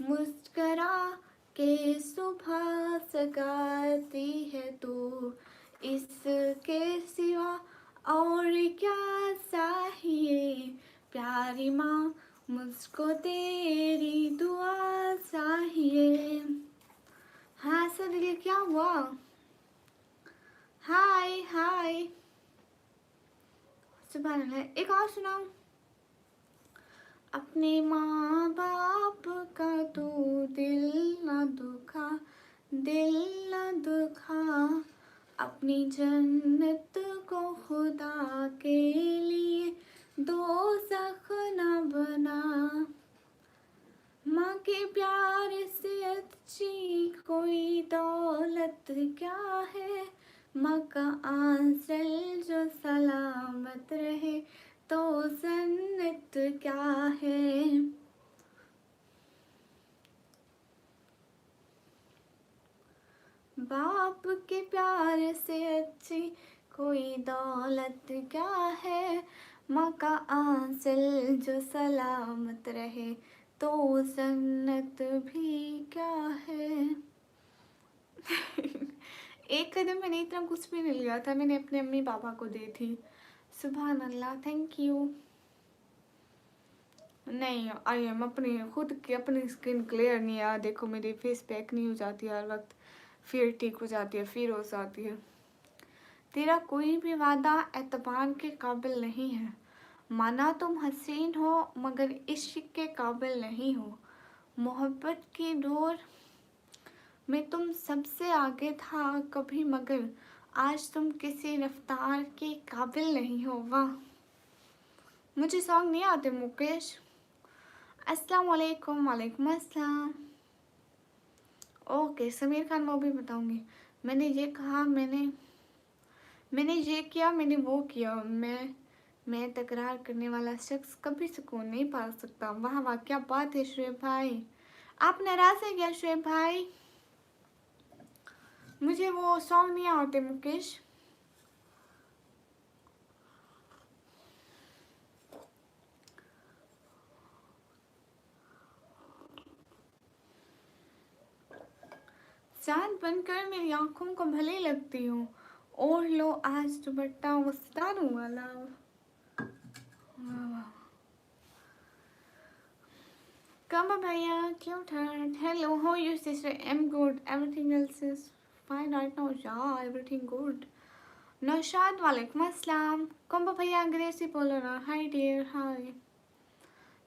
मुस्करा के सुबह सगाती है तू। इसके सिवा और क्या चाहिए, प्यारी माँ मुझको तेरी दुआ चाहिए। हाँ सर, ये क्या हुआ? हाय हाय। सुबह अल्लाह। एक और सुनाओ। अपने माँ बाप का तू दिल न दुखा, दिल न दुखा। अपनी जन्नत को खुदा के लिए दोज़ख न बना। माँ के प्यार से अच्छी कोई दौलत क्या है, माँ का आंचल जो सलामत रहे तो जन्नत क्या है। बाप के प्यार से अच्छी कोई दौलत क्या है, माँ का आंचल जो सलामत रहे तो जन्नत भी क्या है। एक कदम मैंने इतना कुछ भी नहीं लिया था, मैंने अपने अम्मी पापा को दी थी। सुभान अल्लाह, थैंक यू। नहीं, आई एम अपनी खुद की अपनी स्किन क्लियर नहीं है। देखो मेरी फेस पैक नहीं हो जाती हर वक्त, फिर ठीक हो जाती है, फिर हो जाती है। तेरा कोई भी वादा एतबार के काबिल नहीं है, माना तुम हसीन हो मगर इश्क के काबिल नहीं हो। मोहब्बत की डोर में तुम सबसे आगे था कभी, मगर आज तुम किसी रफ्तार के काबिल नहीं हो। वाह, मुझे सॉन्ग नहीं आते मुकेश। अस्सलाम वालेकुम। वालेकुम अस्सलाम। ओके समीर खान, वो भी बताऊंगी। मैंने ये कहा, मैंने ये किया, मैंने वो किया। मैं तकरार करने वाला शख्स कभी सुकून नहीं पा सकता। वाह वाह, क्या बात है शुएब भाई, आप नाराज है क्या शुएब भाई? मुझे वो सॉन्ग नहीं आते मुकेश। चांद बनकर मेरी आंखों को भले लगती हूँ, ओढ़ लो आज दुपट्टा वो सितारों वाला। वाह वाह। Come भैया, cute heart. Hello, how are you sister? I'm good. Everything else is fine right now. Yeah, everything good. Naushad वालेकुम अस्सलाम। कम्बो भैया अंग्रेजी बोलो ना। हाय डियर, हाय।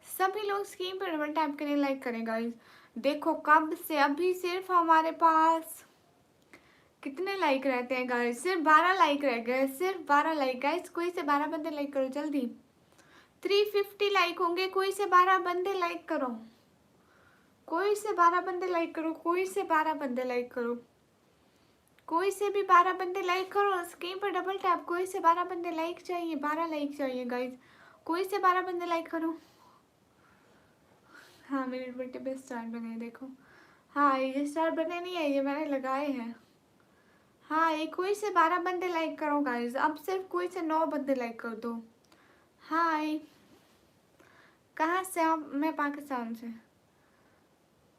सभी लोग स्क्रीन पर डबल टैप करें, लाइक करें गाइस। देखो कब से अभी सिर्फ हमारे पास कितने लाइक रहते हैं गाइस? सिर्फ 12 लाइक रह गए, सिर्फ 12 लाइक गाइस। कोई से 12 बंदे लाइक करो जल्दी। 350 लाइक होंगे, कोई से 12 बंदे लाइक करो, कोई से 12 बंदे लाइक करो, कोई से 12 बंदे लाइक करो, कोई से भी 12 बंदे लाइक करो। स्क्रीन पर डबल टैप, कोई से 12 बंदे लाइक चाहिए, 12 लाइक चाहिए गाइस। कोई से 12 बंदे लाइक करो। हाँ मेरे बेटे पे स्टार बने देखो। हाँ ये स्टार बने नहीं है, ये मैंने लगाए हैं। हाँ ये कोई से 12 बंदे लाइक करो गाइस। अब सिर्फ कोई से 9 बंदे लाइक कर दो। हाय, कहाँ से आप? मैं पाकिस्तान से।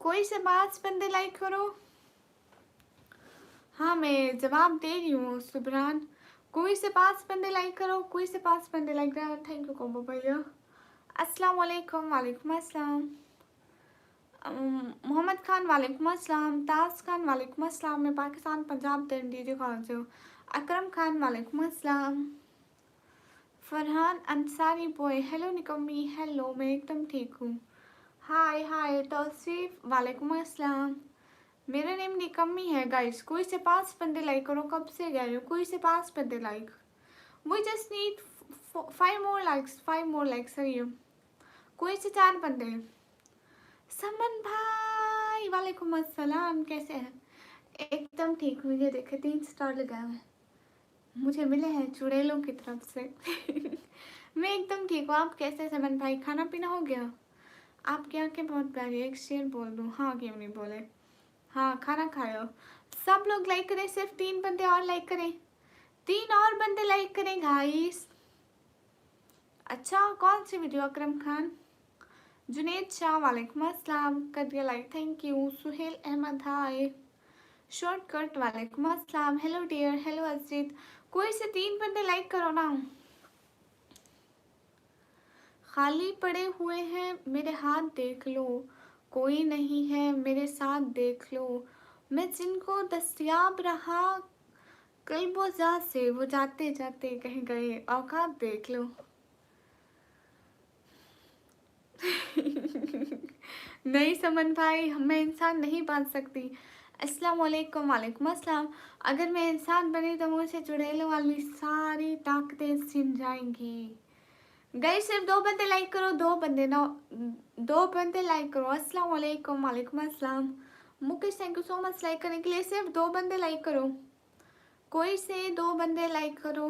कोई से 5 बंदे लाइक करो। हाँ मैं जवाब दे रही हूँ सुबरान। कोई से 5 बंदे लाइक करो, कोई से 5 बंदे लाइक करो। थैंक यू कोम्बो भैया। अस्सलाम वालेकुम। वालेकुम अस्सलाम। मोहम्मद खान वालेकुम अस्सलाम। ताज खान वालेकुम अस्सलाम। मैं पाकिस्तान पंजाब दिल्ली कहाँ से हूँ। अकरम खान वालेकुम अस्सलाम। फरहान अंसारी बॉय, हेलो निकम्मी। हेलो, मैं एकदम ठीक हूँ। हाय हाय तौसीफ वालेकुम अस्सलाम। मेरा नेम निकम्मी है गाइस। कोई से 5 बंदे लाइक करो, कब से गए हो? कोई से 5 बंदे like. We just need 5 more likes, 5 more likes. सही है। कोई से 4 बंदे। समन भाई वालेकुम अस्सलाम, कैसे हैं? एकदम ठीक। मुझे देखे 3 स्टार लगाए हुए मुझे मिले हैं चुड़ैलों की तरफ से। मैं एकदम ठीक हूँ। आप कैसे समन भाई? खाना पीना हो गया? आपकी आंखें बहुत प्यारी है, एक शेर बोल दूँ? हाँ क्यों नहीं बोले। हाँ खाना खाओ। सब लोग लाइक करें, सिर्फ 3 बंदे और लाइक करें, 3 और बंदे लाइक करें गाइस। अच्छा कौन सी वीडियो? अकरम खान, जुनेद शाह वालेकुम अस्सलाम, कर दिया like, thank you. Suhail Ahmed hi. Shortcut वालेकुम अस्सलाम। Hello dear, hello Ajit. कोई से 3 बंदे लाइक करो ना। खाली पड़े हुए हैं मेरे हाथ देख लो, कोई नहीं है मेरे साथ देख लो। मैं जिनको दस्तयाब रहा कल्बोजा से, वो जाते जाते कहीं गए, औकात देख लो। नहीं समन भाई, मैं इंसान नहीं बन सकती। अस्सलाम वालेकुम। वालेकुम अस्सलाम। अगर मैं इंसान बनी तो मुझसे चुड़ैलों वाली सारी ताकतें छिन जाएंगी। गई सिर्फ 2 बंदे लाइक करो, 2 बंदे ना, 2 बंदे लाइक करो। अस्सलाम वालेकुम। वालेकुम अस्सलाम। Mukesh thank you so much like करने के लिए। सिर्फ 2 बंदे लाइक करो, कोई से 2 बंदे लाइक करो,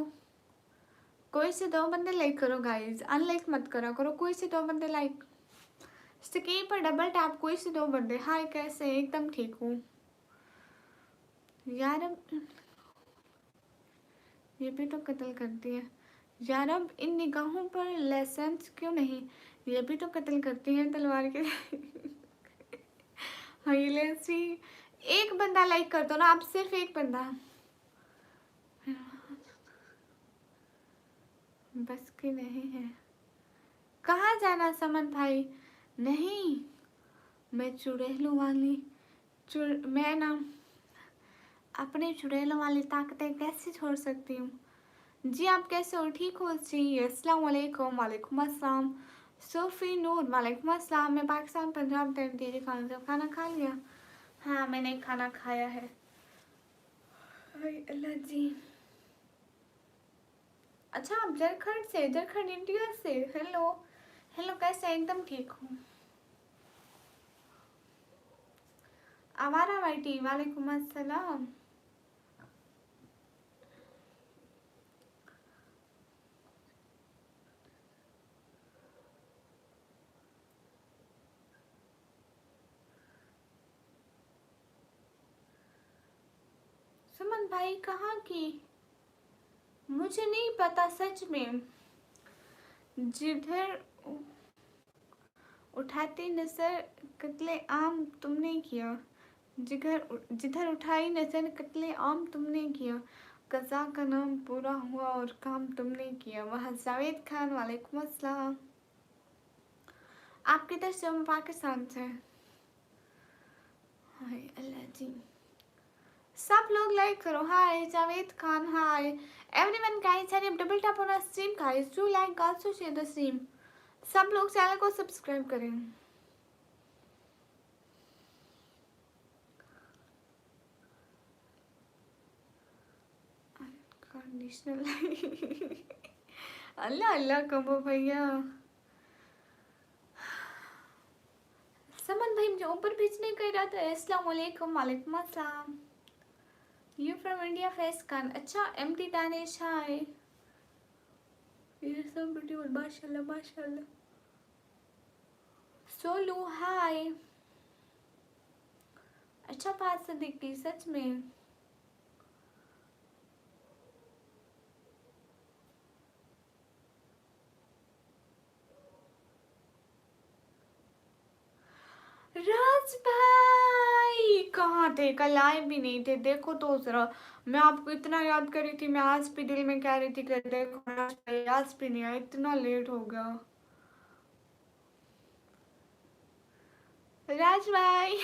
कोई से 2 बंदे लाइक करो गाइज। अनलाइक मत करा करो। कोई से 2 बंदे लाइक। स्क्रीन पर डबल टैप, कोई से 2 बंदे। हाय कैसे? एकदम ठीक हूँ यार। अब ये भी तो कत्ल करती है यार। अब इन निगाहों पर लाइसेंस क्यों नहीं? ये भी तो कत्ल करती है तलवार के। हाँ ये लेंसी। एक बंदा लाइक कर दो ना आप, सिर्फ एक बंदा। बस की नहीं है। कहाँ जाना समन भाई? नहीं, मैं चुड़ैलों वाली मैं ना अपने चुड़ैलों वाली ताकतें कैसे छोड़ सकती हूँ? जी आप कैसे हो? ठीक हो जी? अस्सलाम वालेकुम। वालेकुम अस्सलाम। सोफ़ी नूर वालेकुम अस्सलाम। मैं पाकिस्तान पंजाब तेरी खाना खा लिया? हाँ मैंने खाना खाया है। हाय अल्लाह जी। अच्छा आप झारखंड से? झारखंड इंडिया से? हेलो हेलो, कैसे? एकदम ठीक हूँ। आवारा वाइटी वालेकुम अस्सलाम। सुमन भाई कहाँ की? मुझे नहीं पता सच में। जिधर उठाती नजर कत्ले आम तुमने किया, जिधर उठाई नजर कत्ले आम तुमने किया, कज़ा का नाम पूरा हुआ और काम तुमने किया। वह जावेद खान वालेकुम अस्सलाम। आप किधर से? हम पाकिस्तान से। हाय अल्लाह जी। सब लोग लाइक करो। Hi Javed Khan, hi everyone guys, hurry double tap on stream guys, do like also share the stream. सब लोग चैनल को सब्सक्राइब करें। कंडीशनल अल्लाह अल्लाह कबो भैया। समन भाई मुझे ऊपर भेजने का इरादा है। अस्सलाम वालेकुम। वालेकुम अस्सलाम। You from India face Khan. अच्छा एमटी दानिश हाय। ये सब ब्यूटीफुल माशाल्लाह माशाल्लाह। सोलू हाय। अच्छा बात सिद्दीकी सच में। राज भाई कहाँ थे? कल आए भी नहीं थे। देखो तो जरा, मैं आपको इतना याद कर रही थी। मैं आज भी दिल में कह रही थी कि देखो राज भाई आज भी नहीं आए, इतना लेट हो गया। राज भाई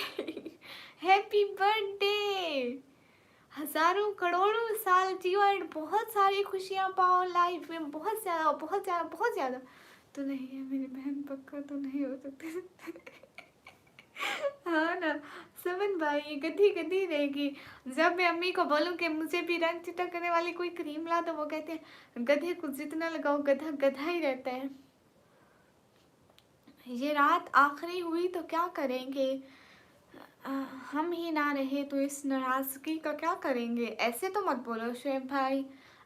हैप्पी बर्थडे। हजारों करोड़ों साल जियो और बहुत सारी खुशियाँ पाओ लाइफ में, बहुत ज़्यादा बहुत ज़्यादा बहुत ज़्यादा। तो नहीं है मेरी बहन, पक्का तो नहीं हो सकती हाँ ना समन भाई, ये गधी गधी रहेगी। जब मैं अम्मी को बोलूँ कि मुझे भी रंग चिटा करने वाली कोई क्रीम ला, तो वो कहते हैं गधे को जितना लगाओ गधा गधा ही रहता है। ये रात आखिरी हुई तो क्या करेंगे? आ, हम ही ना रहे तो इस नाराजगी का क्या करेंगे? ऐसे तो मत बोलो शुएब भाई।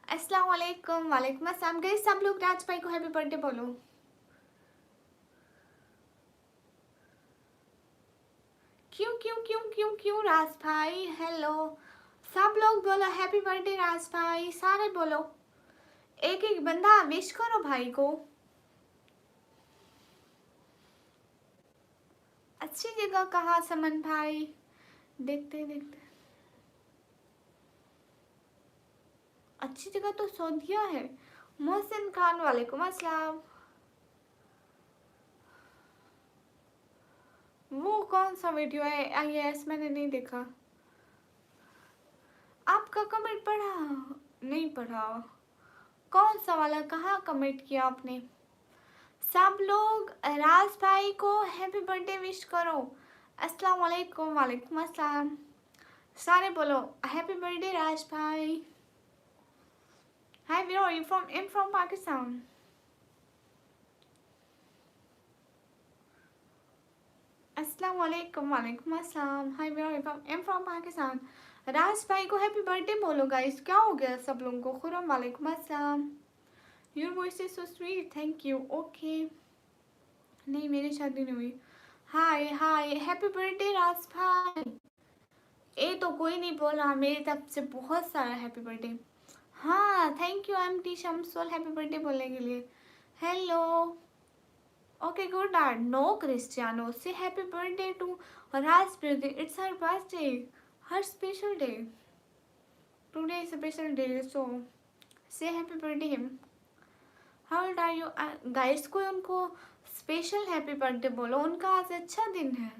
अस्सलाम वालेकुम। वालेकुम अस्सलाम। गए सब लोग राज भाई को हैप्पी बर्थडे बोलो। क्यों क्यों क्यों क्यों क्यों राज भाई? हेलो सब लोग बोलो हैप्पी बर्थडे राज भाई, सारे बोलो। एक एक बंदा विश करो भाई को। अच्छी जगह कहाँ समन भाई? देखते देखते अच्छी जगह तो सऊदीया है। मोहसिन खान वालेकुम अस्सलाम। वो कौन सा वीडियो है? यस मैंने नहीं देखा। आपका कमेंट पढ़ा? नहीं पढ़ा। कौन सा वाला? कहाँ कमेंट किया आपने? सब लोग राज भाई को हैप्पी बर्थडे विश करो। अस्सलाम वालेकुम। वालेकुम अस्सलाम। सारे बोलो हैप्पी बर्थडे राज भाई। Hi where are you from? I am from Pakistan. अस्सलाम वालेकुम। वालेकुम अस्सलाम। हाय where are you from? I am from Pakistan. Raj भाई को हैप्पी बर्थडे बोलो गाइस। क्या हो गया सब लोगों को? खुरम वालेकुम अस्सलाम। Your voice is so sweet, thank you. Okay नहीं मेरी शादी नहीं हुई। हाय हाय हैप्पी बर्थडे राज भाई। ये तो कोई नहीं बोल रहा मेरी तरफ से बहुत सारा हैप्पी बर्थडे। हाँ thank you M T Shamsul happy birthday बोलने के लिए। Hello okay good are no Cristiano say happy birthday to Raj birthday, it's her birthday, her special day. Today is special day so say happy birthday him. How old are you? Guys को उनको special happy birthday बोलो, उनका आज अच्छा दिन है।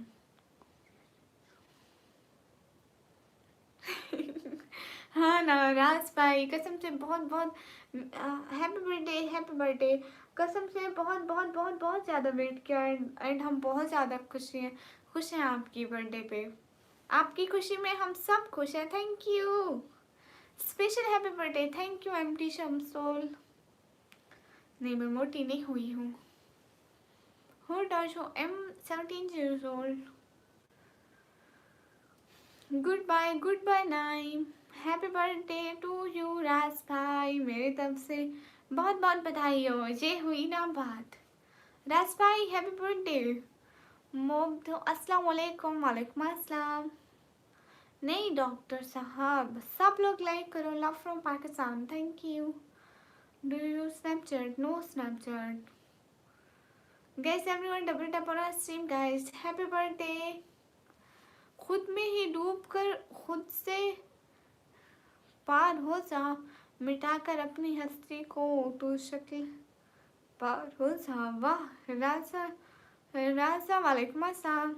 हाँ ना राज भाई, कसम से बहुत बहुत हैप्पी बर्थडे, हैप्पी बर्थडे। कसम से बहुत बहुत बहुत बहुत ज़्यादा वेट किया एंड हम बहुत ज़्यादा खुश हैं आपकी बर्थडे पे। आपकी खुशी में हम सब खुश हैं। Thank you, special happy birthday. Thank you MT Shamsul. नहीं, मैं मोटी नहीं हुई हूँ। Who does you? I'm 17 years old. Goodbye Naim. Happy birthday to you Raj भाई, मेरे तरफ से बहुत बहुत बधाई हो। ये हुई ना बात। राज भाई हैप्पी बर्थडे। मुग्ध अस्सलाम वालेकुम। वालेकुम अस्सलाम। नहीं डॉक्टर साहब, सब लोग लाइक करो। Love from Pakistan, thank you. Do you Snapchat? No Snapchat. Guys everyone double tap on our stream guys. Happy birthday. खुद में ही डूब कर खुद से पार हो जा, मिटाकर अपनी हस्ती को तू शक्ल पार हो जा। वाह राजा, राजा वालेकुम अस्सलाम।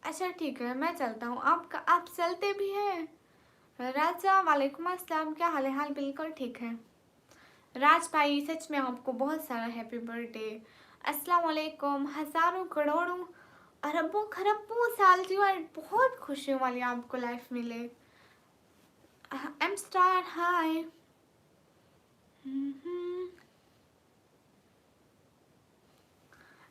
अच्छा ठीक है, मैं चलता हूँ। आप चलते भी हैं? राजा वालेकुम अस्सलाम, क्या हाल है? हाल बिल्कुल ठीक है। राज भाई सच में आपको बहुत सारा हैप्पी बर्थडे। अस्सलाम वालेकुम। हज़ारों करोड़ों अरबों खरबों साल की और बहुत खुशियों वाली आपको लाइफ मिले। एम स्टार हाय।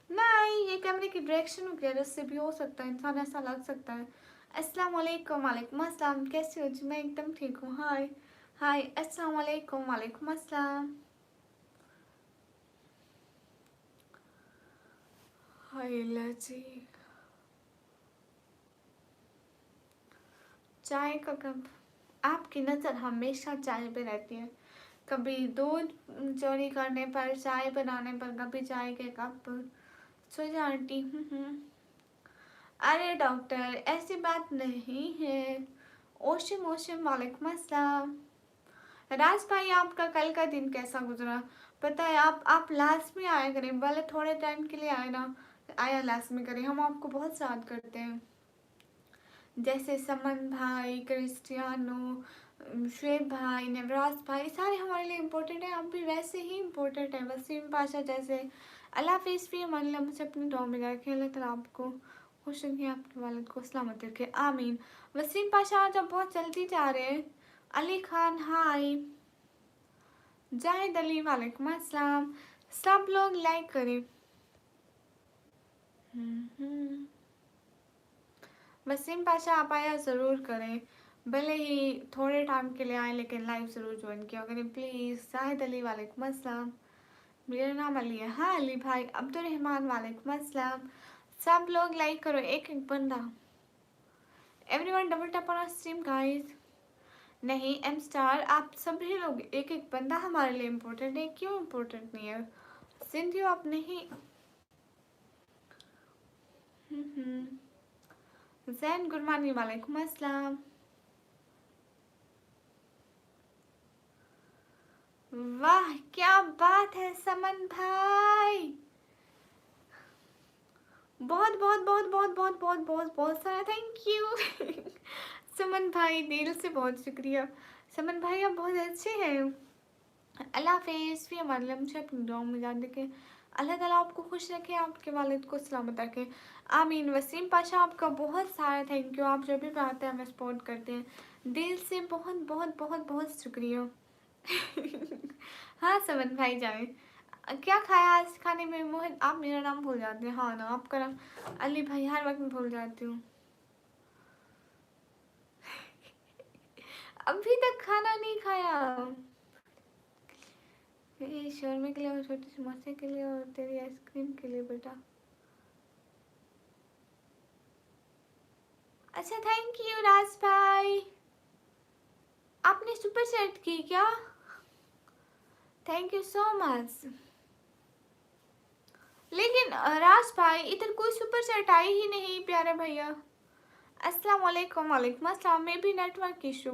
नहीं, ये कैमरे की डायरेक्शन वगैरह से भी हो सकता है, इंसान ऐसा लग सकता है। अस्सलाम वालेकुम। वालेकुम अस्सलाम, कैसे हो जी? मैं एकदम ठीक हूँ। हाय हाय। अस्सलाम वालेकुम। वालेकुम अस्सलाम। हाय जी। चाय का कप? आपकी नज़र हमेशा चाय पे रहती है, कभी दूध चोरी करने पर, चाय बनाने पर, कभी चाय के कप पर। सुजा आंटी। अरे डॉक्टर ऐसी बात नहीं है। ओशिम ओशिम। वालेकुम अस्सलाम। राज भाई आपका कल का दिन कैसा गुजरा? पता है आप लास्ट में आया करें, भले थोड़े टाइम के लिए आए ना, आया लास्ट में करें, हम आपको बहुत याद करते हैं। जैसे समन भाई, क्रिस्टियानो, शुएब भाई, नवराज भाई, सारे हमारे लिए इम्पोर्टेंट है। आप भी वैसे ही इम्पोर्टेंट है। वसीम पाशा जैसे। अल्लाह हाफिज़। भी हमारे लिए मुझे अपनी दुआ में रखें। अल्लाह ताला आपको खुश रखें, आपके वालिद को सलामत रखे, आमीन। वसीम पाशा आज आप बहुत जल्दी जा रहे हैं। अली खान हाय। जाहिद अली वालेकुम अस्सलाम। सब लोग लाइक करें। वसीम पाशा आप आया ज़रूर करें, भले ही थोड़े टाइम के लिए आए, लेकिन लाइव ज़रूर ज्वाइन किया करें प्लीज़। जाहिद अली वालेकुम अस्सलाम। मेरा नाम अली है। हाँ अली भाई। अब्दुलरहमान वालेकुम अस्सलाम। सब लोग लाइक करो, एक एक बंदा। Everyone double tap on stream guys. नहीं एम स्टार, आप सभी लोग एक एक बंदा हमारे लिए इम्पोर्टेंट है। क्यों इम्पोर्टेंट नहीं है? सिंधी आप नहीं। जैन गुरमानी वालेकुम अस्सलाम। वाह क्या बात है समन भाई, बहुत बहुत बहुत बहुत बहुत बहुत बहुत बहुत सारा थैंक यू। समन भाई दिल से बहुत शुक्रिया। समन भाई आप बहुत अच्छे हैं। अल्लाह हाफिज़। भी हमारे लिए मुझे अपनी दुआ में याद रखें। अल्लाह ताला आपको खुश रखे, आपके वालिद को सलामत रखे, आमीन। वसीम पाशा आपका बहुत सारा थैंक यू। आप जब भी आते हैं हमें सपोर्ट करते हैं, दिल से बहुत बहुत बहुत बहुत शुक्रिया। हाँ समन भाई जाए। क्या खाया आज खाने में? मोहित आप मेरा नाम भूल जाते हैं। हाँ ना, आपका नाम अली भाई हर वक्त मैं भूल जाती हूँ। अभी तक खाना नहीं खाया। ये शौर्मे के लिए और छोटी समोसे के लिए और तेरी आइसक्रीम के लिए बेटा। अच्छा थैंक यू राज भाई। आपने सुपर चैट की क्या? Thank you so much. लेकिन राज भाई इधर कोई सुपर चैट आई ही नहीं प्यारे भैया। अस्सलाम वालेकुम। वालेकुम अस्सलाम। में भी नेटवर्क इशू।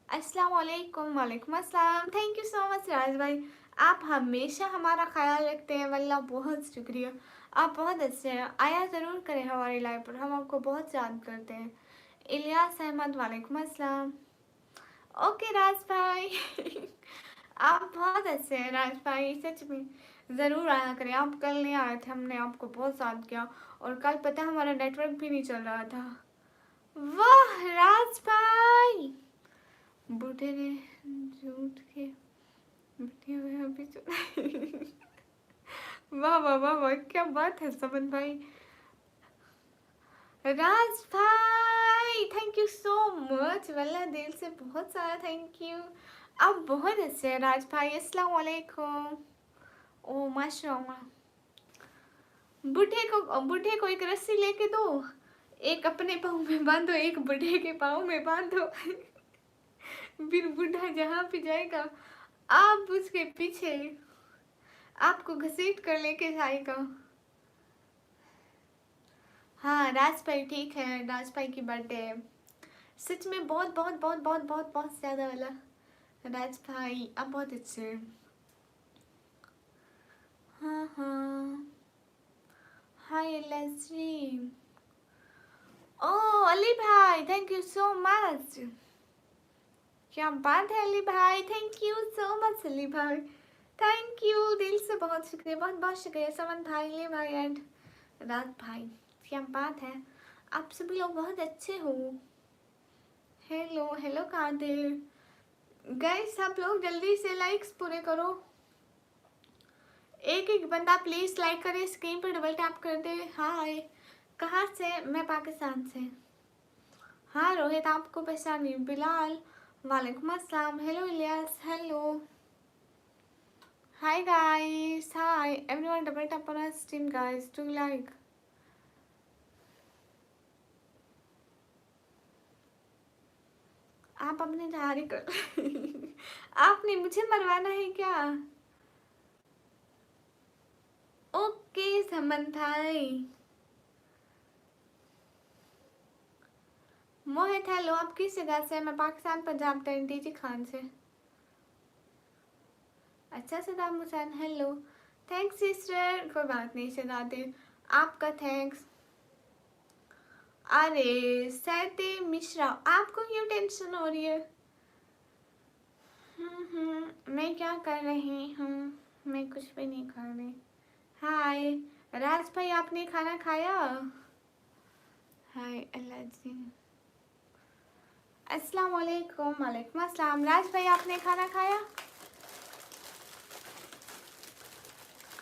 अस्सलाम वालेकुम। वालेकुम अस्सलाम। थैंक यू सो मच राज भाई, आप हमेशा हमारा ख्याल रखते हैं, वल्लाह बहुत शुक्रिया। आप बहुत अच्छे हैं, आया ज़रूर करें हमारी लाइफ पर, हम आपको बहुत याद करते हैं। इलियास अहमद वालेकुम अस्सलाम। ओके राज भाई आप बहुत अच्छे हैं राज भाई, सच में ज़रूर आया करें। आप कल नहीं आए थे, हमने आपको बहुत याद किया, और कल पता है हमारा नेटवर्क भी नहीं चल रहा था। वाह राज भाई, बूढ़े ने झूठ के बैठे हुए अभी वाह वाह वाह वाह, क्या बात है समन भाई। राज भाई थैंक यू सो मच, वल्लाह दिल से बहुत सारा थैंक यू। आप बहुत अच्छे हैं राज भाई। अस्सलाम वालेकुम। ओ माशाल्लाह। बूढ़े को एक रस्सी लेके दो, एक अपने पाँव में बांधो, एक बूढ़े के पाँव में बांधो फिर बूढ़ा जहाँ पे जाएगा आप उसके पीछे आपको घसीट कर लेके जाएगा। हाँ राज भाई ठीक है, राज भाई की बर्थडे है, सच में बहुत बहुत बहुत बहुत बहुत बहुत ज़्यादा वाला। राज भाई आप बहुत अच्छे हैं। हाँ हाँ। हाय लेस्री। ओ अली भाई थैंक यू सो मच, क्या बात है अली भाई, thank you so much Ali भाई, थैंक यू दिल से, बहुत शुक्रिया, बहुत बहुत शुक्रिया समन भाई, अली भाई एंड राज भाई, क्या बात है, आप सभी लोग बहुत अच्छे हो। हेलो हेलो कादिर, गाइस आप लोग जल्दी से लाइक्स पूरे करो, एक एक बंदा प्लीज लाइक करे, स्क्रीन पर डबल टैप कर दे। हाय कहाँ से? मैं पाकिस्तान से। हाँ रोहित आपको पहचानी। बिलाल वालेकुम अस्सलाम। Hello Ilyas hello. Hi guys, hi everyone, double tap on stream guys to like. आप अपने तैयारी कर आपने मुझे मरवाना है क्या? ओके समन भाई। मोहित हेलो, आप किस जगह से? मैं पाकिस्तान पंजाब टीजी खान से। अच्छा Saddam Hussain hello, thanks sister, कोई बात नहीं शहजादे, आपका थैंक्स। अरे सैते मिश्रा आपको क्यों टेंशन हो रही है? मैं क्या कर रही हूँ? मैं कुछ भी नहीं कर रही। हाय राज भाई आपने खाना खाया? हाय अल्लाह जी। अस्सलाम वालेकुम। वालेकुम अस्सलाम। राज भाई आपने खाना खाया?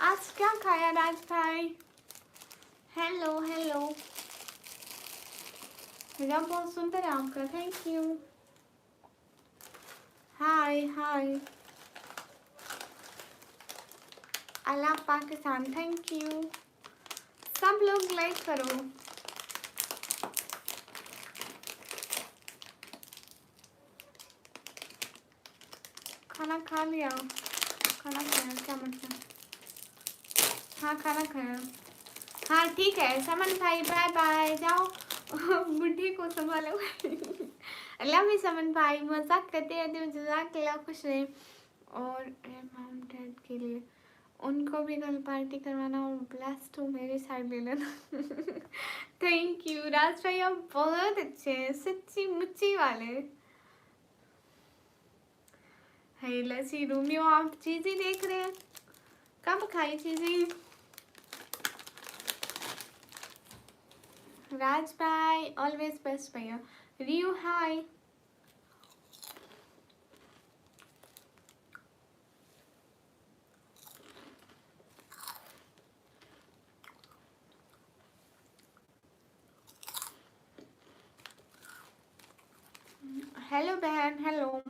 आज क्या खाया राज भाई? हेलो हेलो, मेरा बहुत सुंदर है आपका, thank you. Hi hi Allah Pakistan, thank you. सब लोग लाइक करो। खाना खा लिया? खाना खाया क्या मतलब? हाँ खाना खाया। हाँ ठीक है समन भाई, बाय बाय, जाओ बुढ़ी को संभालो अल्लाह भी समन भाई, मजाक करते रहते हैं, जज़ाकल्लाह, खुश रहे। और मॉम डैड के लिए उनको भी कल पार्टी करवाना, और ब्लास्ट हो मेरे साइड ले लेना थैंक यू राज भाई, आप बहुत अच्छे हैं, सच्ची मुच्ची वाले। है लसी रोमियो, आप चीज़ें देख रहे हैं? कब खाई चीज़ें? राज भाई ऑलवेज बेस्ट भैया। रियू हाय। हेलो बहन हेलो।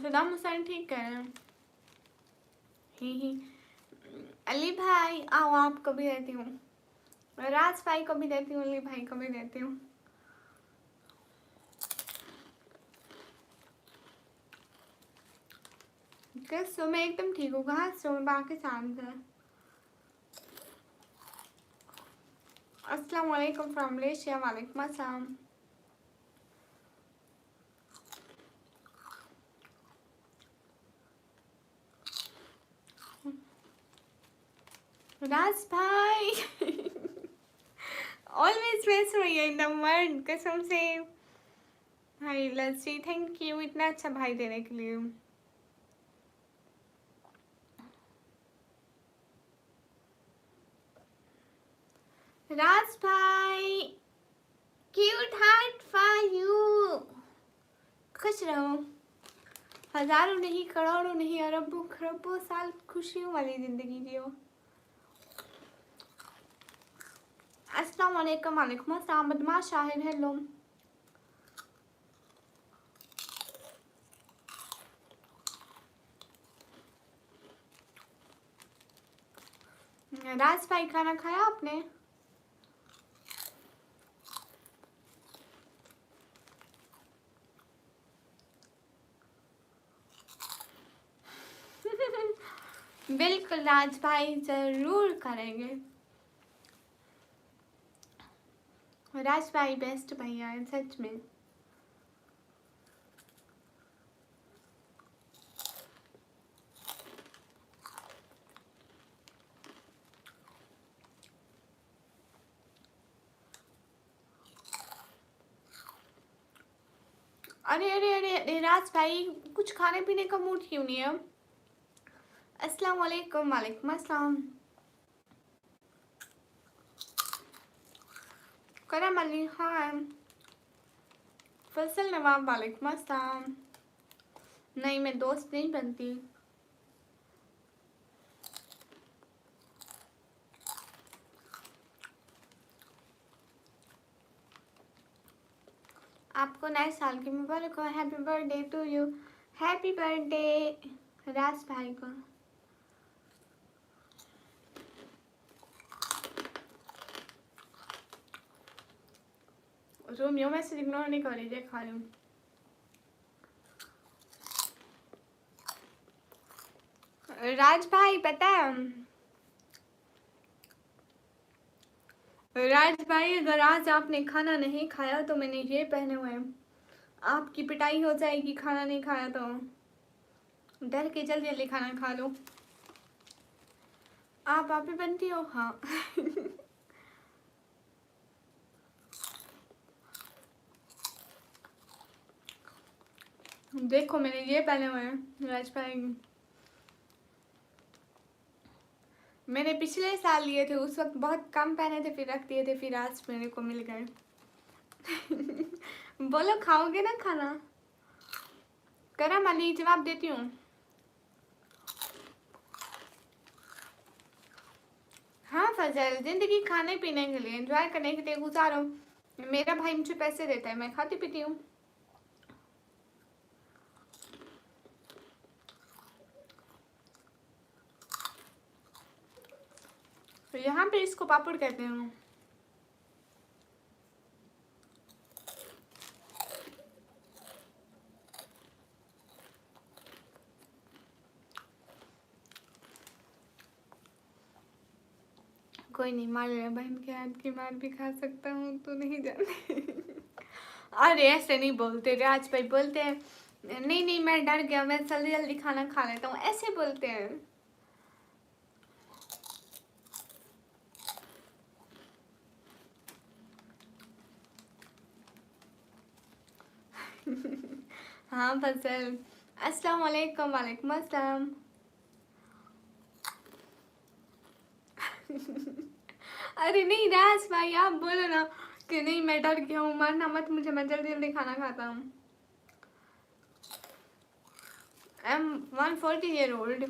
सदाम हुसैन ठीक है। ही अली भाई आओ, आपको भी देती हूँ, राज भाई को भी देती हूँ, अली भाई को भी देती हूँ। कैसे हो? मैं एकदम ठीक हूँ। कहाँ से हो? मैं पाकिस्तान से। अस्सलाम वालेकुम फ्रॉम मलेशिया। वालेकुम अस्सलाम। राज भाई ऑलवेज बेस्ट रहिए इन द वर्ल्ड, कसम से। भाई लस्सी, थैंक यू इतना अच्छा भाई देने के लिए। राज भाई, क्यूट हार्ट फॉर यू। खुश रहो, हजारों नहीं, करोड़ों नहीं, अरबों खरबों साल खुशियों वाली जिंदगी जियो। अस्सलाम वालेकुम। वालेकुम अस्सलाम। बदमाश शाहिद, हेलो। राज भाई, खाना खाया आपने? बिल्कुल राज भाई, जरूर करेंगे। राज भाई बेस्ट भैया है सच में। अरे अरे अरे अरे राज भाई, कुछ खाने पीने का मूड क्यों नहीं है? अस्सलाम वालेकुम। वालेकुम अस्सलाम। करम अली खान। फैसल नवाब, वालेकुम अस्सलाम। नहीं, मैं दोस्त नहीं बनती। आपको नए साल की मुबारक हो। Happy birthday to you. Happy birthday Raj भाई को। रोमियो मैसेज इग्नोर नहीं कर लीजिए, खा लूँ। राज भाई पता है, राज भाई अगर आज आपने खाना नहीं खाया तो मैंने ये पहने हुए हैं, आपकी पिटाई हो जाएगी खाना नहीं खाया तो। डर के जल्दी जल्दी खाना खा लो। आप ही बनती हो? हाँ। देखो मैंने ये पहने हुए हैं राज भाई, मैंने पिछले साल लिए थे, उस वक्त बहुत कम पहने थे, फिर रख दिए थे, फिर आज मेरे को मिल गए। बोलो खाओगे ना खाना? करम अली, जवाब देती हूँ। हाँ फजल, जिंदगी खाने पीने के लिए, एंजॉय करने के लिए गुजारो। मेरा भाई मुझे पैसे देता है, मैं खाती पीती हूँ। यहाँ पे इसको पापड़ कहते हैं। कोई नहीं, मार लेना, बहन के हाथ की मार भी खा सकता हूँ तो नहीं जानते। अरे ऐसे नहीं बोलते, राज भाई बोलते हैं नहीं नहीं मैं डर गया, मैं जल्दी जल्दी खाना खा लेता हूँ, ऐसे बोलते हैं। हाँ फजल, अस्सलाम वालेकुम। वालेकुम अस्सलाम। अरे नहीं राज भाई, आप बोलो ना कि नहीं मैं डर गया हूँ, मारना मत मुझे, मैं जल्दी जल्दी खाना खाता हूँ। I am 140 year old।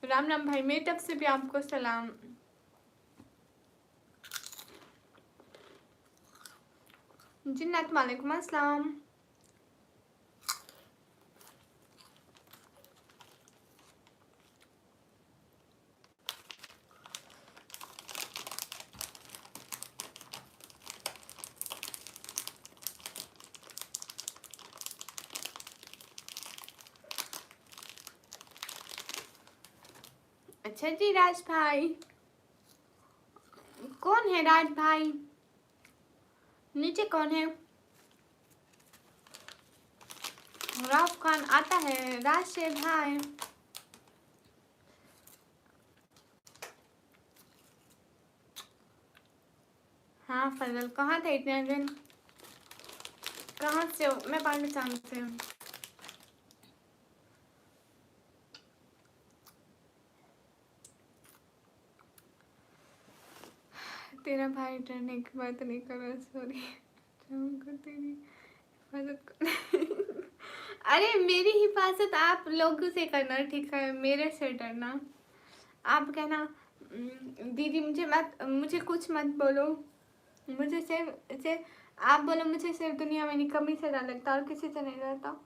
Ram Ram भाई, मेरी तरफ से भी आपको सलाम। जिन्नत, वालेकुम अस्सलाम। अच्छा जी राज भाई, कौन है राज भाई? नीचे कौन है? राफ खान आता है, राज से भाई। हाँ फजल, कहाँ थे इतने दिन? कहाँ से हो? मैं पाकिस्तान से हूँ। तेरा भाई डरने की बात नहीं कर रहा, सॉरी। तेरी हिफाजत कर। अरे मेरी हिफाजत आप लोगों से करना, ठीक है? मेरे से डरना। आप कहना दीदी मुझे कुछ मत बोलो, मुझे सिर्फ आप बोलो, मुझे सिर्फ दुनिया में निकम्मी से डर लगता और किसी से नहीं डरता।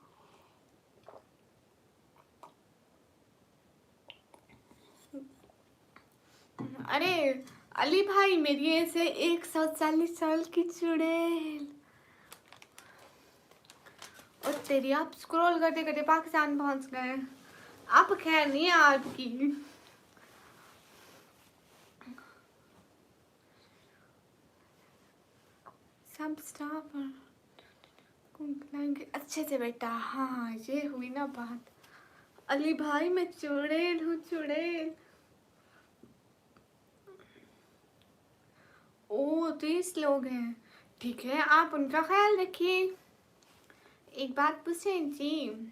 अरे अली भाई, मेरी ऐसे 140 साल की चुड़ैल। और तेरी, आप स्क्रॉल करते करते पाकिस्तान पहुंच गए। आप खैर नहीं है आपकी। सब स्टाफ खिलाएंगे अच्छे से बेटा। हाँ ये हुई ना बात। अली भाई मैं चुड़ैल हूँ, चुड़ैल। ओ 30 लोग हैं, ठीक है, आप उनका ख्याल रखिए। एक बात पूछें जी?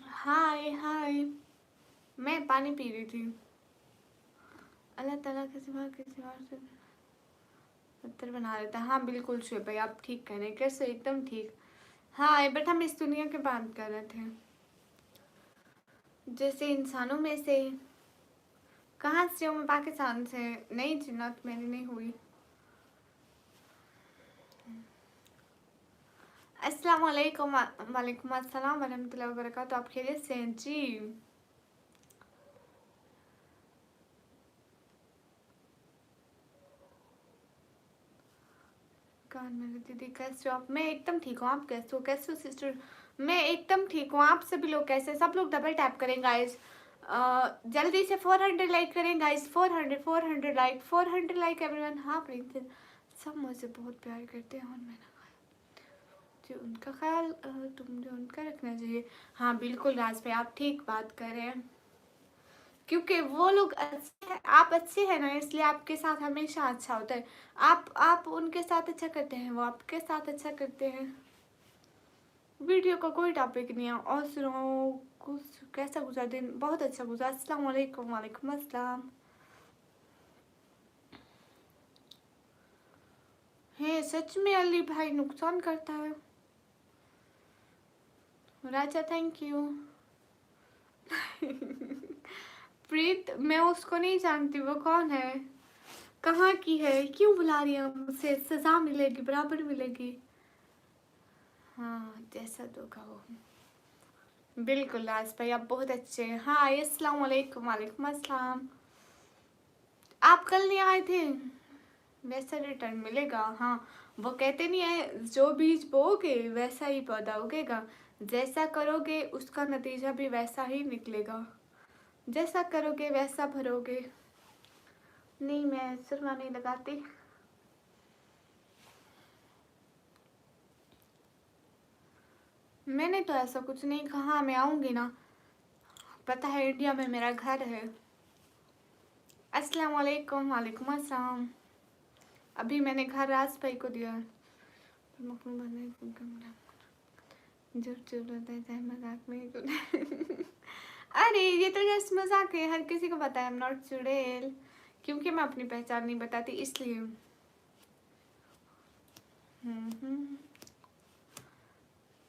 हाय हाय, मैं पानी पी रही थी। अल्लाह ताला के सिवा किसी और से पत्थर बना देता। हाँ बिल्कुल शुभ भाई, आप ठीक कह रहे हैं। कैसे? एकदम ठीक। हाँ बट हम इस दुनिया की बात कर रहे थे, जैसे इंसानों में से। कहाँ से हो? मैं पाकिस्तान से। नहीं जिन्नत मेरी नहीं हुई। अस्सलाम वालेकुम। वालेकुम अस्सलाम वरहमतुल्लाहि वबरकातुहू। आप खैरियत से हैं जी? कौन मेरी दीदी, कैसे हो आप? मैं एकदम ठीक हूँ, आप कैसे हो? कैसे हो सिस्टर? मैं एकदम ठीक हूँ। आप सभी लोग कैसे? सब लोग डबल टैप करें गाइस। जल्दी से 400 लाइक करें गाइस। 400 like, 400 like everyone. हाँ प्रिंसेस, सब मुझसे बहुत प्यार करते हैं और मैंने जो उनका ख्याल तुम जो उनका रखना चाहिए। हाँ बिल्कुल राज भाई, आप ठीक बात कर रहे हैं, क्योंकि वो लोग अच्छे हैं, आप अच्छे हैं ना, इसलिए आपके साथ हमेशा अच्छा होता है। आप उनके साथ अच्छा करते हैं, वो आपके साथ अच्छा करते हैं। वीडियो का कोई टॉपिक नहीं है। और सुनाओ, कुछ कैसा गुजरा दिन? बहुत अच्छा गुजरा। अस्सलाम वालेकुम। वालेकुम अस्सलाम। है सच में अली भाई नुकसान करता है। राजा थैंक यू। प्रीत, मैं उसको नहीं जानती, वो कौन है? कहाँ की है? क्यों बुला रही है मुझसे? सजा मिलेगी, बराबर मिलेगी। हाँ जैसा तो कहो। बिल्कुल राज भाई, आप बहुत अच्छे हैं। हाँ अस्सलाम वालेकुम। वालेकुम अस्सलाम। आप कल नहीं आए थे, वैसा रिटर्न मिलेगा। हाँ वो कहते नहीं है, जो बीज बोओगे वैसा ही पौधा उगेगा, जैसा करोगे उसका नतीजा भी वैसा ही निकलेगा, जैसा करोगे वैसा भरोगे। नहीं मैं सुरमा नहीं लगाती। मैंने तो ऐसा कुछ नहीं कहा, मैं आऊंगी ना, पता है इंडिया में मेरा घर है। अस्सलाम वालेकुम। वालेकुम अस्सलाम। अभी मैंने घर राज भाई को दिया है। जो चुप रहता है चाहे मजाक में ही। अरे ये तो जस्ट मजाक है, हर किसी को पता है आई एम नॉट चुड़ैल, क्योंकि मैं अपनी पहचान नहीं बताती इसलिए।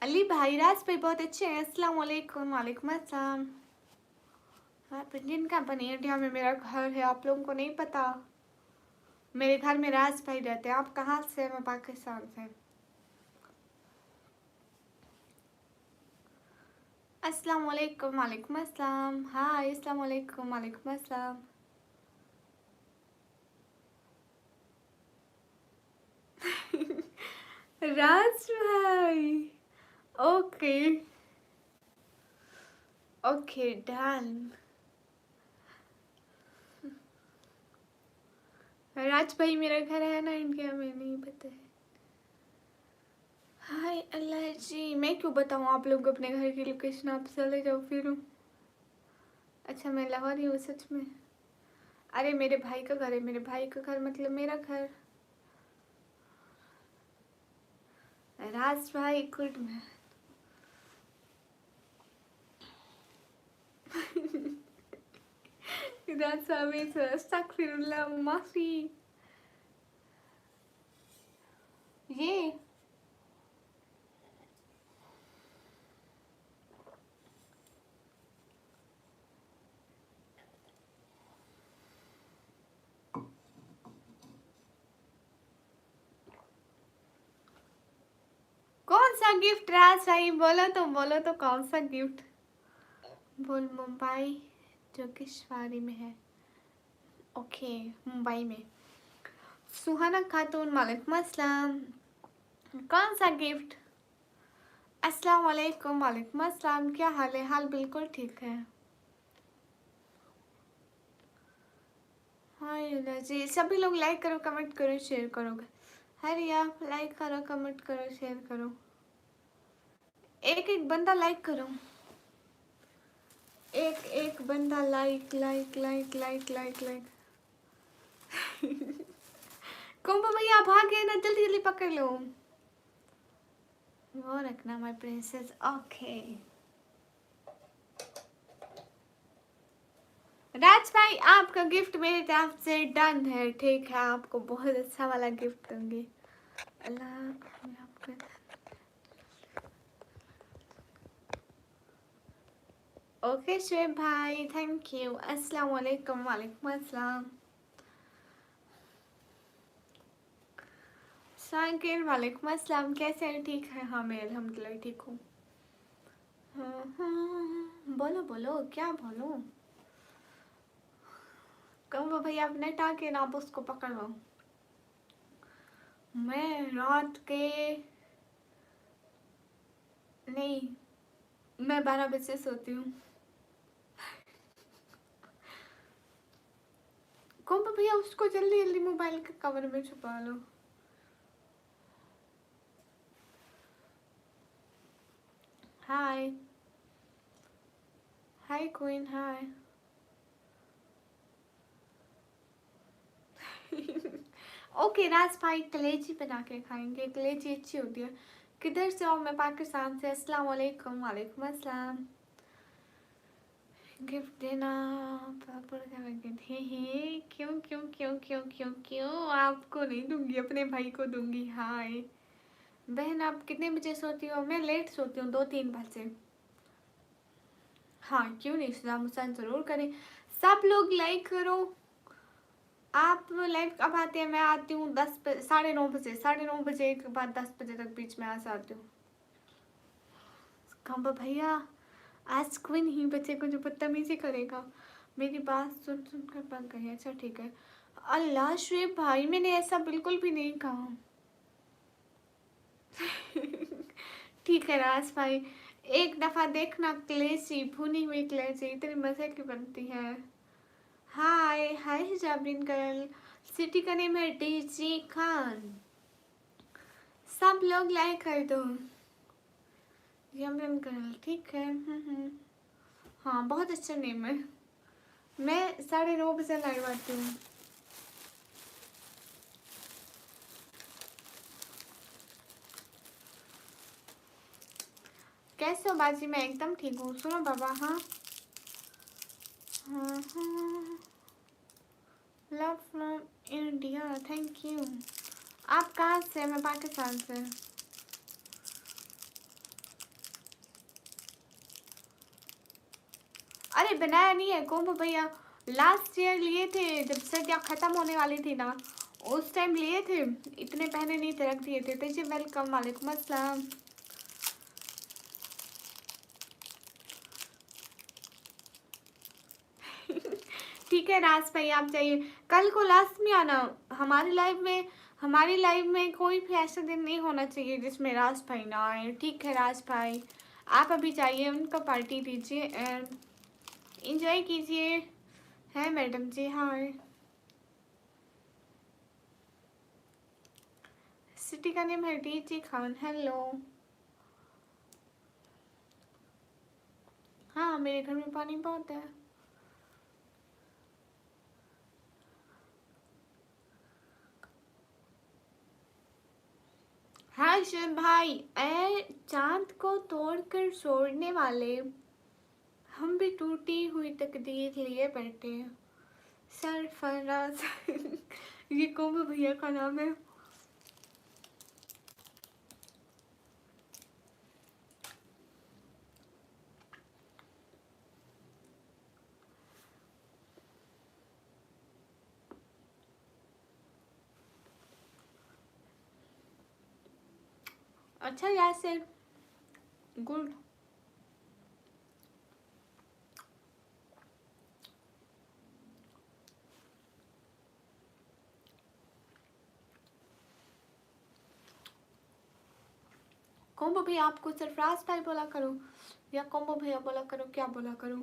अली भाई राज भाई बहुत अच्छे हैं। अस्सलाम वालेकुम। वालेकुम अस्सलाम। हाँ पिंडियन कंपनी इंडिया में मेरा घर है, आप लोगों को नहीं पता? मेरे घर में राज भाई रहते हैं। आप कहाँ से? मैं पाकिस्तान से। अस्सलाम वालेकुम। वालेकुम अस्सलाम। हाय अस्सलाम वालेकुम। वालेकुम अस्सलाम। राज भाई ओके। Okay done. राज भाई मेरा घर है ना इंडिया में, नहीं पता है। हाय अल्लाह जी, मैं क्यों बताऊँ, आप लोग अपने घर की लोकेशन आप चले जाओ फिर। अच्छा मैं लाहौर ही हूँ सच में। अरे मेरे भाई का घर है, मेरे भाई का घर मतलब मेरा घर। राज भाई गुड मैन। राज साहब अस्तगफिरुल्लाह माफी। ये कौन सा गिफ्ट राज भाई, बोलो तो कौन सा गिफ्ट। बोल मुंबई जो कि शिवानी में है। ओके मुंबई में। सुहाना खातून वालेकुम अस्सलाम। कौन सा गिफ्ट। अस्सलाम वालेकुम। वालेकुम अस्सलाम, क्या हाल है। हाल बिल्कुल ठीक है। हाय जी, सभी लोग लाइक करो कमेंट करो शेयर करो। हरी आप लाइक करो कमेंट करो शेयर करो। एक एक बंदा लाइक करो। एक एक बंदा like like like like like like. Kumbh भैया आप आ गए ना, जल्दी जल्दी पकड़ लो। वो रखना माय प्रिंसेस। ओके राज भाई आपका गिफ्ट मेरे तरफ से डन है, ठीक है, आपको बहुत अच्छा वाला गिफ्ट दूंगी। अल्लाह आपका। ओके शुएब भाई थैंक यू। अस्सलाम वालेकुम। वालेकुम अस्सलाम। साकिर वालेकुम अस्सलाम, कैसे हैं, ठीक है। हाँ मैं अल्हम्दुलिल्लाह ठीक हूँ। बोलो बोलो क्या बोलो। कहो भैया आप नेट आके ना आप उसको पकड़ लो। मैं रात के नहीं, मैं 12 बजे सोती हूँ। कौन भैया उसको जल्दी जल्दी मोबाइल के कवर में छुपा लो। हाय हाय क्वीन हाय। ओके राज भाई कलेजी बना के खाएंगे, कलेजी अच्छी होती है। किधर से हो। मैं पाकिस्तान से। अस्सलाम वालेकुम। वालेकुम अस्सलाम। गिफ्ट देना पापड़ का हे क्यों क्यों क्यों क्यों क्यों क्यों, आपको नहीं दूंगी अपने भाई को दूंगी। हाय बहन आप कितने बजे सोती हो। मैं लेट सोती हूँ 2-3 बजे। हाँ क्यों नहीं, सलाम हुसैन जरूर करें। सब लोग लाइक करो। आप लाइव कब आते हैं। मैं आती हूँ 9:30 बजे, 9:30 के बाद 10 बजे तक बीच में आ जाती हूँ। खम्बा भैया आज क्वीन ही बच्चे को जो बदतमीजी करेगा। मेरी बात सुन सुन कर पक गई। अच्छा ठीक है। अल्लाह शुएब भाई मैंने ऐसा बिल्कुल भी नहीं कहा। ठीक है राज भाई, एक दफा देखना क्लेसी, भुनी हुई क्लेसी इतनी मजे की बनती है। हाय हाय हिजाबिन गर्ल। सिटी का नेम है डीजी खान। सब लोग लाइक कर दो। यमन गर्ल ठीक है। हाँ बहुत अच्छा नेम है। मैं 9:30 बजे लाइव आती हूँ। कैसे हो बाजी। मैं एकदम ठीक हूँ। सुनो बाबा। हाँ love from India thank you. आप कहाँ से। मैं पाकिस्तान से। अरे बनाया नहीं है कोम्बो भैया, लास्ट ईयर लिए थे जब सर्दियाँ ख़त्म होने वाली थी ना, उस टाइम लिए थे। इतने पहने नहीं थे, रख दिए थे। तो जी वेलकम। वालेकुम अस्सलाम। ठीक है राज भाई आप जाइए। कल को लास्ट में आना हमारी लाइव में। हमारी लाइव में कोई भी ऐसा दिन नहीं होना चाहिए जिसमें राज भाई ना आए। ठीक है राज भाई आप अभी जाइए उनका पार्टी दीजिए एंड एंजॉय कीजिए। है मैडम जी, हाय। सिटी का नेम है डीजी खान। हेलो। हाँ मेरे घर में पानी बहुत है। हाँ शिव भाई, ए चांद को तोड़कर छोड़ने वाले हम भी टूटी हुई तकदीर लिए बैठे हैं। सरफराज ये कुंभ भैया का नाम है। अच्छा यार गुड। कोम्बो भैया आपको सरफराज भाई बोला करो या कोम्बो भैया बोला करो, क्या बोला करो?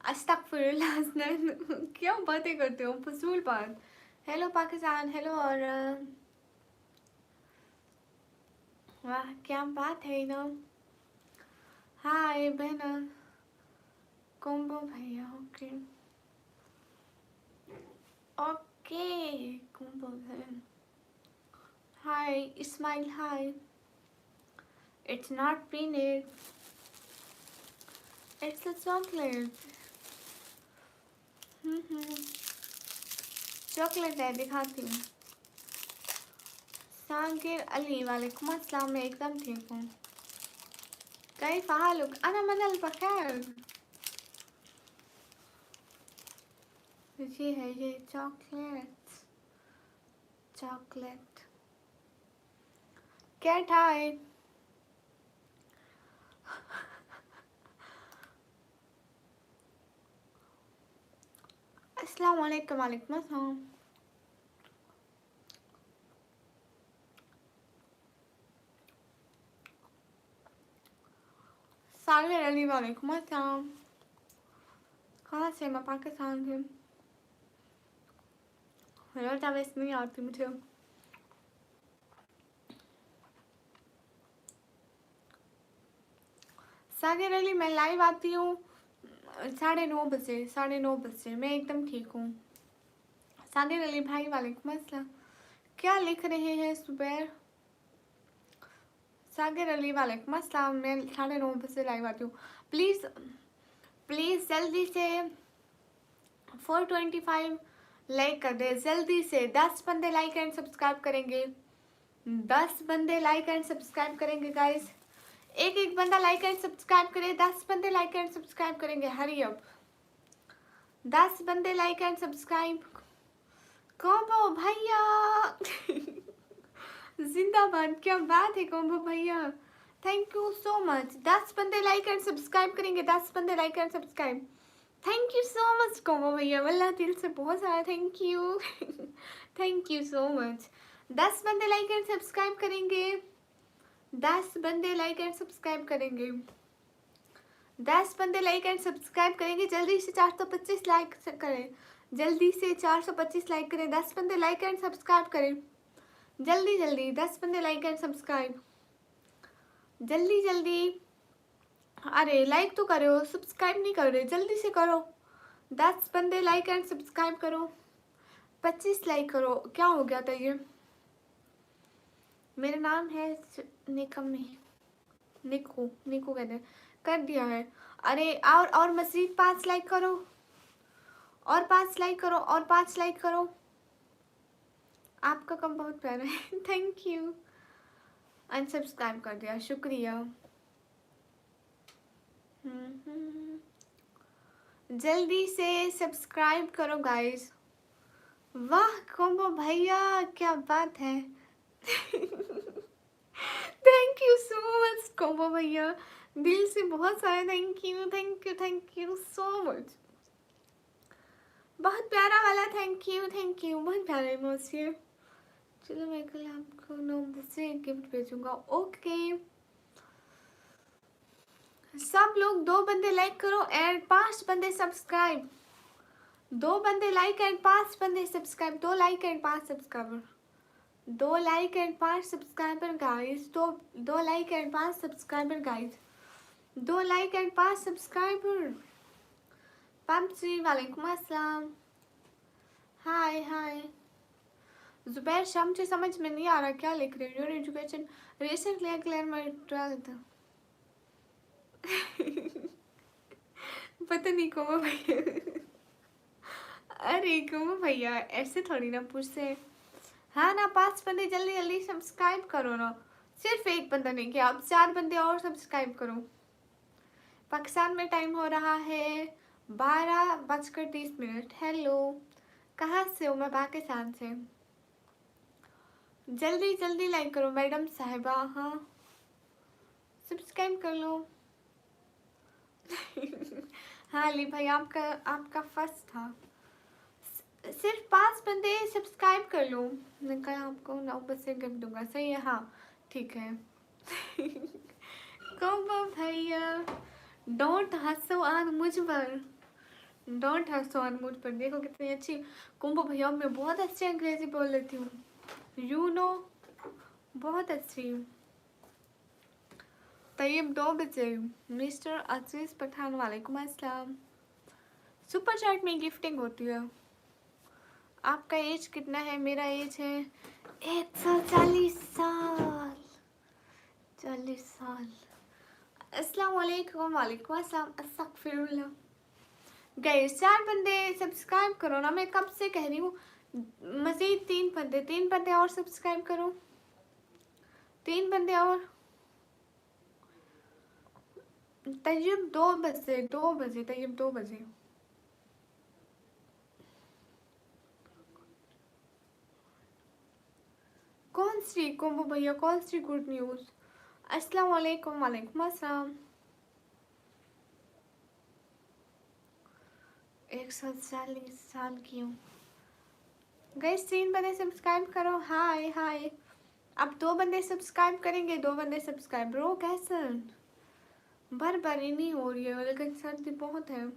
अस्तगफिरुल्लाह हसनैन क्या बातें करते हो, फजूल बात। Hello Pakistan, hello. और वाह क्या बात है ना। हाय बहना कोम्बो भैया। ओके ओके कोम्बो भैया। Hi Ismail, hi. It's not peanut, it's a chocolate. Chocolate है, दिखाती हूँ। साकिर अली, वालेकुम अस्सलाम। मैं एकदम ठीक हूँ। कैफ हालुक? अना मनल बखैर। ये है ये चॉकलेट, चॉकलेट कैट। हाय। अस्सलाम वालेकुम। वालेकुम अस्सलाम। सागर अली, वालेकुम अस्सलाम। कहाँ से? मैं पाकिस्तान से। रोजा वैसे नहीं आती मुझे। सागर अली मैं लाइव आती हूँ 9:30 बजे, 9:30 बजे। मैं एकदम ठीक हूँ। सागर अली भाई वालेकुम अस्सलाम। क्या लिख रहे हैं सुबैर? सागर अली वालेकुम अस्सलाम। मैं 9:30 बजे लाइव आती हूँ। प्लीज़ प्लीज़ जल्दी से 425 लाइक कर दे, जल्दी से। 10 बंदे लाइक एंड सब्सक्राइब करेंगे, 10 बंदे लाइक एंड सब्सक्राइब करेंगे गाइस। एक एक बंदा लाइक एंड सब्सक्राइब करे, 10 बंदे लाइक एंड सब्सक्राइब करेंगे। हरी अप, 10 बंदे लाइक एंड सब्सक्राइब। कोम्बो भैया जिंदाबाद, क्या बात है कोम्बो भैया। Thank you so much. 10 बंदे लाइक एंड सब्सक्राइब करेंगे, 10 बंदे like and subscribe. Thank you so much कोमो भैया, वल्लाह दिल से बहुत सारा thank you thank you so much. 10 बंदे लाइक एंड सब्सक्राइब करेंगे, 10 बंदे लाइक एंड सब्सक्राइब करेंगे, 10 बंदे लाइक एंड सब्सक्राइब करेंगे। जल्दी से 425 लाइक करें, जल्दी से 425 लाइक करें। 10 बंदे लाइक एंड सब्सक्राइब करें, जल्दी जल्दी। 10 बंदे लाइक एंड सब्सक्राइब, जल्दी जल्दी। अरे लाइक तो करो, सब्सक्राइब नहीं कर रहे, जल्दी से करो। 10 बंदे लाइक एंड सब्सक्राइब करो, 25 लाइक करो। क्या हो गया था ये? मेरा नाम है निकम्मी, निकू, निकू कहते हैं। कर दिया है। अरे और मजीद 5 लाइक करो, और 5 लाइक करो, और 5 लाइक करो। आपका कम बहुत प्यारा है थैंक यू। अनसब्सक्राइब कर दिया, शुक्रिया। जल्दी से सब्सक्राइब करो गाइस। वाह कोम्बो भैया क्या बात है thank you so much combo भैया, दिल से बहुत सारा thank you, thank you, thank you so much. बहुत प्यारा वाला थैंक यू, थैंक यू। बहुत प्यारा इमोजी है। चलो मैं कल आपको 9 बजे गिफ्ट भेजूंगा। ओके सब लोग 2 बंदे लाइक करो एंड 5 बंदे सब्सक्राइब। 2 बंदे लाइक एंड 5 बंदे subscribe. 2 like and 5 subscriber. 2 like and 5 subscriber guys. 2 like and 5 subscriber guys. 2 like and 5 subscriber. पम्पसी वालेकुम अस्सलाम। हाय हाय। जुबैर शाह मुझे समझ में नहीं आ रहा क्या लिख रहे हो। Your education recently clear my 12th। पता नहीं को भैया। अरे को भैया ऐसे थोड़ी ना पूछते। हाँ ना 5 बंदे जल्दी जल्दी सब्सक्राइब करो ना। सिर्फ एक बंदा नहीं किया, अब 4 बंदे और सब्सक्राइब करो। पाकिस्तान में टाइम हो रहा है 12:30। हेलो कहाँ से हो? मैं पाकिस्तान से। जल्दी जल्दी लाइक करो मैडम साहिबा। हाँ सब्सक्राइब कर लो। हाँ ली भाई आपका फर्स्ट था। सिर्फ 5 बंदे सब्सक्राइब कर लो। मैं कल आपको 9 बजे गिफ्ट दूंगा। सही है हाँ ठीक है। कोबो भैया डोंट हंसो ऑन मुझ पर। डोंट हंसो ऑन मुझ पर। देखो कितनी अच्छी कुंभो भैया मैं बहुत अच्छी अंग्रेजी बोल लेती हूँ। यू नो बहुत अच्छी। तैयब 2 बजे। मिस्टर अजीज पठान वालेकुम अस्सलाम। सुपर चैट में गिफ्टिंग होती है। आपका एज कितना है? मेरा एज है 140 साल। 40 साल। अस्सलाम वालेकुम। वालेकुम अस्सलाम। अस्तगफिरुल्लाह। गाइस 4 बंदे सब्सक्राइब करो ना। मैं कब से कह रही हूँ मज़ीद 3 बंदे और सब्सक्राइब करो। 3 बंदे और। तैयब 2 बजे। तैयब 2 बजे। कौन सी कुंभो भैया कौन सी गुड न्यूज़? अस्सलाम वालेकुम। वालेकुम अस्सलाम। 140 साल की हूँ। गाइस 3 बंदे सब्सक्राइब करो। हाय हाय। अब 2 बंदे सब्सक्राइब करेंगे। 2 बंदे सब्सक्राइब। रो कैसन बर्बादी नहीं हो रही है लेकिन सर्दी बहुत है।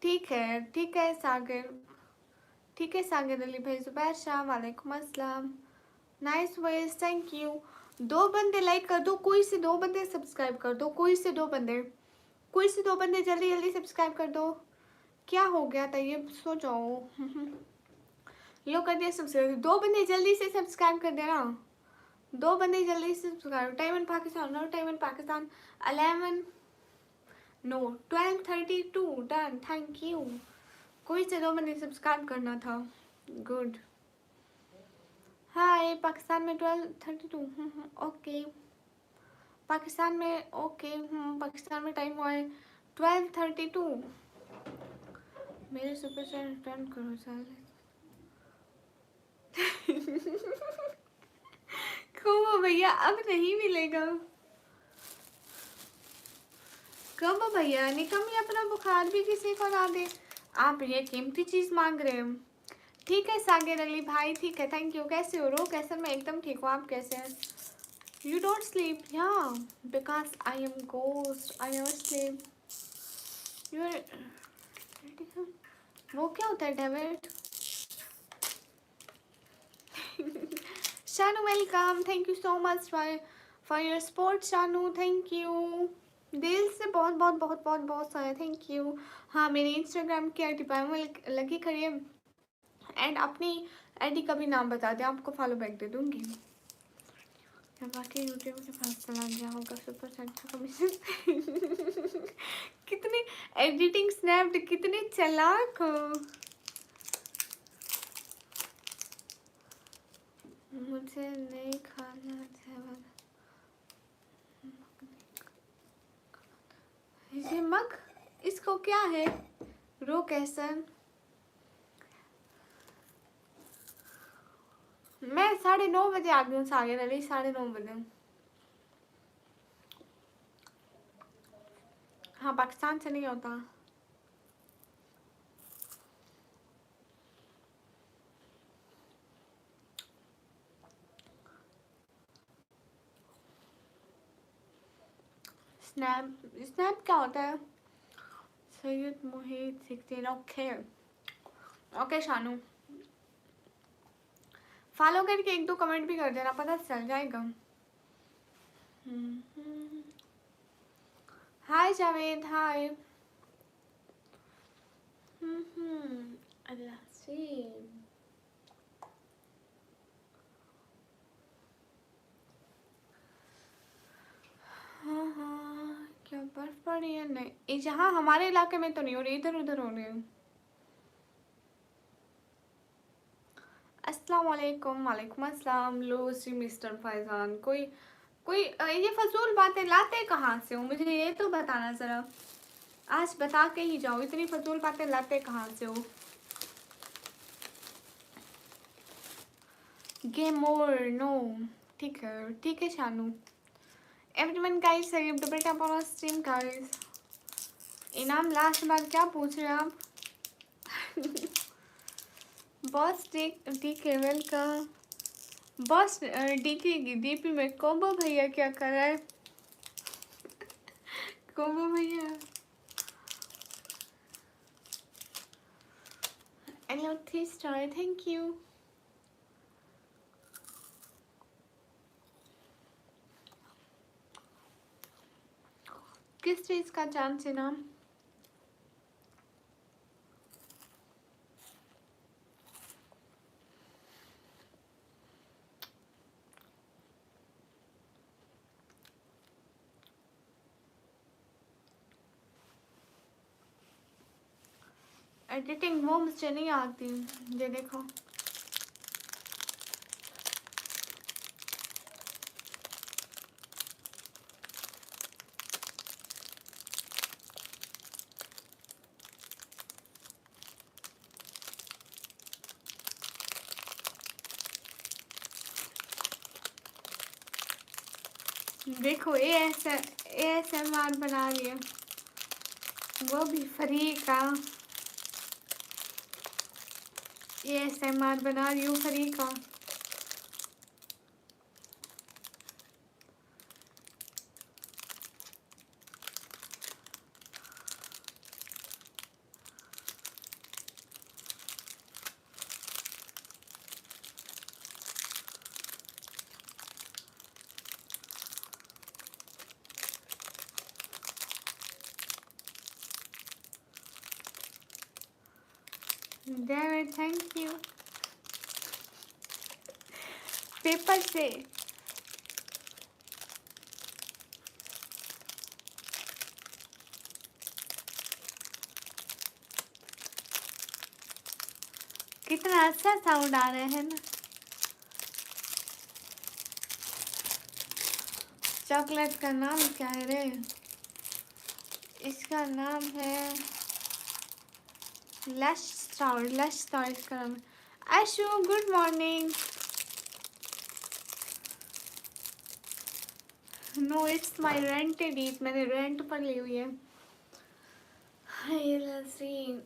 ठीक है सागर। ठीक है सागर अली भाई। जुबैर शाह वालेकुम अस्सलाम। Nice voice thank you. 2 बंदे लाइक कर दो। कोई से 2 बंदे सब्सक्राइब कर दो। कोई से 2 बंदे जल्दी जल्दी सब्सक्राइब कर दो। क्या हो गया था ये सो जाओ। लो कर दिया सब्सक्राइब। 2 बंदे जल्दी से सब्सक्राइब कर देना। 2 बंदे जल्दी से subscribe. Time in Pakistan. No time in Pakistan 11 no 12:32 done. Thank you. कोई से 2 बंदे सब्सक्राइब करना था। गुड। हाय पाकिस्तान में 12:32। ओके पाकिस्तान में ओके। पाकिस्तान में टाइम हुआ है 12:32। मेरे सुपर चैट रिटर्न करो साले। कहो भैया अब नहीं मिलेगा। कहो भैया निकम्मी अपना बुखार भी किसी को ला दे। आप ये कीमती चीज मांग रहे हो। ठीक है सागर अली भाई ठीक है थैंक यू। कैसे हो? रो कैसे? मैं एकदम ठीक हूँ। आप कैसे हैं? You don't sleep, yeah, because I am ghost. I never sleep. You're वो क्या होता है David? Shanu welcome. Thank you so much for your support Shanu. Thank you दिल से बहुत सारा थैंक यू। हाँ मेरी इंस्टाग्राम की आईडी पर मैं लगी खड़ी है एंड अपनी आईडी का भी नाम बता दें आपको फॉलो बैक दे दूँगी। बाकी यूट्यूब के पास चला गया होगा सुपर चैट का कमीशन। कितनी एडिटिंग स्नैप्ड कितने चालाक हो। मुझे नहीं खाना चावल। ये मग इसको क्या है? रो कैसन? मैं 9:30 बजे आ गई हूँ सागर अली। 9:30 बजे। हाँ पाकिस्तान से नहीं होता। स्नैप स्नैप क्या होता है? सैयद मोहित 16। ओके ओके शानू, फॉलो करके एक दो कमेंट भी कर देना, पता चल जाएगा। हाय जावेद, हाय। अल्लाह से हाँ हाँ, क्या बर्फ पड़ी है? नहीं, यहाँ हमारे इलाके में तो नहीं हो रही, इधर उधर हो रही है। अस्सलाम वालेकुम। वालेकुम अस्सलाम। लो सी मिस्टर फैजान, कोई कोई ये फजूल बातें लाते कहाँ से हो, मुझे ये तो बताना ज़रा, आज बता के ही जाओ, इतनी फजूल बातें लाते कहाँ से हो? Game over, no. ठीक है Shanu. Everyone guys, double tap on stream guys. Inam last बार क्या पूछ रहे हैं आप? Boss DK welcome. Boss DK की डीपी में कोबो भैया क्या कर रहा है? कोबो भैया हेलो 3 स्टार, थैंक यू। किस चीज का चांस है नाम? एडिटिंग वो मुझे नहीं आती, ये देखो। देखो ASMR बना रही है, वो भी फ्री का। ASMR बना रही हूँ फ्री का। David thank you. पेपर से कितना अच्छा साउंड आ रहा है ना। चॉकलेट का नाम क्या है रे? इसका नाम है लश स्टार। इसका नाम है। Ashu good morning. No it's my rented eat, मैंने रेंट पर ली हुई है। हाय एलर्जी,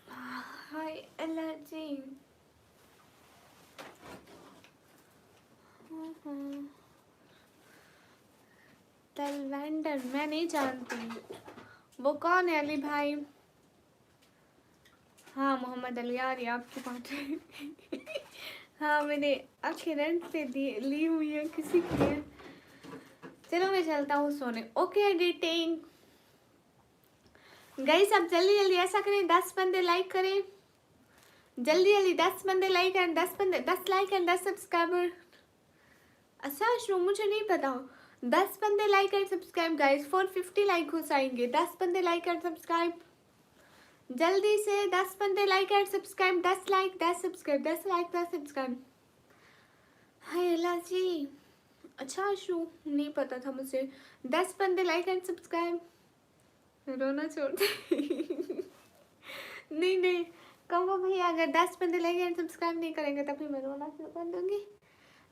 हाय एलर्जी। तलवेंडर मैं नहीं जानती, वो कौन है? अली भाई, हाँ मोहम्मद अली आ रही है आपकी बात। हाँ मैंने आखिर रेंट पे ली हुई है किसी के लिए। चलो मैं चलता हूँ सोने। ओके एडिटिंग गाइस, आप जल्दी जल्दी ऐसा करें, 10 बंदे लाइक करें, जल्दी जल्दी 10 बंदे like and 10 like and 10 subscriber. अच्छा शुरू मुझे नहीं पता, 10 बंदे like and subscribe guys, 450 like हो जाएंगे। 10 बंदे लाइक एंड सब्सक्राइब, जल्दी से 10 बंदे like and subscribe. 10 like 10 subscribe, 10 like 10 subscribe. Hi अल्लाह जी, अच्छा शू नहीं पता था मुझे। 10 बंदे लाइक एंड सब्सक्राइब। रोना छोड़ दे। नहीं नहीं, कहो भैया अगर 10 बंदे लाइक एंड सब्सक्राइब नहीं करेंगे तभी मैं रोना शुरू कर दूंगी।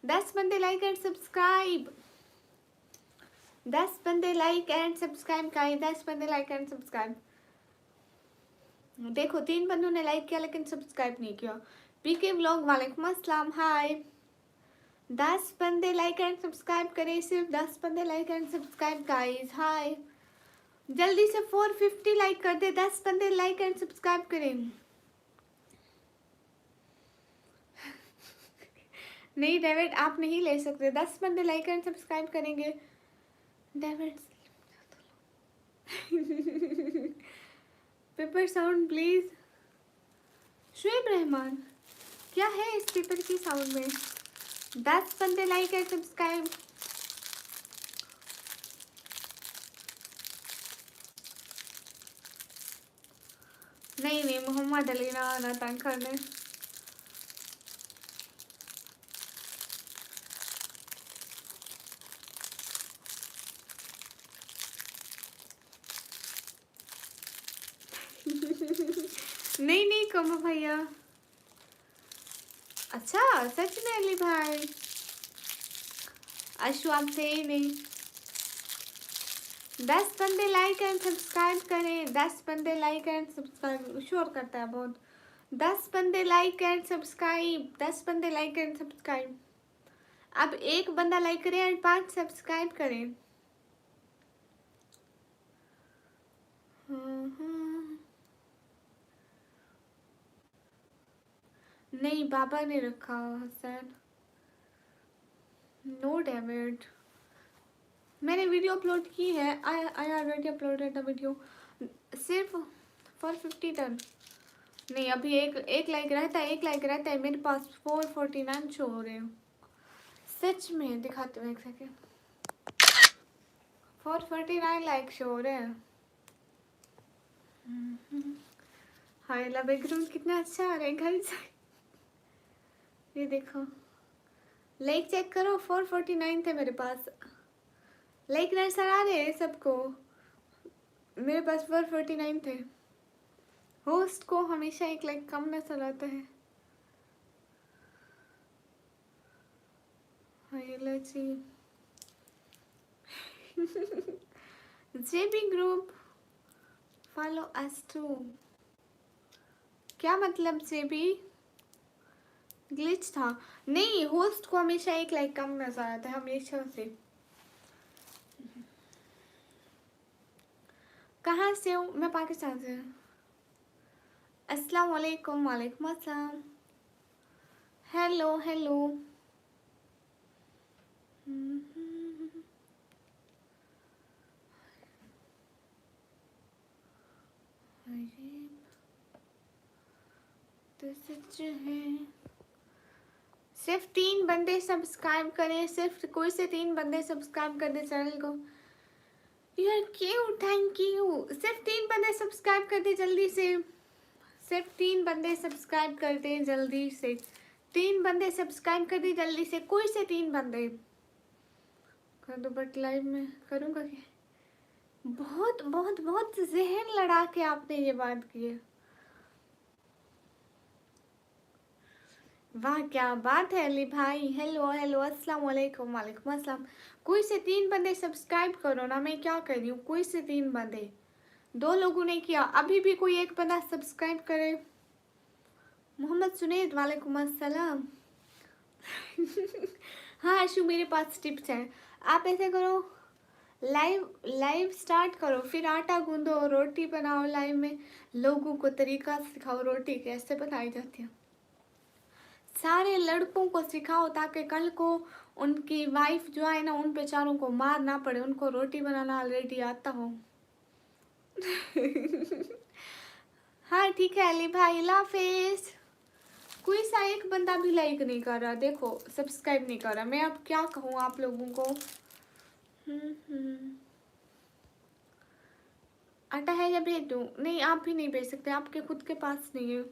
10 बंदे लाइक एंड सब्सक्राइब, 10 बंदे लाइक एंड सब्सक्राइब करें, 10 बंदे लाइक एंड सब्सक्राइब। देखो 3 बंदों ने लाइक किया लेकिन सब्सक्राइब नहीं किया। पीके व्लॉग वालेकुम अस्सलाम, हाय। 10 बंदे लाइक एंड सब्सक्राइब करें, सिर्फ 10 बंदे लाइक एंड सब्सक्राइब गाइस। हाय, जल्दी से 450 लाइक कर दे, 10 बंदे लाइक एंड सब्सक्राइब करें। नहीं डेविड, आप नहीं ले सकते, 10 बंदे लाइक एंड सब्सक्राइब करेंगे। David paper sound please. Shoaib Rahman, क्या है इस पेपर की साउंड में? 10 बंदे लाइक एंड सब्सक्राइब। नहीं नहीं, मोहम्मद अली ना आना तंग करने। नहीं नहीं कमो भैया। अच्छा सच में अली भाई, अशु आप थे ही नहीं। 10 बंदे लाइक एंड सब्सक्राइब करें, 10 बंदे लाइक एंड सब्सक्राइब। शोर करता है बहुत। 10 बंदे लाइक एंड सब्सक्राइब, 10 बंदे लाइक एंड सब्सक्राइब। अब एक बंदा लाइक करे एंड 5 सब्सक्राइब करें। नहीं बाबा ने रखा हसन। नो डेविड, मैंने वीडियो अपलोड की है। I already uploaded the video. सिर्फ 450 टन नहीं, अभी एक लाइक रहता है, एक लाइक रहता है। मेरे पास 449 शो हो रहे हैं। सच में दिखाते हूँ एक सेकेंड। 449 लाइक शो हो रहे हैं। हाय ला बैकग्राउंड कितना अच्छा आ रहा है गाइस। ये देखो, लाइक चेक करो, 449 थे मेरे पास। लाइक नजर आ रहे हैं सबको? मेरे पास 449 थे। होस्ट को हमेशा एक लाइक कम नजर आता है। जेबी ग्रुप फॉलो अस टू। क्या मतलब जेबी? ग्लिच था? नहीं, होस्ट को हमेशा एक लाइक कम नजर आता है, हमेशा से। कहाँ से हूँ मैं? पाकिस्तान से। अस्सलाम वालेकुम। वालेकुम अस्सलाम। Hello hello. तो सच है। सिर्फ 3 बंदे सब्सक्राइब करें, सिर्फ कोई से 3 बंदे सब्सक्राइब कर दे चैनल को। यार क्यों? Thank you. सिर्फ 3 बंदे सब्सक्राइब कर दे जल्दी से। सिर्फ 3 बंदे सब्सक्राइब कर दे जल्दी से। 3 बंदे सब्सक्राइब कर दे जल्दी से, कोई से 3 बंदे कर दो। बट लाइव में करूँगा क्या? बहुत बहुत बहुत जहन लड़ा के आपने ये बात की है। वाह क्या बात है अली भाई। हेलो हेलो, अस्सलाम वालेकुम। वालेकुम अस्सलाम। कोई से 3 बंदे सब्सक्राइब करो ना, मैं क्या कर रही हूँ? कोई से 3 बंदे, 2 लोगों ने किया, अभी भी कोई एक बंदा सब्सक्राइब करे। मोहम्मद सुनेद, वालेकुम अस्सलाम। हाँ आशु, मेरे पास टिप्स हैं। आप ऐसे करो, लाइव स्टार्ट करो, फिर आटा गूंदो, रोटी बनाओ, लाइव में लोगों को तरीका सिखाओ रोटी कैसे बनाई जाती है। सारे लड़कों को सिखाओ ताकि कल को उनकी वाइफ जो है ना, उन बेचारों को मार ना पड़े, उनको रोटी बनाना ऑलरेडी आता हो। हाँ ठीक है अली भाई, अल्लाह हाफिज़। कोई सा एक बंदा भी लाइक नहीं कर रहा, देखो सब्सक्राइब नहीं कर रहा। मैं अब क्या कहूँ आप लोगों को? आटा है या भेज दूँ? नहीं, आप भी नहीं भेज सकते, आपके खुद के पास नहीं है।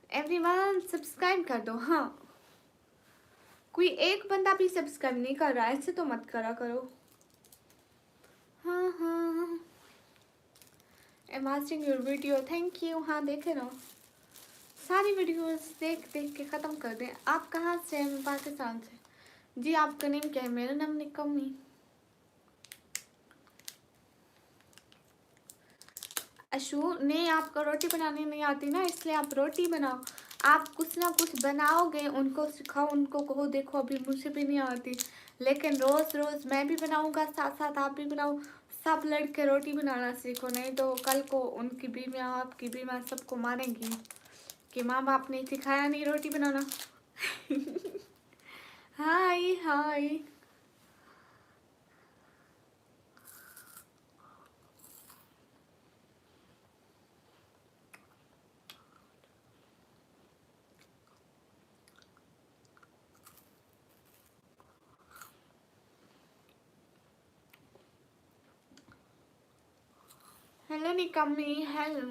एवरीवन सब्सक्राइब कर दो। हाँ, कोई एक बंदा भी सब्सक्राइब नहीं कर रहा, ऐसे तो मत करा करो। हाँ हाँ, I am watching your video, thank you. हाँ देखे रहो, सारी वीडियोस देख देख के ख़त्म कर दें। आप कहाँ से हैं? मैं पाकिस्तान से। जी आपका नेम क्या है? मेरा नाम निकम्मी। अशु, नहीं आपको रोटी बनानी नहीं आती ना, इसलिए आप रोटी बनाओ। आप कुछ ना कुछ बनाओगे, उनको सिखाओ, उनको कहो देखो अभी मुझे भी नहीं आती, लेकिन रोज़ रोज़ मैं भी बनाऊंगा, साथ साथ आप भी बनाओ, सब लड़के रोटी बनाना सीखो, नहीं तो कल को उनकी बीवियाँ, आपकी बीवियाँ सबको मारेंगी कि माँ बाप ने सिखाया नहीं रोटी बनाना। हाय हाय। हेलो निकम्मी, हेलो।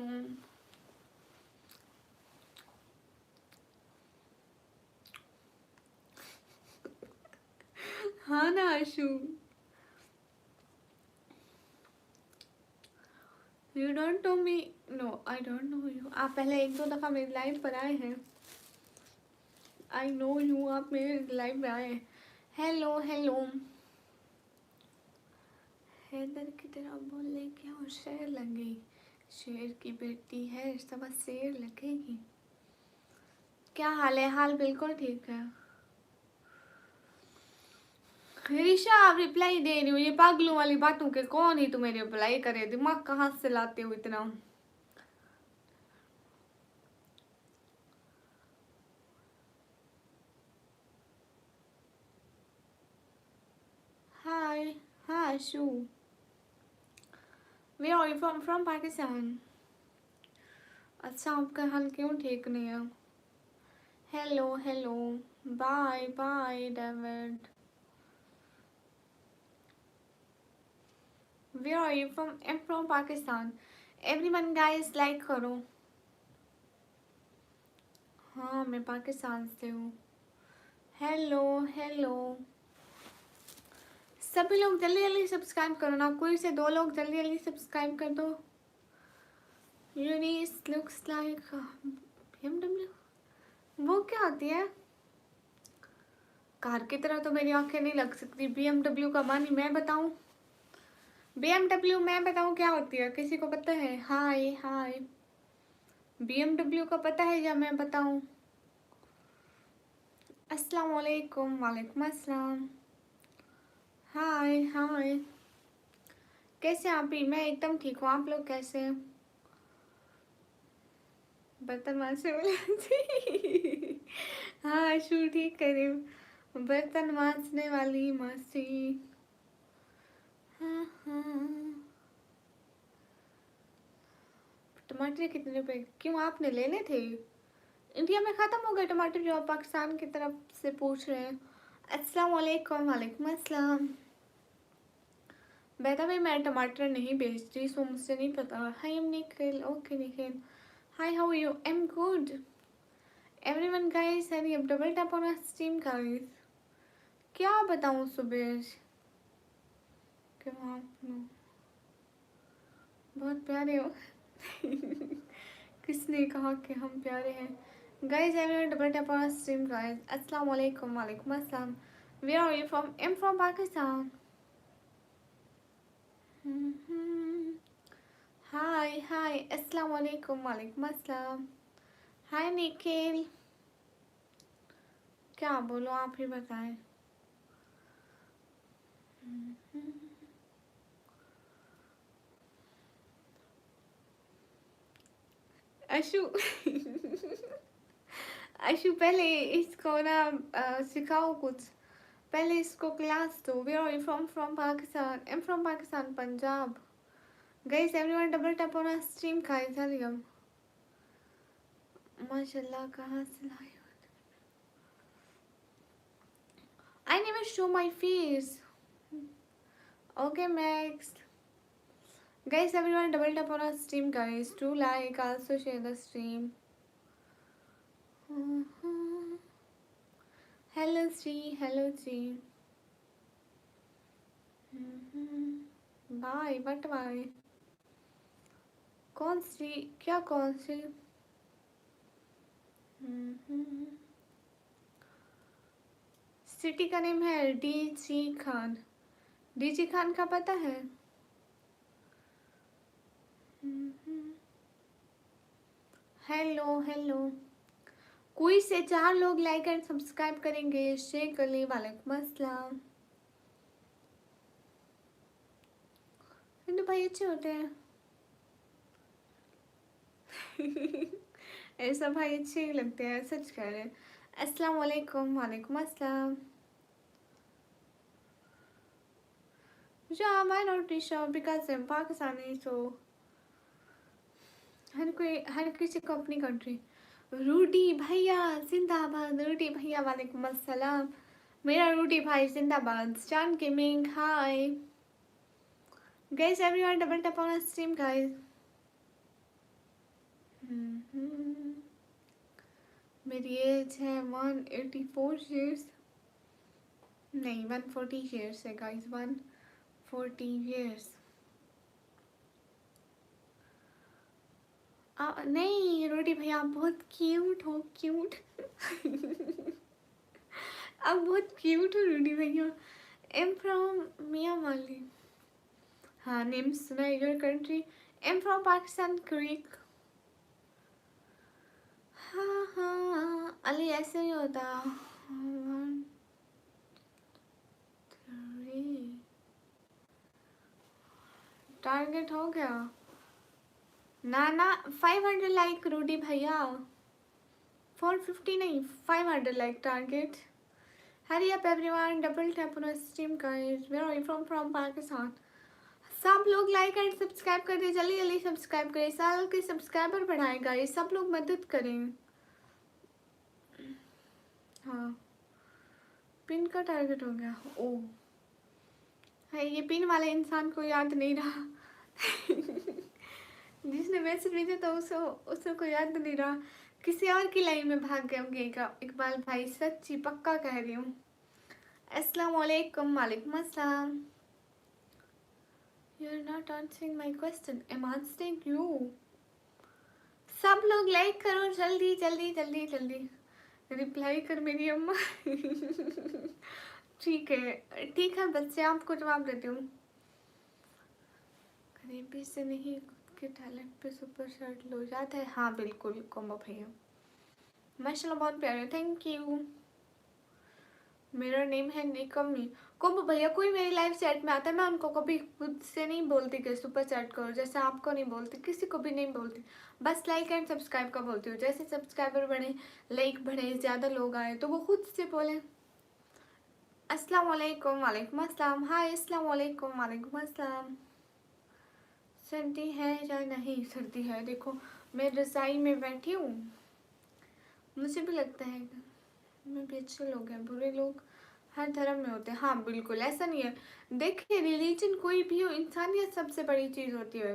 हाँ ना Ashu, you don't know me, no I don't know you. आप पहले एक दो दफ़ा मेरी लाइव पर आए हैं, आई नो यू, आप मेरे लाइव में आए हैं। Hello hello. हैदर की तरह बोले क्या और शेर लगे, शेर की बेटी है सब शेर लगेगी। क्या हाल है? हाल बिल्कुल ठीक है। ऋषा आप रिप्लाई दे रही हो, ये पागलों वाली बातों के कौन ही तुम्हें रिप्लाई करे, दिमाग कहाँ से लाते हो इतना। हाय। हाँ शू, where are you from Pakistan. अच्छा आपका हाल क्यों ठीक नहीं है? Hello hello. Bye bye David. Where are you from? I'm from Pakistan. Everyone guys like करो। हाँ मैं पाकिस्तान से हूँ। Hello hello. सभी लोग जल्दी जल्दी सब्सक्राइब करो ना, कोई से दो लोग जल्दी जल्दी सब्सक्राइब कर दो। यूनिस लुक्स लाइक BMW, वो क्या होती है? कार की तरह तो मेरी आंखें नहीं लग सकती। BMW का मानी मैं बताऊँ? BMW मैं बताऊँ क्या होती है, किसी को पता है? हाय हाय। BMW का पता है या मैं बताऊँ? अस्सलाम वालेकुम। वालेकुम अस्सलाम। हाय हाय। कैसे आप ही? मैं एकदम ठीक हूँ, आप लोग कैसे हैं? बर्तन मांजने वाली हाँ शू ठीक करे, बर्तन मांजने वाली मासी। हाँ हाँ। टमाटर कितने रुपए? क्यों आपने लेने थे? इंडिया में ख़त्म हो गए टमाटर जो आप पाकिस्तान की तरफ से पूछ रहे हैं। अस्सलाम वालेकुम। वालेकुम अस्सलाम। बेटा भाई मैं टमाटर नहीं बेचती, सो मुझसे नहीं पता। Hi am Nikhil. Okay Nikhil. Hi how are you? I am good. Everyone guys hurry अब double tap on stream guys. क्या बताऊँ सुबह? क्यों आप लोग बहुत प्यारे हो किसने कहा कि हम प्यारे हैं? Guys everyone double tap on stream guys. अस्सलाम वालेकुम। वालेकुम अस्सलाम। Where are you from? I am from Pakistan. Hi hi. अस्सलाम वालेकुम। वालेकुम अस्सलाम। हाय निखिल। क्या बोलो आप ही बताएं। अशु अशु पहले इसको ना सिखाओ कुछ, पहले इसको क्लास दो। Where are you from? From Pakistan. I am from Pakistan Punjab. Guys everyone double tap on stream guys hurry हम। माशाल्लाह कहाँ से लाए हो? I never show my face. Okay Max. Guys, everyone double tap on our stream guys. Do like, also share the stream. Hello Sri, hello Sri. Bye, but bye. कौन सी? क्या कौन सी? City का नेम है डीजी खान। डीजी खान का पता है? Hello hello. कोई से 4 लोग लाइक एंड सब्सक्राइब करेंगे, शेख अली वालेकुम अस्सलाम। हिंदू भाई अच्छे होते हैं। ऐसा भाई अच्छे ही लगते हैं, सच कह रहे हैं। अस्सलाम वालेकुम, वालेकुम अस्सलाम। Yeah, my not sure because I'm Pakistani, so हर किसी को अपनी कंट्री। रूडी भैया जिंदाबाद, रूडी भैया वालेकुम अस्सलाम। मेरा रूडी भाई जिंदाबाद। Stan gaming hi guys, everyone double tap on stream guys. मेरी एज है 184 ईयर्स, नहीं 140 ईयर्स है गाइस, 140 ईयर्स। नहीं रोटी भैया आप बहुत क्यूट हो, क्यूट। आप बहुत क्यूट हो रोटी भैया। Am from Myanmar. हाँ नेम सुना है। Your country? Am from Pakistan क्रीक। हाँ हाँ अली ऐसे ही होता। 1 3 टारगेट हो गया ना ना। 500 लाइक रूडी भैया, 450 नहीं 500 like target. Hurry up everyone, double tap on stream guys. Where are you from Pakistan. सब लोग लाइक एंड सब्सक्राइब कर दे, जल्दी जल्दी सब्सक्राइब करें, साल के सब्सक्राइबर बढ़ाए गाइस, सब लोग मदद करें। हाँ पिन का टारगेट हो गया। ओ है ये पिन वाले इंसान को याद नहीं रहा। जिसने मैसेज भेजा था उसको को याद नहीं रहा, किसी और की लाइन में भाग गए होंगे। इकबाल भाई सच्ची पक्का कह रही हूँ। अस्सलाम वालेकुम, वालेकुम अस्सलाम। You are not answering my question. I'm answering you. सब लोग लाइक करो जल्दी जल्दी जल्दी जल्दी। रिप्लाई कर मेरी अम्मा। ठीक है बच्चे, आपको जवाब देती हूँ। गरीबी से नहीं, खुद के टैलेंट पे सुपर शर्ट लो जाता है। हाँ बिल्कुल कोम्बो भैया, माशाल्लाह बहुत प्यारे, थैंक यू। मेरा नेम है निकमी। कोम्बो भैया कोई मेरी लाइव चैट में आता है, मैं उनको कभी खुद से नहीं बोलती कि सुपर चैट करो, जैसे आपको नहीं बोलती, किसी को भी नहीं बोलती, बस लाइक एंड सब्सक्राइब का बोलती हूँ। जैसे सब्सक्राइबर बढ़े, लाइक बढ़े, ज़्यादा लोग आए तो वो खुद से बोले। अस्सलाम वालेकुम, वालेकुम अस्सलाम। हाय अस्सलाम वालेकुम, वालेकुम अस्सलाम। सर्दी है या नहीं? सर्दी है, देखो मैं रज़ाई में बैठी हूँ, मुझे भी लगता है मैं भी। अच्छे लोग हैं, बुरे लोग हर धर्म में होते हैं। हाँ बिल्कुल ऐसा नहीं है। देखिए रिलीजन कोई भी हो, इंसानियत सबसे बड़ी चीज़ होती है।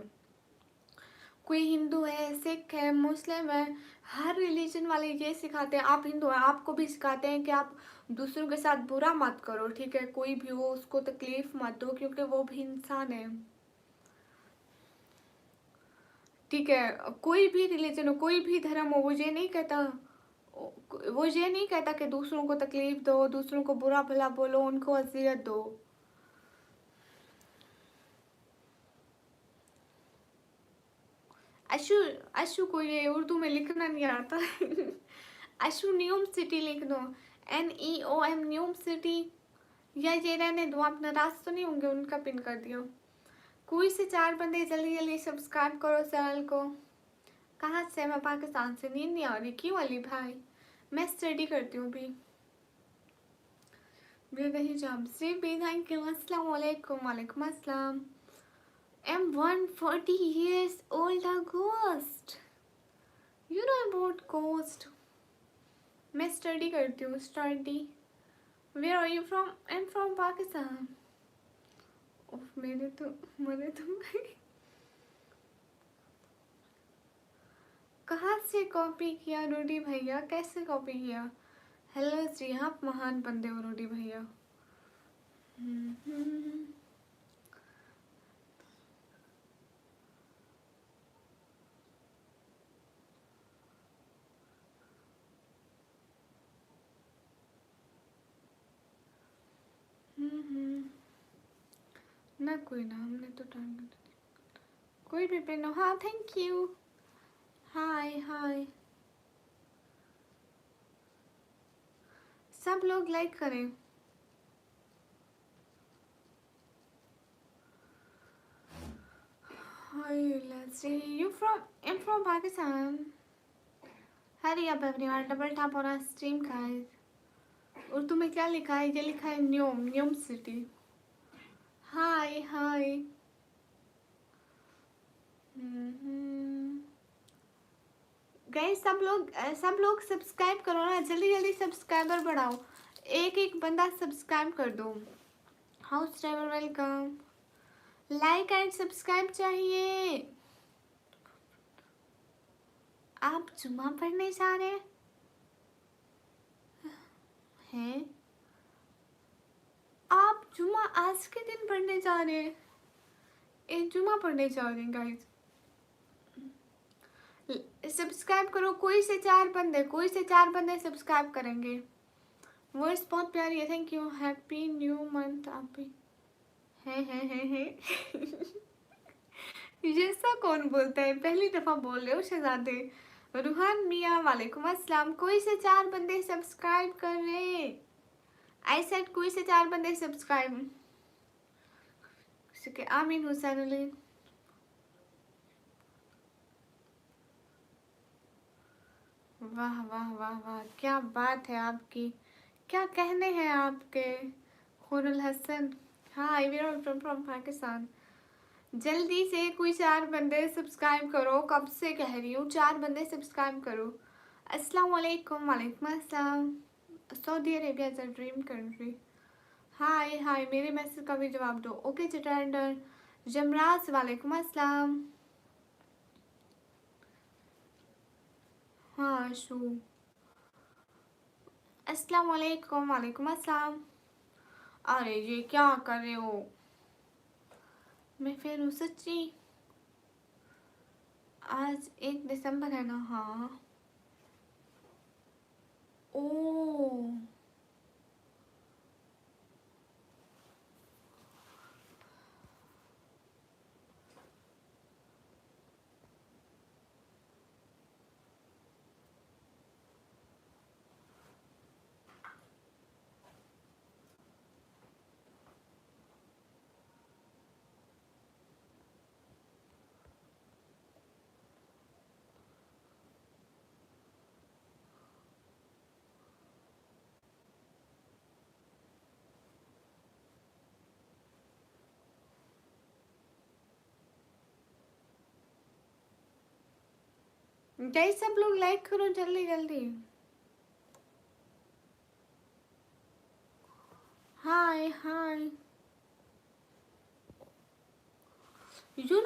कोई हिंदू है, सिख है, मुस्लिम है, हर रिलीजन वाले ये सिखाते हैं। आप हिंदू हैं, आपको भी सिखाते हैं कि आप दूसरों के साथ बुरा मत करो, ठीक है, कोई भी हो उसको तकलीफ मत दो, क्योंकि वो भी इंसान है, ठीक है। कोई भी रिलीजन हो, कोई भी धर्म हो, वो ये नहीं कहता कि दूसरों को तकलीफ दो, दूसरों को बुरा भला बोलो, उनको अजियत दो। अशु अशु को ये उर्दू में लिखना नहीं आता। अशु न्यूम सिटी लिख दो, NEOM न्यूम सिटी, या ये रहने दो, आप नाराज तो नहीं होंगे, उनका पिन कर दिया। कोई से 4 बंदे जल्दी जल्दी सब्सक्राइब करो चैनल को। कहाँ से? मैं पाकिस्तान से। नींद नहीं आ रही क्यों अली भाई? मैं स्टडी करती हूँ भी। नहीं जाम से भी थैंक यू। अस्सलाम वालेकुम, वालेकुम अस्सलाम। I'm 140 years old, a ghost. You know about ghost? मैं स्टडी करती हूँ, study. Where are you from? I'm from Pakistan. उफ मेरे तो कहाँ से कॉपी किया रूडी भैया? कैसे कॉपी किया? हेलो जी, आप महान बंदे हो रूडी भैया। ना कोई ना, हमने तो टाइम कोई भी पहनो। हाँ थैंक यू। हाय हाय सब लोग लाइक करें। Hi, let's see. I'm from Pakistan. Hurry up everyone, double tap on our stream guys. Urdu में क्या लिखा है? ये लिखा है न्यूम सिटी। हाय हाय। गाइस सब लोग सब्सक्राइब करो ना, जल्दी जल्दी सब्सक्राइबर बढ़ाओ, एक बंदा सब्सक्राइब कर दो। House driver welcome. Like and subscribe चाहिए। आप जुम्मा पढ़ने जा रहे हैं? आप जुम्मा आज के दिन पढ़ने जा रहे हैं? एक जुम्मा पढ़ने जा रहे हैं गाइस। सब्सक्राइब करो, कोई से चार बंदे सब्सक्राइब करेंगे। वर्ड्स बहुत प्यारी है, thank you. Happy new month. आप भी है ये सब कौन बोलता है? पहली दफा बोल रहे हो शहजादे। रूहान मियाँ वालेकुम अस्सलाम। कोई से चार बंदे सब्सक्राइब कर रहे। आई सेड कोई से चार बंदे सब्सक्राइब। आमीन हुसैन अली। वाह वाह वाह वाह, क्या बात है आपकी, क्या कहने हैं आपके। खुरुल हसन। हाँ, फ्रॉम पाकिस्तान। जल्दी से कोई चार बंदे सब्सक्राइब करो, कब से कह रही हूँ, चार बंदे सब्सक्राइब करो। अस्सलाम वालेकुम। वालेकुम अस्सलाम। Saudi Arabia is a dream country. Hi hi, मेरे मैसेज का भी जवाब दो। ओके चिटांडर। जमराज वालेकुम अस्सलाम। हाँ शू। अस्सलाम वालेकुम। वालेकुम अस्सलाम। अरे ये क्या कर रहे हो? मैं फिर हूँ सच्ची। आज 1 दिसंबर है ना? हाँ। ओ गाइस सब लोग लाइक करो जल्दी जल्दी। हाय हाय।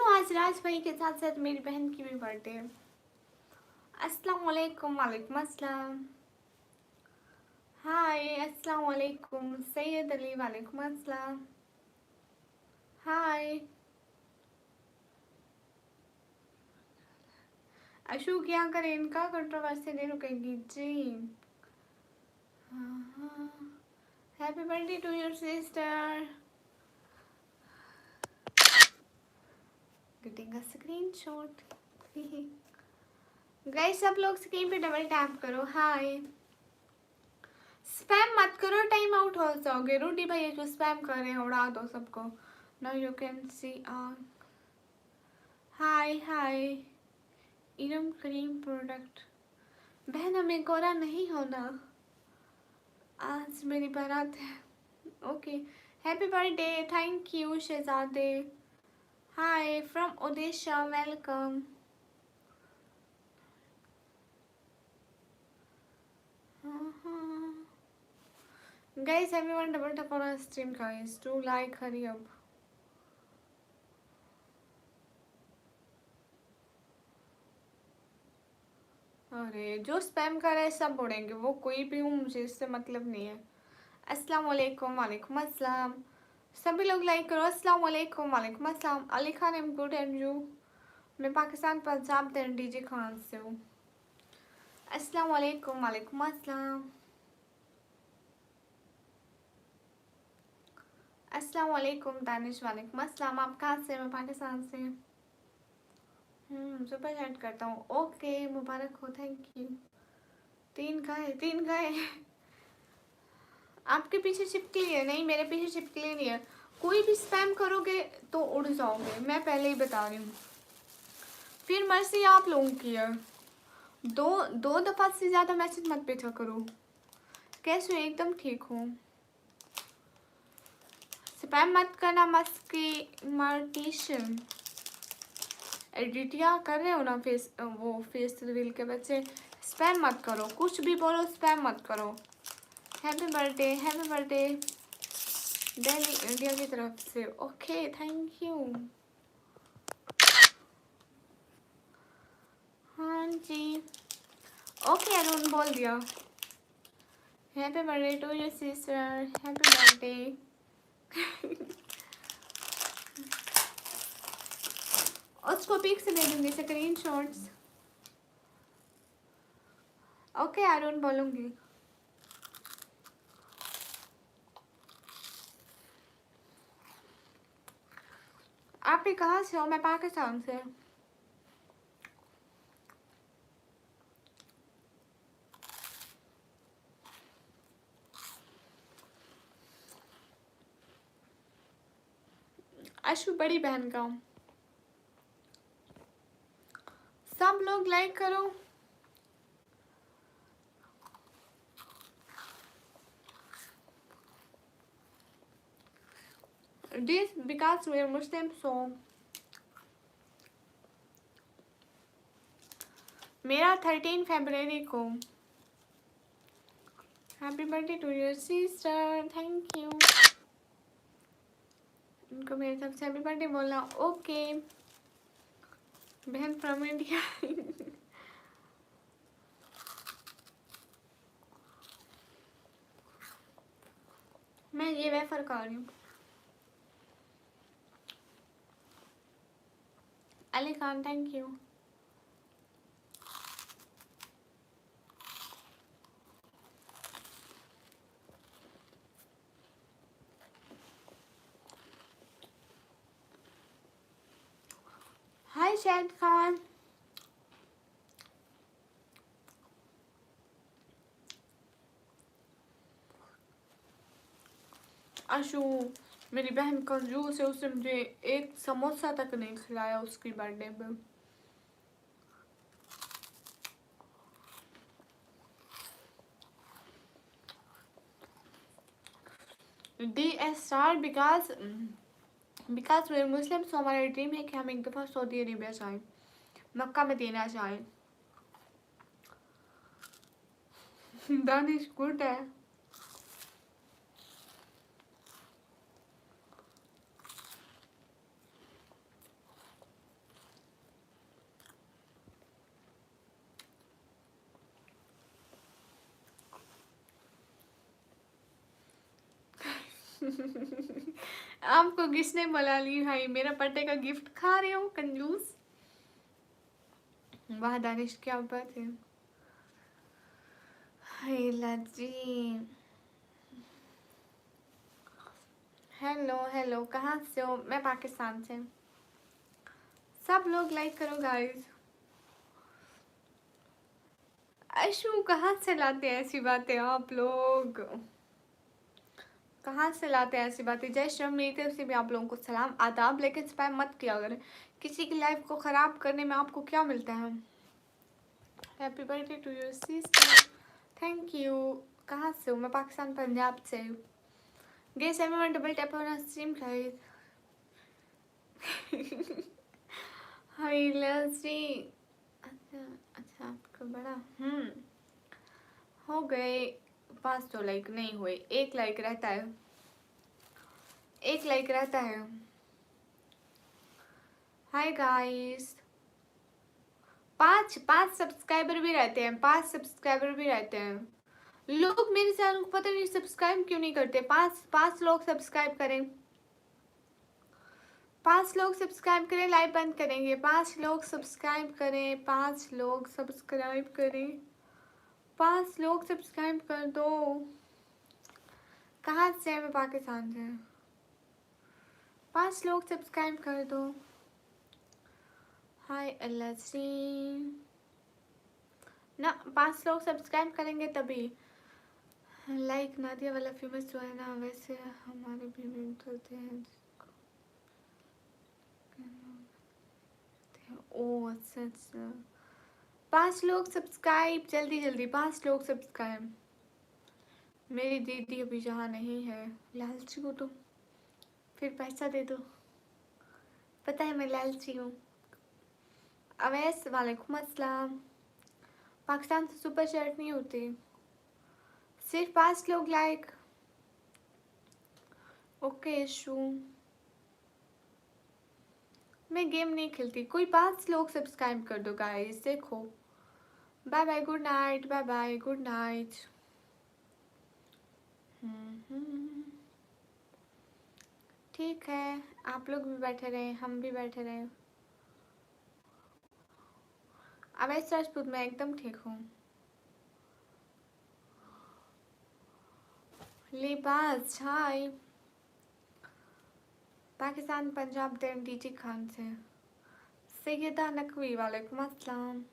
आज राज भाई के साथ साथ मेरी बहन की भी बर्थडे है। अस्सलाम वालेकुम। वालेकुम अस्सलाम। हाय अस्सलाम वालेकुम। सैयद अली वालेकुम अस्सलाम। हाय अशु, क्या करें, इनका कंट्रोवर्सी नहीं रुकेगी जी। Happy birthday to your sister. Getting a screenshot. Guys सब लोग स्क्रीन पे डबल टैप करो। हाय। स्पैम मत करो, टाइम आउट हो जाओगे। रूडी भैया जो स्पैम कर रहे हैं उड़ा दो सबको। Now you can see hi hi. Iram cream product. बहन हमें गोरा नहीं होना, आज मेरी बारात है। Okay happy birthday. Thank you शहजादे। Hi from Odisha welcome. Guys everyone double tap on our stream guys to like, hurry up. अरे जो स्पैम कर रहा है सब उड़ेंगे, वो कोई भी हूँ, मुझे इससे मतलब नहीं है। अस्सलाम वालेकुम। वालेकुम अस्सलाम। सभी लोग लाइक करो। अस्सलाम वालेकुम। वालेकुम अस्सलाम। अली खान, आई एम गुड एंड यू? मैं पाकिस्तान पंजाब डीजे खान से हूँ। अस्सलाम वालेकुम। वालेकुम अस्सलाम। अस्सलाम वालेकुम दानिश। वालेकुम अस्सलाम। आप कहाँ से? मैं पाकिस्तान से। सुपर चैट करता हूँ। ओके मुबारक हो, थैंक यू। तीन गाय। आपके पीछे चिपकली है? नहीं, मेरे पीछे चिपकली नहीं है। कोई भी स्पैम करोगे तो उड़ जाओगे, मैं पहले ही बता रही हूँ। फिर मर्जी आप लोगों की है। दो दफा से ज्यादा मैसेज मत भेजा करो। कैसे हो? एकदम ठीक हूँ। स्पैम मत करना। मस्की मार्टिशन एडिटिया कर रहे हो ना फेस रिवील के बच्चे। स्पैम मत करो, कुछ भी बोलो स्पैम मत करो। Happy birthday, happy birthday Delhi India की तरफ से। Okay, thank you. हाँ जी, ओके अरुण बोल दिया। Happy birthday to your sister, happy birthday. उसको पिक से दे दूंगी स्क्रीन शॉट्स। ओके अरुण बोलूंगी। आप भी कहाँ से हो? मैं पाकिस्तान से। अशु बड़ी बहन का। सब लोग लाइक करो। This because we are Muslim, so मेरा 13 फरवरी को। Happy birthday to your sister, thank you. उनको मेरे तरफ से हैप्पी बर्थडे बोलना। ओके बहन फ्रॉम इंडिया। मैं ये वेफर खा रही हूँ। Ali Khan thank you. Hi Shahid Khan. Ashu मेरी बहन कंजूस है, उसने मुझे एक समोसा तक नहीं खिलाया उसकी बर्थडे पे। DSR बिकॉज वे मुस्लिम, सो हमारा ड्रीम है कि हम एक दफ़ा सऊदी अरेबिया जाएं, मक्का मदीना जाएं। दानिश गुड है। आपको किसने बुला ली भाई? मेरा बर्थडे का गिफ्ट खा रहे हो कंजूस। वाह दानिश क्या बात है। जी हेलो हेलो, कहाँ से हो? मैं पाकिस्तान से। सब लोग लाइक करो गाइस। अशु कहाँ से लाते हैं ऐसी बातें आप लोग? कहाँ से लाते हैं ऐसी बातें? जय श्री राम, मेरी तरफ से भी आप लोगों को सलाम आदाब। लेकिन स्पैम मत किया करें। किसी की लाइफ को ख़राब करने में आपको क्या मिलता है? Happy birthday to your sister, thank you. कहाँ से हो? मैं पाकिस्तान पंजाब से हूँ। Guys everyone double tap on stream guys. Hi लजी। अच्छा अच्छा, आपका बड़ा हो गए 500 लाइक नहीं हुए। एक लाइक रहता है, एक लाइक रहता है। हाय गाइस, पाँच सब्सक्राइबर भी रहते हैं, 5 सब्सक्राइबर भी रहते हैं। लोग मेरे चैनल को पता नहीं सब्सक्राइब क्यों नहीं करते। पाँच लोग सब्सक्राइब करें, 5 लोग सब्सक्राइब करें, लाइव बंद करेंगे। 5 लोग सब्सक्राइब करें, 5 लोग सब्सक्राइब करें, 5 लोग सब्सक्राइब कर दो। कहाँ से है? मैं पाकिस्तान से। 5 लोग सब्सक्राइब कर दो। हाय अल्लाह जी ना, 5 लोग सब्सक्राइब करेंगे तभी। लाइक नादिया वाला फेमस हुआ है ना, वैसे हमारे भी मीम चलते हैं। ओ अच्छा अच्छा, 5 लोग सब्सक्राइब, जल्दी जल्दी 5 लोग सब्सक्राइब। मेरी दीदी अभी जहाँ नहीं है, लालची को तो फिर पैसा दे दो, पता है मैं लालची हूँ। अवैस वालेकुम अस्सलाम। पाकिस्तान से सुपर चैट नहीं होती, सिर्फ 5 लोग लाइक। ओके इशू, मैं गेम नहीं खेलती, कोई 5 लोग सब्सक्राइब कर दो गाइस। देखो, bye bye, good night, bye bye, good night. ठीक है, आप लोग भी बैठे रहे, हम भी बैठे रहे। अवैस राजपूत, मैं एकदम ठीक हूँ। लिबास हाय, पाकिस्तान पंजाब देन डीजी खान से। सैयदा नकवी वालेकुम अस्सलाम।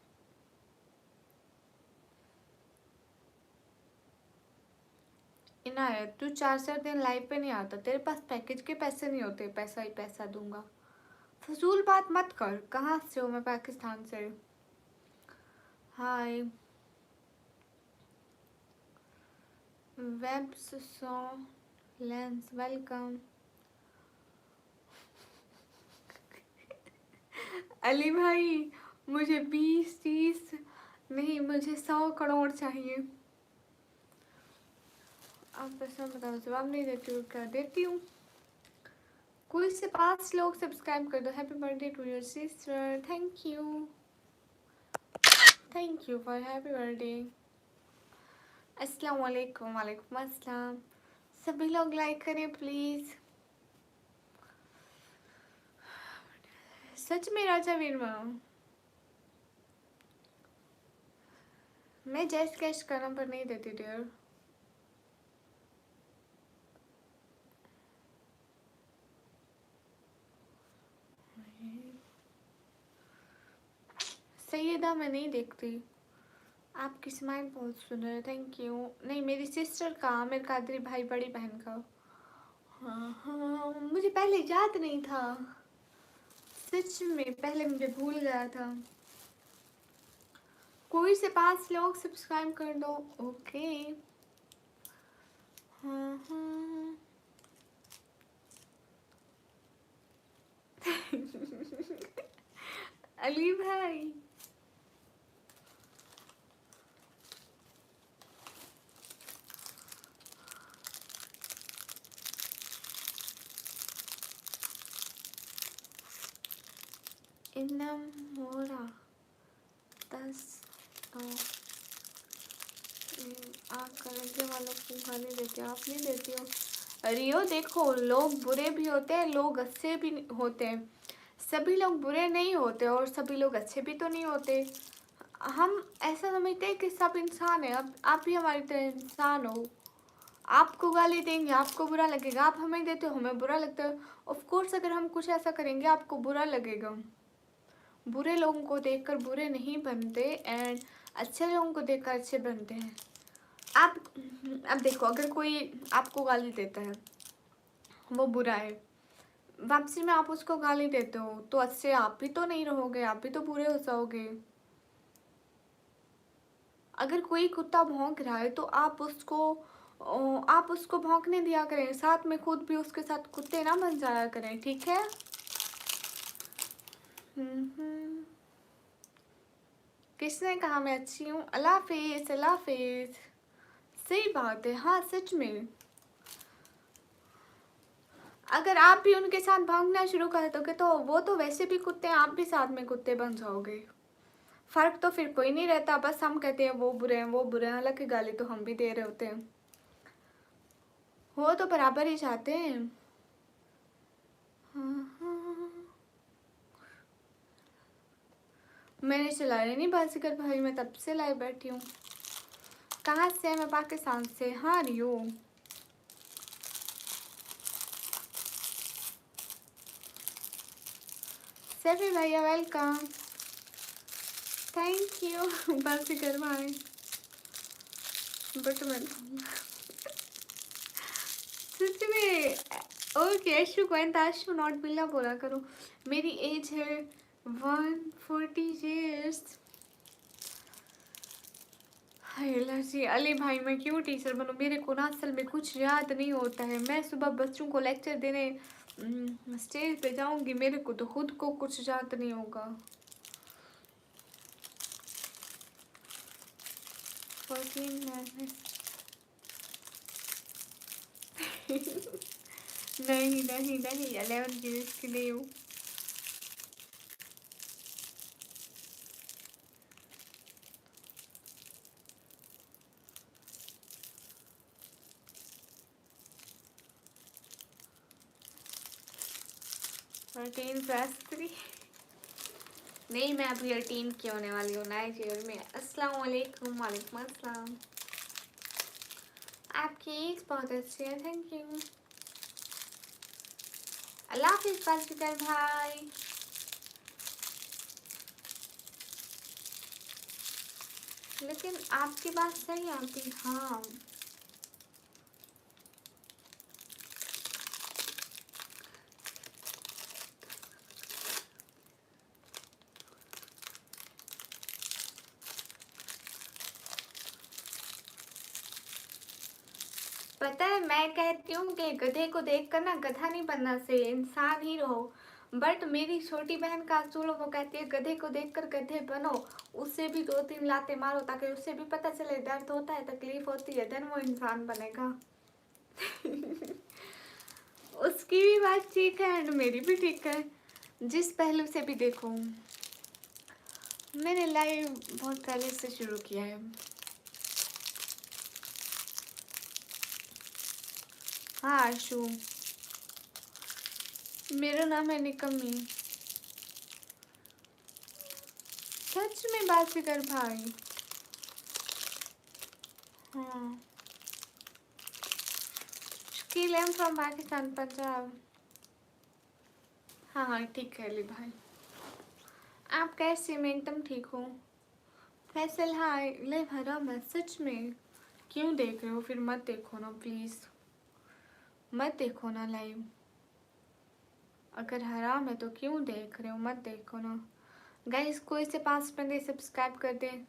इनायत, तू 4 दिन लाइव पे नहीं आता, तेरे पास पैकेज के पैसे नहीं होते, पैसा ही पैसा दूंगा। फजूल बात मत कर, कहाँ से हो? मैं पाकिस्तान से। हाय वेब सो लेंस, वेलकम। अली भाई, मुझे 20-30 नहीं, मुझे 100 करोड़ चाहिए। आप प्रश्न बताओ, जवाब नहीं देती हूँ, क्या देती हूँ? कोई से 5 लोग सब्सक्राइब कर दो। Happy birthday to your sister, thank you, thank you for happy birthday. अस्सलाम वालेकुम, वालेकुम अस्सलाम। सभी लोग लाइक करें प्लीज। सच में राजा वीरमा, मैं जैस कैश करना पर नहीं देती डियर। सैयदा मैं नहीं देखती। आपकी स्माइल बहुत सुंदर है, थैंक यू। नहीं, मेरी सिस्टर का, आमिर कादरी भाई बड़ी बहन का। हाँ हाँ, मुझे पहले याद नहीं था, सच में पहले मुझे भूल गया था। कोई से 5 लोग सब्सक्राइब कर दो। ओके। हाँ हाँ। अली भाई, इनम मोरा 10 आकर वालों को गाली देते, आप नहीं देती हो? रियो देखो, लोग बुरे भी होते हैं, लोग अच्छे भी होते हैं, सभी लोग बुरे नहीं होते और सभी लोग अच्छे भी तो नहीं होते। हम ऐसा समझते हैं कि सब इंसान है। अब आप भी हमारी तरह इंसान हो, आपको गाली देंगे, आपको बुरा लगेगा, आप हमें देते हो, हमें बुरा लगता है। ऑफ कोर्स अगर हम कुछ ऐसा करेंगे आपको बुरा लगेगा। बुरे लोगों को देखकर बुरे नहीं बनते एंड अच्छे लोगों को देखकर अच्छे बनते हैं। आप अब देखो, अगर कोई आपको गाली देता है, वो बुरा है, वापसी में आप उसको गाली देते हो, तो अच्छे आप भी तो नहीं रहोगे, आप भी तो बुरे हो जाओगे। अगर कोई कुत्ता भौंक रहा है तो आप उसको भौंकने दिया करें, साथ में खुद भी उसके साथ कुत्ते ना बन जाया करें, ठीक है? किसने कहा मैं अच्छी हूँ? अल्लाह हाफिज, अल्लाह हाफिज। सही बात है, हाँ सच में। अगर आप भी उनके साथ भागना शुरू कर दोगे तो वो तो वैसे भी कुत्ते हैं, आप भी साथ में कुत्ते बन जाओगे। फर्क तो फिर कोई नहीं रहता, बस हम कहते हैं वो बुरे हैं, वो बुरे हैं, हालांकि गाली तो हम भी दे रहे होते हैं। वो तो बराबर ही चाहते हैं। मैंने चलाया नहीं बाजीगर भाई, मैं तब से लाइव बैठी हूँ। कहाँ से है? मैं पाकिस्तान से। हाँ रियो, सभी भैया वेलकम, थैंक यू। बाजीगर भाई बट मैं सच में। ओके अशु गोविंदा, अशु नॉट बिल्ला बोला करो। मेरी एज है 140 years। हाय जी अली भाई, मैं क्यों टीचर बनूं? मेरे को ना असल में कुछ याद नहीं होता है। मैं सुबह बच्चों को लेक्चर देने स्टेज पे जाऊंगी, मेरे को तो खुद को कुछ याद नहीं होगा। 14 नहीं नहीं नहीं, 11 की रिस्क नहीं हूँ। नहीं, मैं अभी 18 की होने वाली हूँ नाइजीरिया में। अस्सलाम वालेकुम। वालेकुम अस्सलाम। आपकी एज बहुत अच्छी है, थैंक यू। अल्लाह हाफिज़ बाजीगर भाई। लेकिन आपकी बात सही आती। हाँ पता है, मैं कहती हूँ कि गधे को देखकर ना गधा नहीं बनना चाहिए, इंसान ही रहो। बट मेरी छोटी बहन का असूल, वो कहती है गधे को देखकर गधे बनो, उससे भी 2-3 लाते मारो ताकि उससे भी पता चले दर्द होता है, तकलीफ होती है, देन वो इंसान बनेगा। उसकी भी बात ठीक है एंड मेरी भी ठीक है, जिस पहलू से भी देखो। मैंने लाइव बहुत पहले से शुरू किया है। हाँ आशु, मेरा नाम है निकम्मी। सच में बाजीगर भाई। हाँ शकील, आई एम फ्रॉम पाकिस्तान, पंजाब। हाँ हाँ ठीक है अली भाई। आप कैसे? मैं एकदम ठीक हूँ। फैसल हाय। ले हराम है सच में। क्यों देख रहे हो? फिर मत देखो ना प्लीज़, मत देखो ना लाइव। अगर हराम है तो क्यों देख रहे हो? मत देखो ना गाइस। कोई से 5 बंदे सब्सक्राइब कर दें।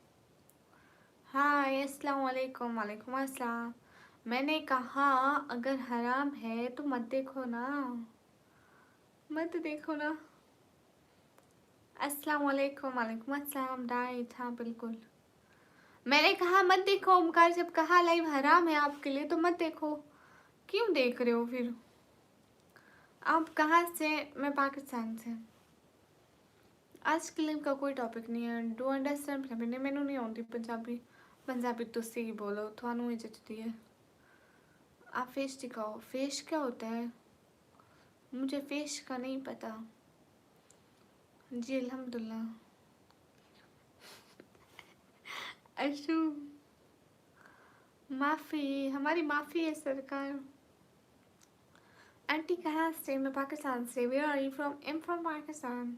हाय अस्सलाम वालेकुम। वालेकुम अस्सलाम। मैंने कहा अगर हराम है तो मत देखो ना, मत देखो ना। अस्सलाम वालेकुम। वालेकुम अस्सलाम। राइट, हाँ बिल्कुल। मैंने कहा मत देखो ओमकार, जब कहा लाइव हराम है आपके लिए तो मत देखो। क्यों देख रहे हो फिर? आप कहाँ से? मैं पाकिस्तान से। आज के लिए का कोई टॉपिक नहीं है। Do understand Punjabi? नहीं, मैनू नहीं आती पंजाबी। पंजाबी तुसी ही बोलो, थानू ही जचती है। आप फेस दिखाओ। फेस क्या होता है? मुझे फेस का नहीं पता जी। अल्हम्दुलिल्लाह। अशु माफ़ी, हमारी माफ़ी है सरकार। आंटी कहाँ से? मैं पाकिस्तान से। Where are you from? I am from Pakistan.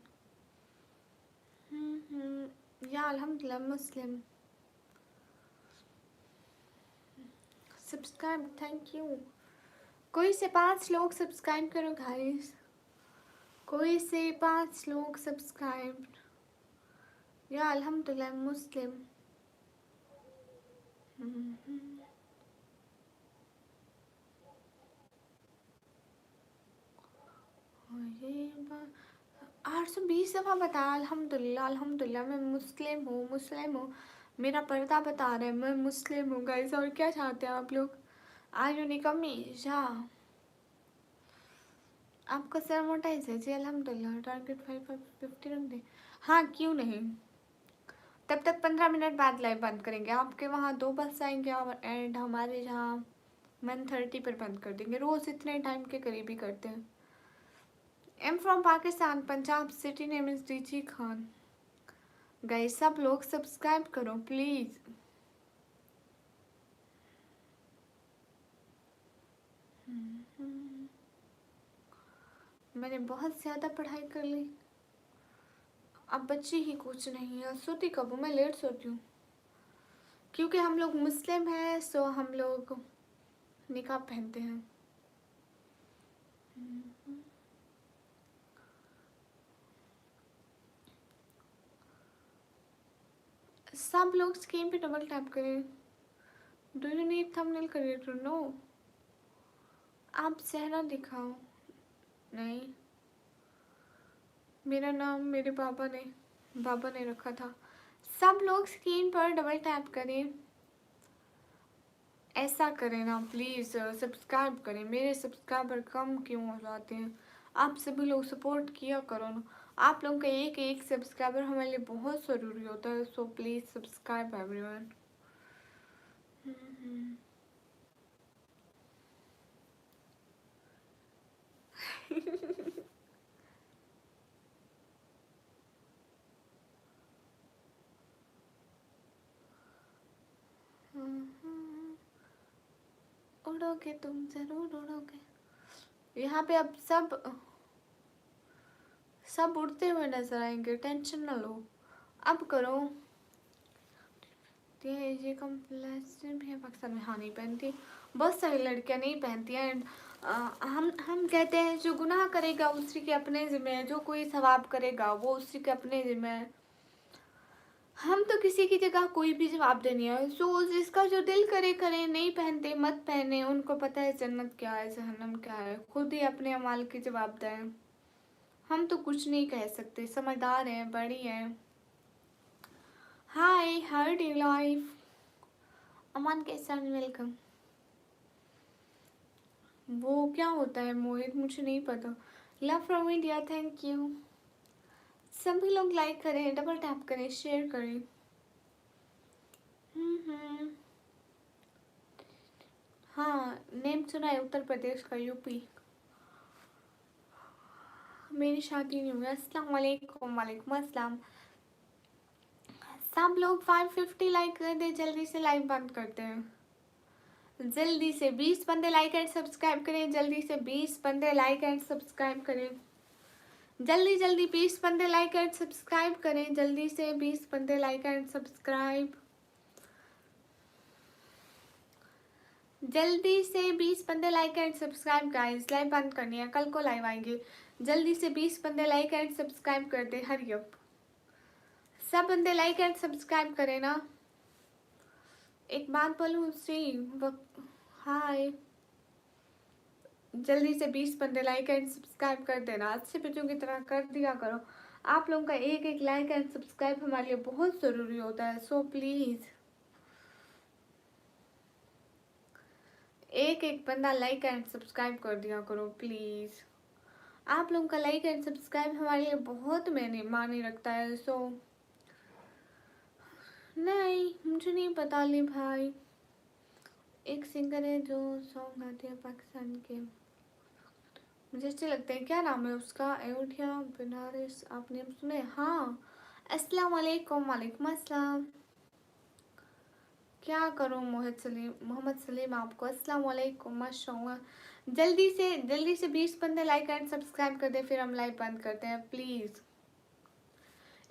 या अल्हम्दुलिल्लाह मुस्लिम। Subscribe, thank you. कोई से 5 लोग सब्सक्राइब करो गाइस। कोई से 5 लोग सब्सक्राइब। या अल्हम्दुलिल्लाह मुस्लिम। ये 820 दफ़ा बता अल्हम्दुलिल्लाह अल्हम्दुलिल्लाह। मैं मुस्लिम हूँ, मुस्लिम हूँ। मेरा पर्दा बता रहा है मैं मुस्लिम हूँ गाइस। और क्या चाहते हैं आप लोग? आज निकम्मी जा। आपका सर मोटाइज है जी अल्हम्दुलिल्लाह। टारगेट 550 रख दे। हाँ क्यों नहीं। तब तक 15 मिनट बाद लाइव बंद करेंगे। आपके वहाँ 2 बज जाएंगे और एंड हमारे यहाँ 1:30 पर बंद कर देंगे। रोज़ इतने टाइम के करीब ही करते हैं। M from Pakistan, Punjab, city name is DG Khan. Guys सब लोग सब्सक्राइब करो प्लीज़। मैंने बहुत ज़्यादा पढ़ाई कर ली, अब बच्ची ही कुछ नहीं है। सोती कब हूँ मैं? लेट सोती हूँ क्योंकि हम लोग मुस्लिम हैं, सो हम लोग निकाब पहनते हैं। सब लोग स्क्रीन पे डबल टैप करें। Do you need thumbnail creator? No. आप चेहरा दिखाओ। नहीं, मेरा नाम मेरे बाबा ने रखा था। सब लोग स्क्रीन पर डबल टैप करें। ऐसा करें ना प्लीज़, सब्सक्राइब करें। मेरे सब्सक्राइबर कम क्यों हो जाते हैं? आप सभी लोग सपोर्ट किया करो ना। आप लोगों का एक एक सब्सक्राइबर हमारे लिए बहुत ज़रूरी होता है। So please subscribe everyone. उड़ोगे तुम, जरूर उड़ोगे। यहाँ पे अब सब उड़ते हुए नजर आएंगे, टेंशन ना लो। अब करो। ये कम्प्लेक्शन भी है पाकिस्तान में। हाँ, नहीं पहनती, बहुत सारी लड़कियां नहीं पहनती हैं। एंड हम कहते हैं जो गुनाह करेगा उसी के अपने जिम्मे है, जो कोई सवाब करेगा वो उसी के अपने जिम्मे है। हम तो किसी की जगह कोई भी जवाब देनी है। सो जिसका जो दिल करे करे, नहीं पहनते मत पहने। उनको पता है जन्नत क्या है, जहन्नम क्या है। खुद ही अपने अमाल की जवाब दें। हम तो कुछ नहीं कह सकते, समझदार हैं, बड़ी हैं। हाय, हाउ डू लाइफ? अमान के साथ वेलकम। वो क्या होता है मोहित, मुझे नहीं पता। Love from India, thank you. सभी लोग लाइक करें, डबल टैप करें, शेयर करें। हाँ, नेम सुना है, उत्तर प्रदेश का, यूपी। मेरी शादी नहीं हुई। अस्सलाम वालेकुम। वालेकुम अस्सलाम। सब लोग 550 लाइक कर दे, जल्दी से लाइक बंद करते हैं। जल्दी से 20 बंदे लाइक एंड सब्सक्राइब करें। जल्दी से 20 बंदे लाइक एंड सब्सक्राइब करें। जल्दी जल्दी 20 बंदे लाइक एंड सब्सक्राइब करें। जल्दी से 20 बंदे लाइक एंड सब्सक्राइब। जल्दी से 20 बंदे like and subscribe. Guys live बंद करनी है, कल को लाइव आएंगे। जल्दी से 20 बंदे लाइक एंड सब्सक्राइब कर दे। हरी अप, सब बंदे लाइक एंड सब्सक्राइब करें ना। एक बात बोलूँ श्री, हाय, जल्दी से 20 बंदे लाइक एंड सब्सक्राइब कर देना। अच्छे बच्चों की तरह कर दिया करो। आप लोगों का एक एक लाइक एंड सब्सक्राइब हमारे लिए बहुत ज़रूरी होता है। सो प्लीज़ एक एक बंदा लाइक एंड सब्सक्राइब कर दिया करो प्लीज़। आप लोगों का लाइक एंड सब्सक्राइब हमारे लिए बहुत मायने रखता है। सो नहीं, मुझे नहीं पता ली भाई। एक सिंगर है जो सॉन्ग गाते हैं पाकिस्तान के, मुझे अच्छे लगते हैं। क्या नाम है उसका? अयोध्या बनारस, आपने सुने? हाँ। अस्सलाम वालेकुम। वालेकुम अस्सलाम। क्या करूँ मोहम्मद सलीम आपको? अस्सलाम वालेकुम, माशाल्लाह। जल्दी से 20 बंदे लाइक एंड सब्सक्राइब कर दे, फिर हम लाइव बंद करते हैं प्लीज़।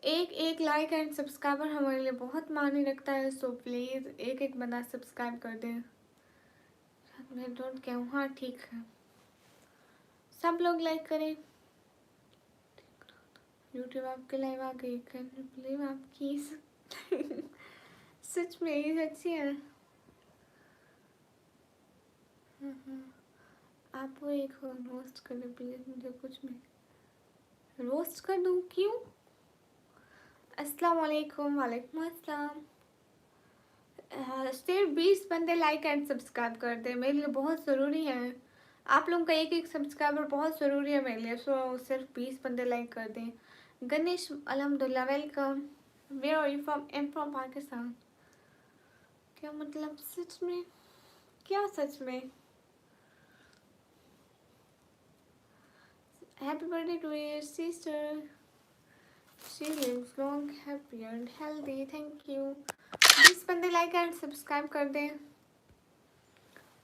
एक एक लाइक एंड सब्सक्राइबर हमारे लिए बहुत मायने रखता है। सो प्लीज़ एक एक बंदा सब्सक्राइब कर दें। मैं डोंट क्या हूँ। हाँ ठीक है, सब लोग लाइक करें। यूट्यूब आपके लाइव आ गई, कैन यू बिलीव आपकी सच में ये अच्छी है। आप वो एक रोस्ट कर दो प्लीज़, मुझे कुछ में रोस्ट कर दूँ? क्यों? अस्सलाम वालेकुम। वालेकुम अस्सलाम। सिर्फ 20 बंदे लाइक एंड सब्सक्राइब कर दे, मेरे लिए बहुत ज़रूरी है। आप लोगों का एक एक सब्सक्राइबर बहुत ज़रूरी है मेरे लिए। सो सिर्फ 20 बंदे लाइक कर दें। गणेश अल्हम्दुलिल्लाह, welcome. Where are you from? Am from Pakistan. क्या मतलब? सच में? क्या सच में? Happy birthday to your sister, she lives long, happy and healthy. Thank you. 20 बंदे लाइक एंड सब्सक्राइब कर दें।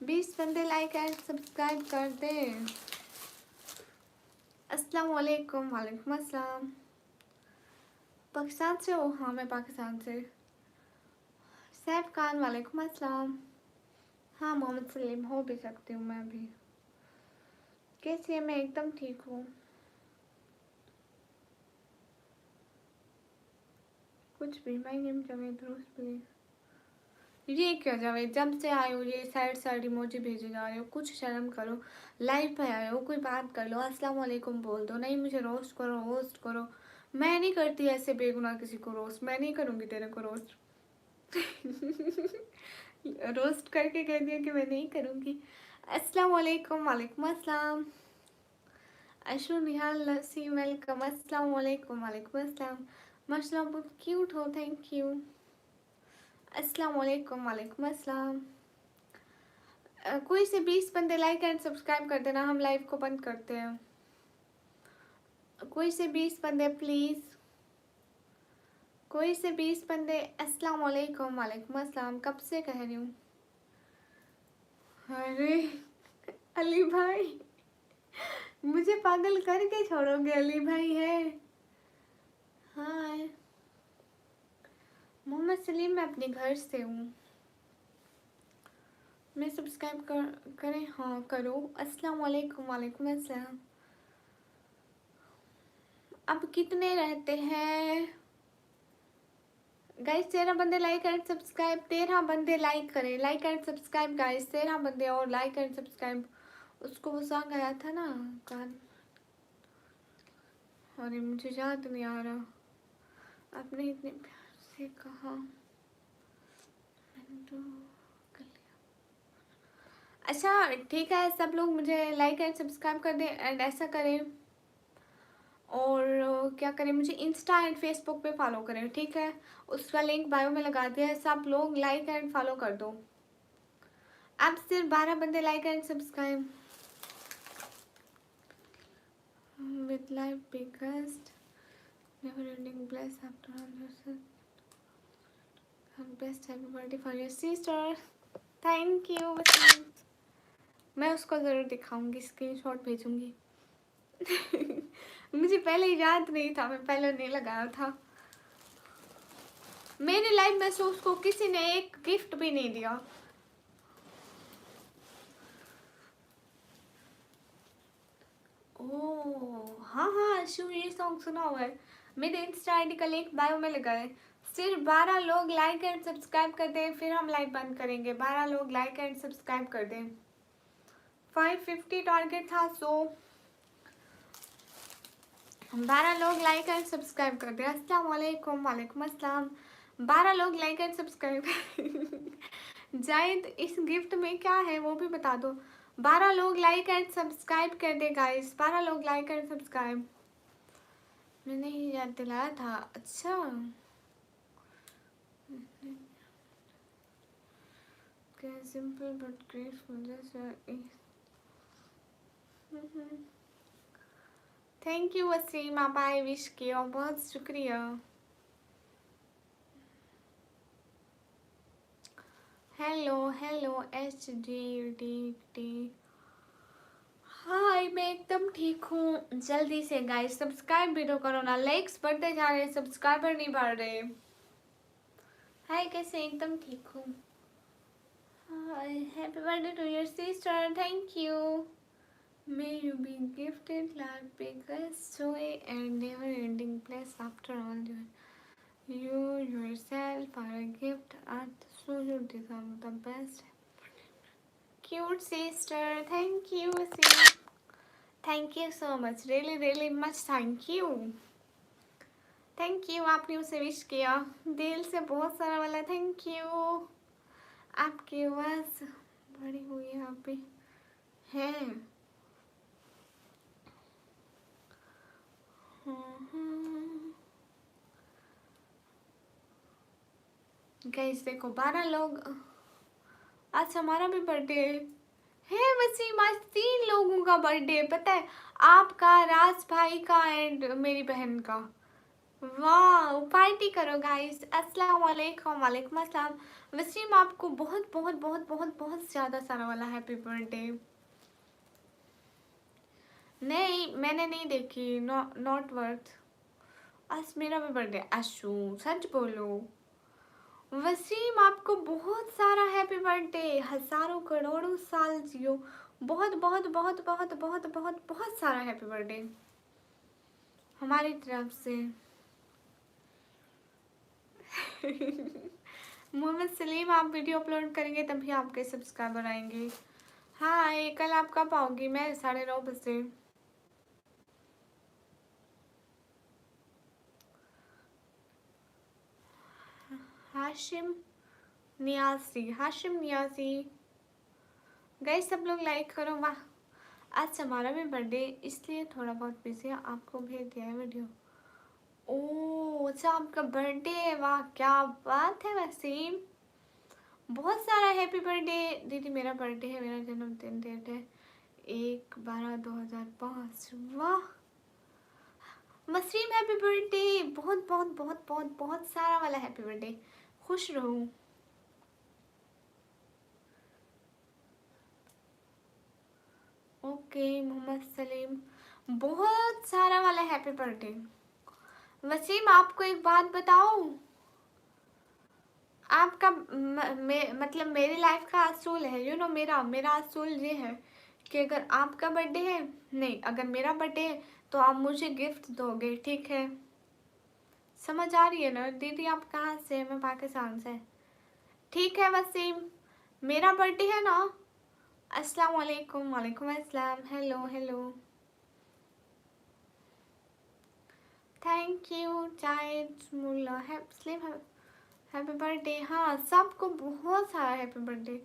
20 बंदे लाइक एंड सब्सक्राइब कर दें। अस्सलाम वालेकुम। वालेकुम अस्सलाम। पाकिस्तान से हो? हाँ मैं पाकिस्तान से। सैफ खान, वालेकुम अस्सलाम। हाँ मोहम्मद सलीम हो भी सकती हूँ मैं भी। कैसी है? मैं एकदम ठीक हूँ। कुछ भी। माय नेम जावेद रोज प्लीज। ये क्या जावेद, जब से आए हो ये सैड सैड इमोजी भेजे जा रहे हो, कुछ शर्म करो। लाइव पे आए हो, कोई बात कर लो, अस्सलाम वालेकुम बोल दो। नहीं मुझे रोस्ट करो रोस्ट करो। मैं नहीं करती ऐसे बेगुनाह किसी को रोस्ट। मैं नहीं करूँगी तेरे को रोस्ट। रोस्ट करके कह दिया कि मैं नहीं करूँगी। अस्सलाम वालेकुम। वालेकुम अस्सलाम। अशु निहाल लसी वेलकम। अस्सलाम वालेकुम। वालेकुम अस्सलाम। माशाल्लाह बहुत क्यूट हो, थैंक यू। अस्सलाम वालेकुम। वालेकुम अस्सलाम। कोई से 20 बंदे लाइक एंड सब्सक्राइब कर देना, हम लाइव को बंद करते हैं। कोई से 20 बंदे प्लीज़, कोई से 20 बंदे। अस्सलाम वालेकुम। वालेकुम अस्सलाम। कब से कह रही हूँ। अरे अली भाई, मुझे पागल करके छोड़ोगे अली भाई है। हाय मोहम्मद सलीम, मैं अपने घर से हूँ। मैं सब्सक्राइब करें? हाँ करो। अस्सलाम वालेकुम। वालेकुम अस्सलाम। अब कितने रहते हैं गाइस? 13 बंदे लाइक एंड सब्सक्राइब। 13 बंदे लाइक करें, लाइक एंड सब्सक्राइब गाइस। 13 बंदे और लाइक एंड सब्सक्राइब। उसको वो सॉन्ग आया था ना कान, अरे मुझे याद नहीं आ रहा। आपने इतने प्यार से कहा, मैंने तो कर लिया। अच्छा ठीक है, सब लोग मुझे लाइक एंड सब्सक्राइब कर दें एंड ऐसा करें। और क्या करें, मुझे इंस्टा एंड फेसबुक पे फॉलो करें, ठीक है? उसका लिंक बायो में लगा दिया है। सब लोग लाइक एंड फॉलो कर दो। अब सिर्फ 12 बंदे like and subscribe. With life biggest, never ending bliss after all yourself. Best happy birthday for your sister. Thank you Wasim. मैं उसको ज़रूर दिखाऊंगी, स्क्रीनशॉट भेजूंगी। मुझे पहले याद नहीं था, मैं पहले नहीं लगाया था। मेरी लाइफ में से उसको किसी ने एक गिफ्ट भी नहीं दिया। ओह हाँ हाँ शू, ये सॉन्ग सुना हुआ है। मेरे इंस्टा आईडी का लिंक बायो में लगा है। सिर्फ 12 लोग लाइक एंड सब्सक्राइब कर दें, फिर हम लाइव बंद करेंगे। 12 लोग लाइक एंड सब्सक्राइब कर दें। 550 टारगेट था, सो 12 लोग लाइक एंड सब्सक्राइब कर दें। अस्सलाम वालेकुम। वालेकुम अस्सलाम। 12 लोग लाइक एंड सब्सक्राइब। जायद इस गिफ्ट में क्या है वो भी बता दो। 12 लोग लाइक एंड सब्सक्राइब कर दे गाइस। 12 लोग लाइक एंड सब्सक्राइब। मैंने ही याद दिलाया था। अच्छा simple but grateful. Thank you Waseem, आप आए विश किया, बहुत शुक्रिया। Hello hello H D D T. Hi मैं एकदम ठीक हूँ। जल्दी से गाइस सब्सक्राइब भी तो करो ना, लाइक्स बढ़ते जा रहे, सब्सक्राइबर नहीं बढ़ रहे। हाय कैसे? एकदम ठीक हूँ। Hi happy birthday to your sister. Thank you. May you be gifted life biggest joy and never ending bliss after all you yourself are a gift and so you deserve the best. Cute sister, thank you sis. Thank you so much, really really much thank you. Thank you, आपने उसे wish किया दिल से बहुत सारा वाला। Thank you. आपकी आवाज़ बड़ी हुई है, आप भी हैं। गाइस देखो 12 लोग। आज हमारा भी बर्थडे है वसीम। आज 3 लोगों का बर्थडे, पता है? आपका, राज भाई का एंड मेरी बहन का। वाह पार्टी करो गाइस। अस्सलाम वालेकुम। वालेकुम अस्सलाम। वसीम आपको बहुत बहुत बहुत बहुत बहुत ज़्यादा सारा वाला हैप्पी बर्थडे। नहीं मैंने नहीं देखी, नॉट वर्थ। आज मेरा भी बर्थडे। आशू सच बोलो। वसीम आपको बहुत सारा हैप्पी बर्थडे। हज़ारों करोड़ों साल जियो, बहुत बहुत बहुत बहुत बहुत बहुत बहुत सारा हैप्पी बर्थडे हमारी तरफ से। मोहम्मद सलीम, आप वीडियो अपलोड करेंगे तभी आपके सब्सक्राइबर आएंगे। हाँ, ये कल आप कब आओगी? मैं 9:30 बजे। हाशिम नियासी, हाशिम नियासी, गाइस सब लोग लाइक करो। वाह, आज हमारा भी बर्थडे, इसलिए थोड़ा बहुत बिजी है, आपको भेज दिया है वीडियो। ओ अच्छा, आपका बर्थडे है, वाह क्या बात है वसीम, बहुत सारा हैप्पी बर्थडे। दीदी मेरा बर्थडे है, मेरा जन्मदिन डेट है 1/12/2005। वाह वसीम, हैप्पी बर्थडे, बहुत बहुत बहुत बहुत बहुत सारा वाला हैप्पी बर्थडे, खुश रहो। ओके मोहम्मद सलीम, बहुत सारा वाला हैप्पी बर्थडे। वसीम आपको एक बात बताऊं, आपका मतलब मेरी लाइफ का असूल है, यू नो, मेरा मेरा असूल ये है कि अगर आपका बर्थडे है, नहीं अगर मेरा बर्थडे है तो आप मुझे गिफ्ट दोगे, ठीक है? समझ आ रही है ना दीदी? आप कहाँ से हैं? मैं पाकिस्तान से। ठीक है वसीम, मेरा बर्थडे है ना। अस्सलाम वालेकुम। वालेकुम अस्सलाम। हेलो हेलो, थैंक यू जायद मुल्ला, हैप्पी बर्थडे। हाँ सबको बहुत सारा हैप्पी बर्थडे,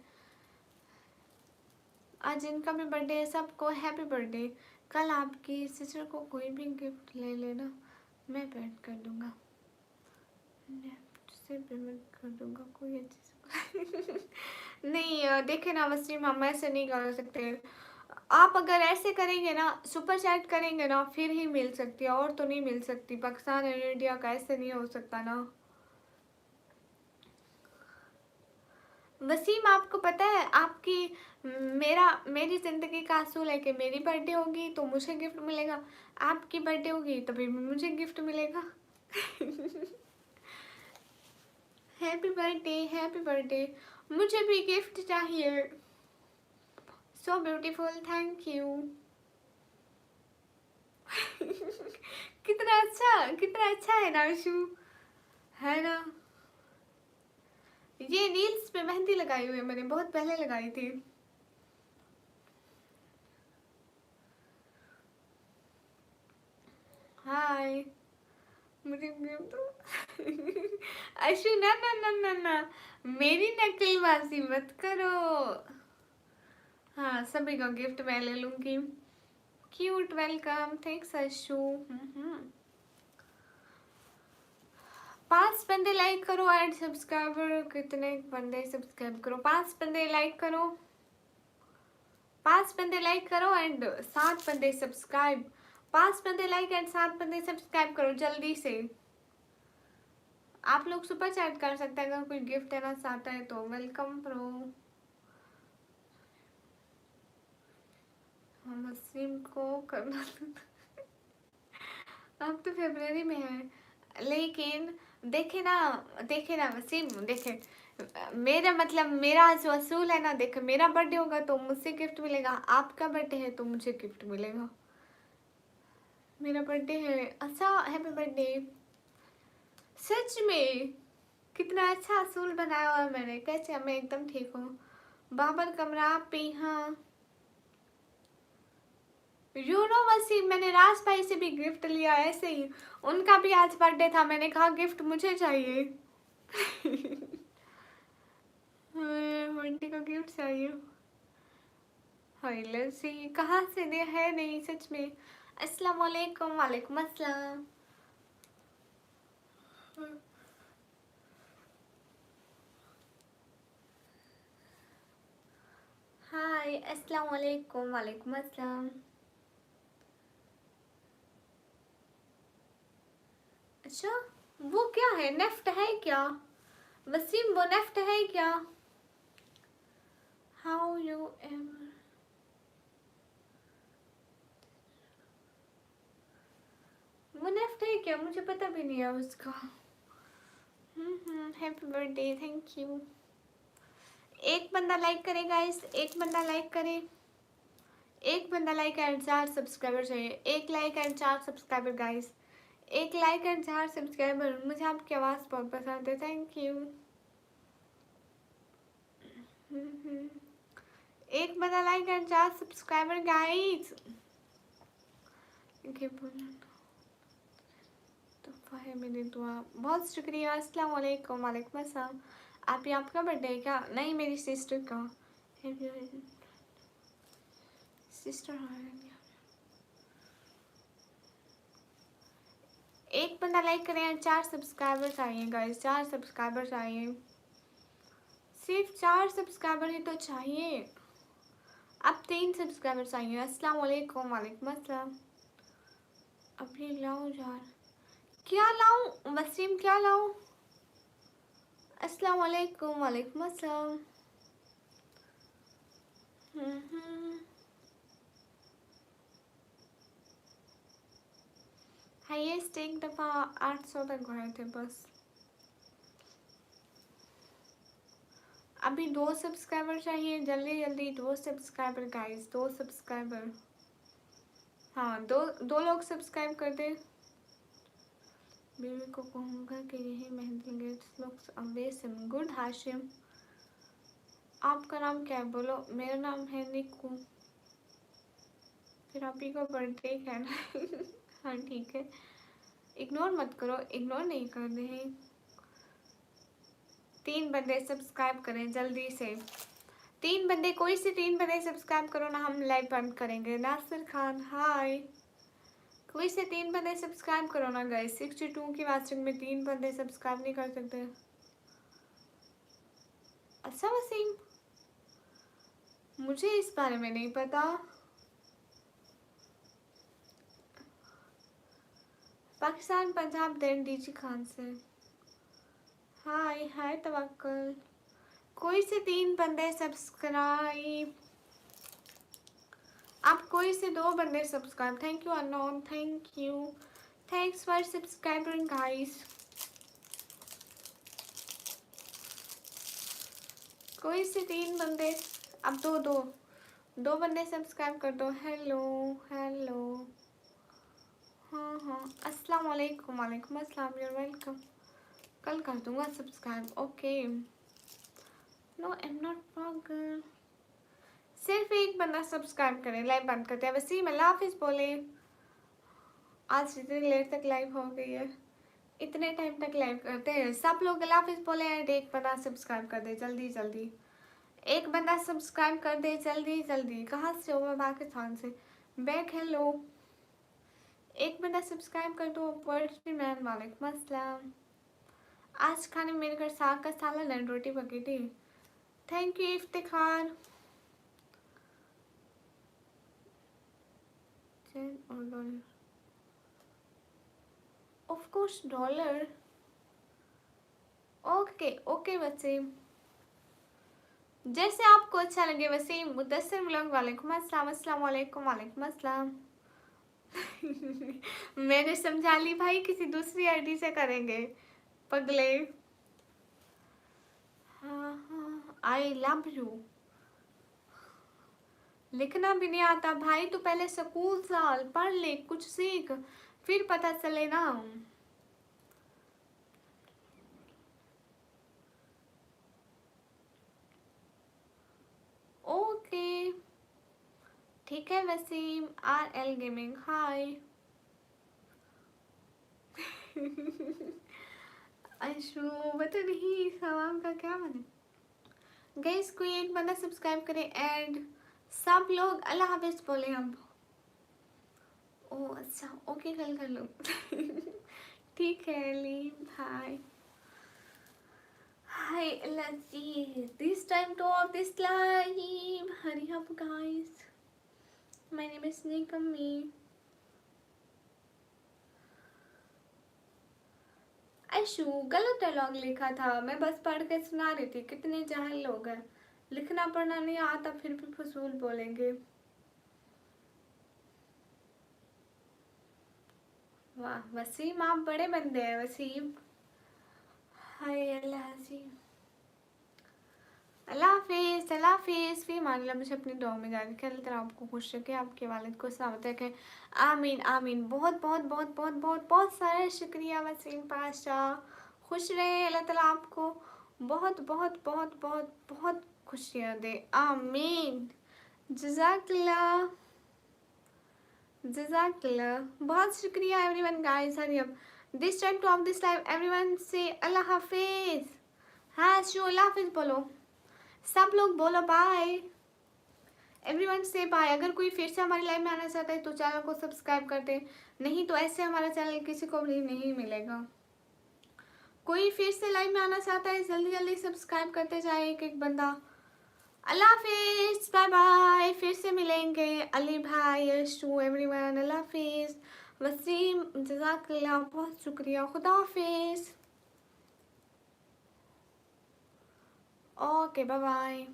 आज जिनका भी बर्थडे है सबको हैप्पी बर्थडे। कल आपकी सिस्टर को कोई भी गिफ्ट ले लेना, मैं पेमेंट कर दूंगा, से पेमेंट कर दूंगा कोई अच्छी नहीं देखे ना वसीम, हम ऐसे नहीं कर सकते। आप अगर ऐसे करेंगे ना, सुपर चैट करेंगे ना, फिर ही मिल सकती है, और तो नहीं मिल सकती। पाकिस्तान और इंडिया का ऐसे नहीं हो सकता ना। वसीम आपको पता है, आपकी मेरी ज़िंदगी का असूल है कि मेरी बर्थडे होगी तो मुझे गिफ्ट मिलेगा, आपकी बर्थडे होगी तभी मुझे गिफ्ट मिलेगा। हैप्पी बर्थडे, हैप्पी बर्थडे, मुझे भी गिफ्ट चाहिए। So beautiful, thank you. कितना अच्छा है ना आशु, है ना? ये नील्स पे मेहंदी लगाई हुई है मैंने, बहुत पहले लगाई थी। हाय, मुझे गिफ्ट दो। अशु ना ना ना ना ना, मेरी नकलबाजी मत करो। हाँ सभी का गिफ्ट मैं ले लूंगी। Cute, welcome, thanks Ashu. 5 बंदे लाइक करो एंड सब्सक्राइबर, कितने बंदे सब्सक्राइब करो? 5 बंदे लाइक करो, 5 बंदे लाइक करो एंड 7 बंदे सब्सक्राइब। 5 बंदे लाइक एंड 7 बंदे सब्सक्राइब करो जल्दी से। आप लोग सुपर चैट कर सकते हैं अगर कोई गिफ्ट देना चाहता है तो। वेलकम प्रो, हम वसीम को करना अब तो फरवरी में है, लेकिन देखे ना वसीम, देखे मेरा मतलब मेरा जो असूल है ना, देखे मेरा बर्थडे होगा तो मुझसे गिफ्ट मिलेगा, आपका बर्थडे है तो मुझे गिफ्ट मिलेगा। मेरा बर्थडे है, अच्छा हैप्पी बर्थडे। सच में कितना अच्छा असूल बनाया हुआ है मैंने, कैसे? मैं एकदम ठीक हूँ। बाबर कमरा पे, हाँ यू नो वसीम, मैंने राज भाई से भी गिफ्ट लिया ऐसे ही, उनका भी आज बर्थडे था, मैंने कहा गिफ्ट मुझे चाहिए। बर्थडे का गिफ्ट चाहिए। हाय लसी, कहाँ से दे है? नहीं सच में। अस्सलाम वालेकुम। वालेकुम अस्सलाम। हाय अस्सलाम वालेकुम। वालेकुम अस्सलाम। अच्छा, वो क्या है? नेफ्ट है क्या वसीम? वो नेफ्ट है क्या? हाउ यू एवर, वो नेफ्ट है क्या? मुझे पता भी नहीं है उसका। Happy birthday, thank you. एक बंदा लाइक करे गाइस, एक बंदा लाइक करे। एक बंदा लाइक एंड 4 सब्सक्राइबर चाहिए। 1 like and 4 subscriber guys. 1 like and 4 subscriber. मुझे आपकी आवाज़ बहुत पसंद है, थैंक यू। एक बंदा लाइक एंड 4 सब्सक्राइबर गाइस। तो है मेरी दुआ, बहुत शुक्रिया। अस्सलाम वालेकुम। वालेकुम अस्सलाम। आप ही आपका बर्थडे है क्या? नहीं, मेरी सिस्टर का। सिस्टर एक बंदा लाइक करें, 4 सब्सक्राइबर चाहिए गाइस, 4 सब्सक्राइबर चाहिए, सिर्फ 4 सब्सक्राइबर ही तो चाहिए। अब 3 सब्सक्राइबर चाहिए। अस्सलाम वालेकुम। वालेकुम अस्सलाम। अभी लाऊं यार, क्या लाऊं वसीम, क्या लाऊं? अस्सलाम वालेकुम। वालेकुम अस्सलाम। हाईएस्ट एक दफ़ा 800 तक गए थे बस। अभी 2 सब्सक्राइबर चाहिए, जल्दी जल्दी 2 सब्सक्राइबर गाइस, 2 सब्सक्राइबर। हाँ, दो लोग सब्सक्राइब कर दे। बेबी को कहूँगा कि यही mehndi gets looks amazing. Good Hashim. आपका नाम क्या है बोलो? मेरा नाम है निकू। फिर आप ही को बर्थडे कहना। हाँ ठीक है, इग्नोर मत करो, इग्नोर नहीं करने हैं। 3 बंदे सब्सक्राइब करें जल्दी से। 3 बंदे, कोई से 3 बंदे सब्सक्राइब करो ना, हम लाइव बंद करेंगे। नासिर खान हाय। कोई से 3 बंदे सब्सक्राइब करो ना गाइस। 62 की वाचिंग में 3 बंदे सब्सक्राइब नहीं कर सकते। अच्छा वसीम, मुझे इस बारे में नहीं पता। पाकिस्तान पंजाब देन डीजी खान से। हाय हाय तवक्कुल। कोई से 3 बंदे सब्सक्राइब। आप कोई से 2 बंदे subscribe. Thank you unknown, thank you, thanks for subscribing guys. कोई से 3 बंदे, अब दो बंदे सब्सक्राइब कर दो। Hello hello. हाँ हाँ, अस्सलाम वालेकुम। वालेकुम अस्सलाम, यू वेलकम। कल कर दूंगा subscribe, okay. No I am not पागल। सिर्फ एक बंदा सब्सक्राइब करें, लाइव बंद करते हैं। वसीम अल्लाह हाफिज़ बोले। आज इतनी लेट तक लाइव हो गई है, इतने टाइम तक लाइव करते हैं सब लोग। अल्लाह हाफिज़ बोले एंड एक बंदा सब्सक्राइब कर दे जल्दी जल्दी। एक बंदा सब्सक्राइब कर दे जल्दी जल्दी। कहाँ से हो? मैं पाकिस्तान से। Back hello. एक बंदा सब्सक्राइब कर दो। पोएट्री मैन वालेकुम अस्सलाम। आज खाने में मेरे घर साग का सालन एंड रोटी पकी थी। Thank you Iftikhar. और dollar, of course dollar. Okay okay Waseem, जैसे आपको अच्छा लगे। वसीम मुदस्सिर व्लॉग वालेकुम अस्सलाम। अस्सलाम वालेकुम। वालेकुम अस्सलाम। मैंने समझा ली भाई, किसी दूसरी आईडी से करेंगे पगले। हाँ हाँ, आई लव यू। लिखना भी नहीं आता भाई, तो पहले स्कूल साल पढ़ ले, कुछ सीख, फिर पता चले ना। ओके ठीक है Wasim. RL gaming hi. Ashu बता नहीं सवाल का क्या बने। गैस कोई एक बंदा सब्सक्राइब करे एंड सब लोग अल्लाह हाफिज़ बोले हम। ओ अच्छा ओके, कल कर लो। ठीक है ली हाय। हाय लजीज, this time to of this live. Hurry up guys. My name is Nikami. Ashu गलत डायलॉग लिखा था, मैं बस पढ़ के सुना रही थी। कितने जाहिल लोग हैं, लिखना पढ़ना नहीं आता फिर भी फजूल बोलेंगे। वाह वसीम, आप बड़े बंदे हैं वसीम। हाय अल्लाह जी। अल्लाह हाफिज़, अल्लाह हाफिज़। फ़ी अमानिल्लाह। मुझे अपनी दुआ में याद रखें, अल्लाह ताला आपको खुश रखे, आपके वालिद को सलामत रखें। आमीन आमीन। बहुत बहुत बहुत बहुत बहुत बहुत सारा शुक्रिया वसीम पाशा। खुश रहे, अल्लाह ताला आपको बहुत बहुत बहुत बहुत बहुत खुशियाँ दे। आमीन। जज़ाकल्लाह, जज़ाकल्लाह। बहुत शुक्रिया everyone guys. Hurry up this time two of this live everyone से अल्लाह हाफिज़। हाँ शो अल्लाह हाफिज़ बोलो, सब लोग बोलो बाय। एवरीवन से बाय। अगर कोई फिर से हमारी लाइव में आना चाहता है तो चैनल को सब्सक्राइब कर दे, नहीं तो ऐसे हमारा चैनल किसी को भी नहीं मिलेगा। कोई फिर से लाइव में आना चाहता है जल्दी जल्दी सब्सक्राइब करते जाए एक एक बंदा। अल्लाह हाफिज़, बाय बाय। फिर से मिलेंगे। अली भाई, यशु, एवरीवन अल्लाह हाफिज़। वसीम जज़ाकल्लाह, बहुत शुक्रिया। खुदा हाफिज़। Okay bye bye.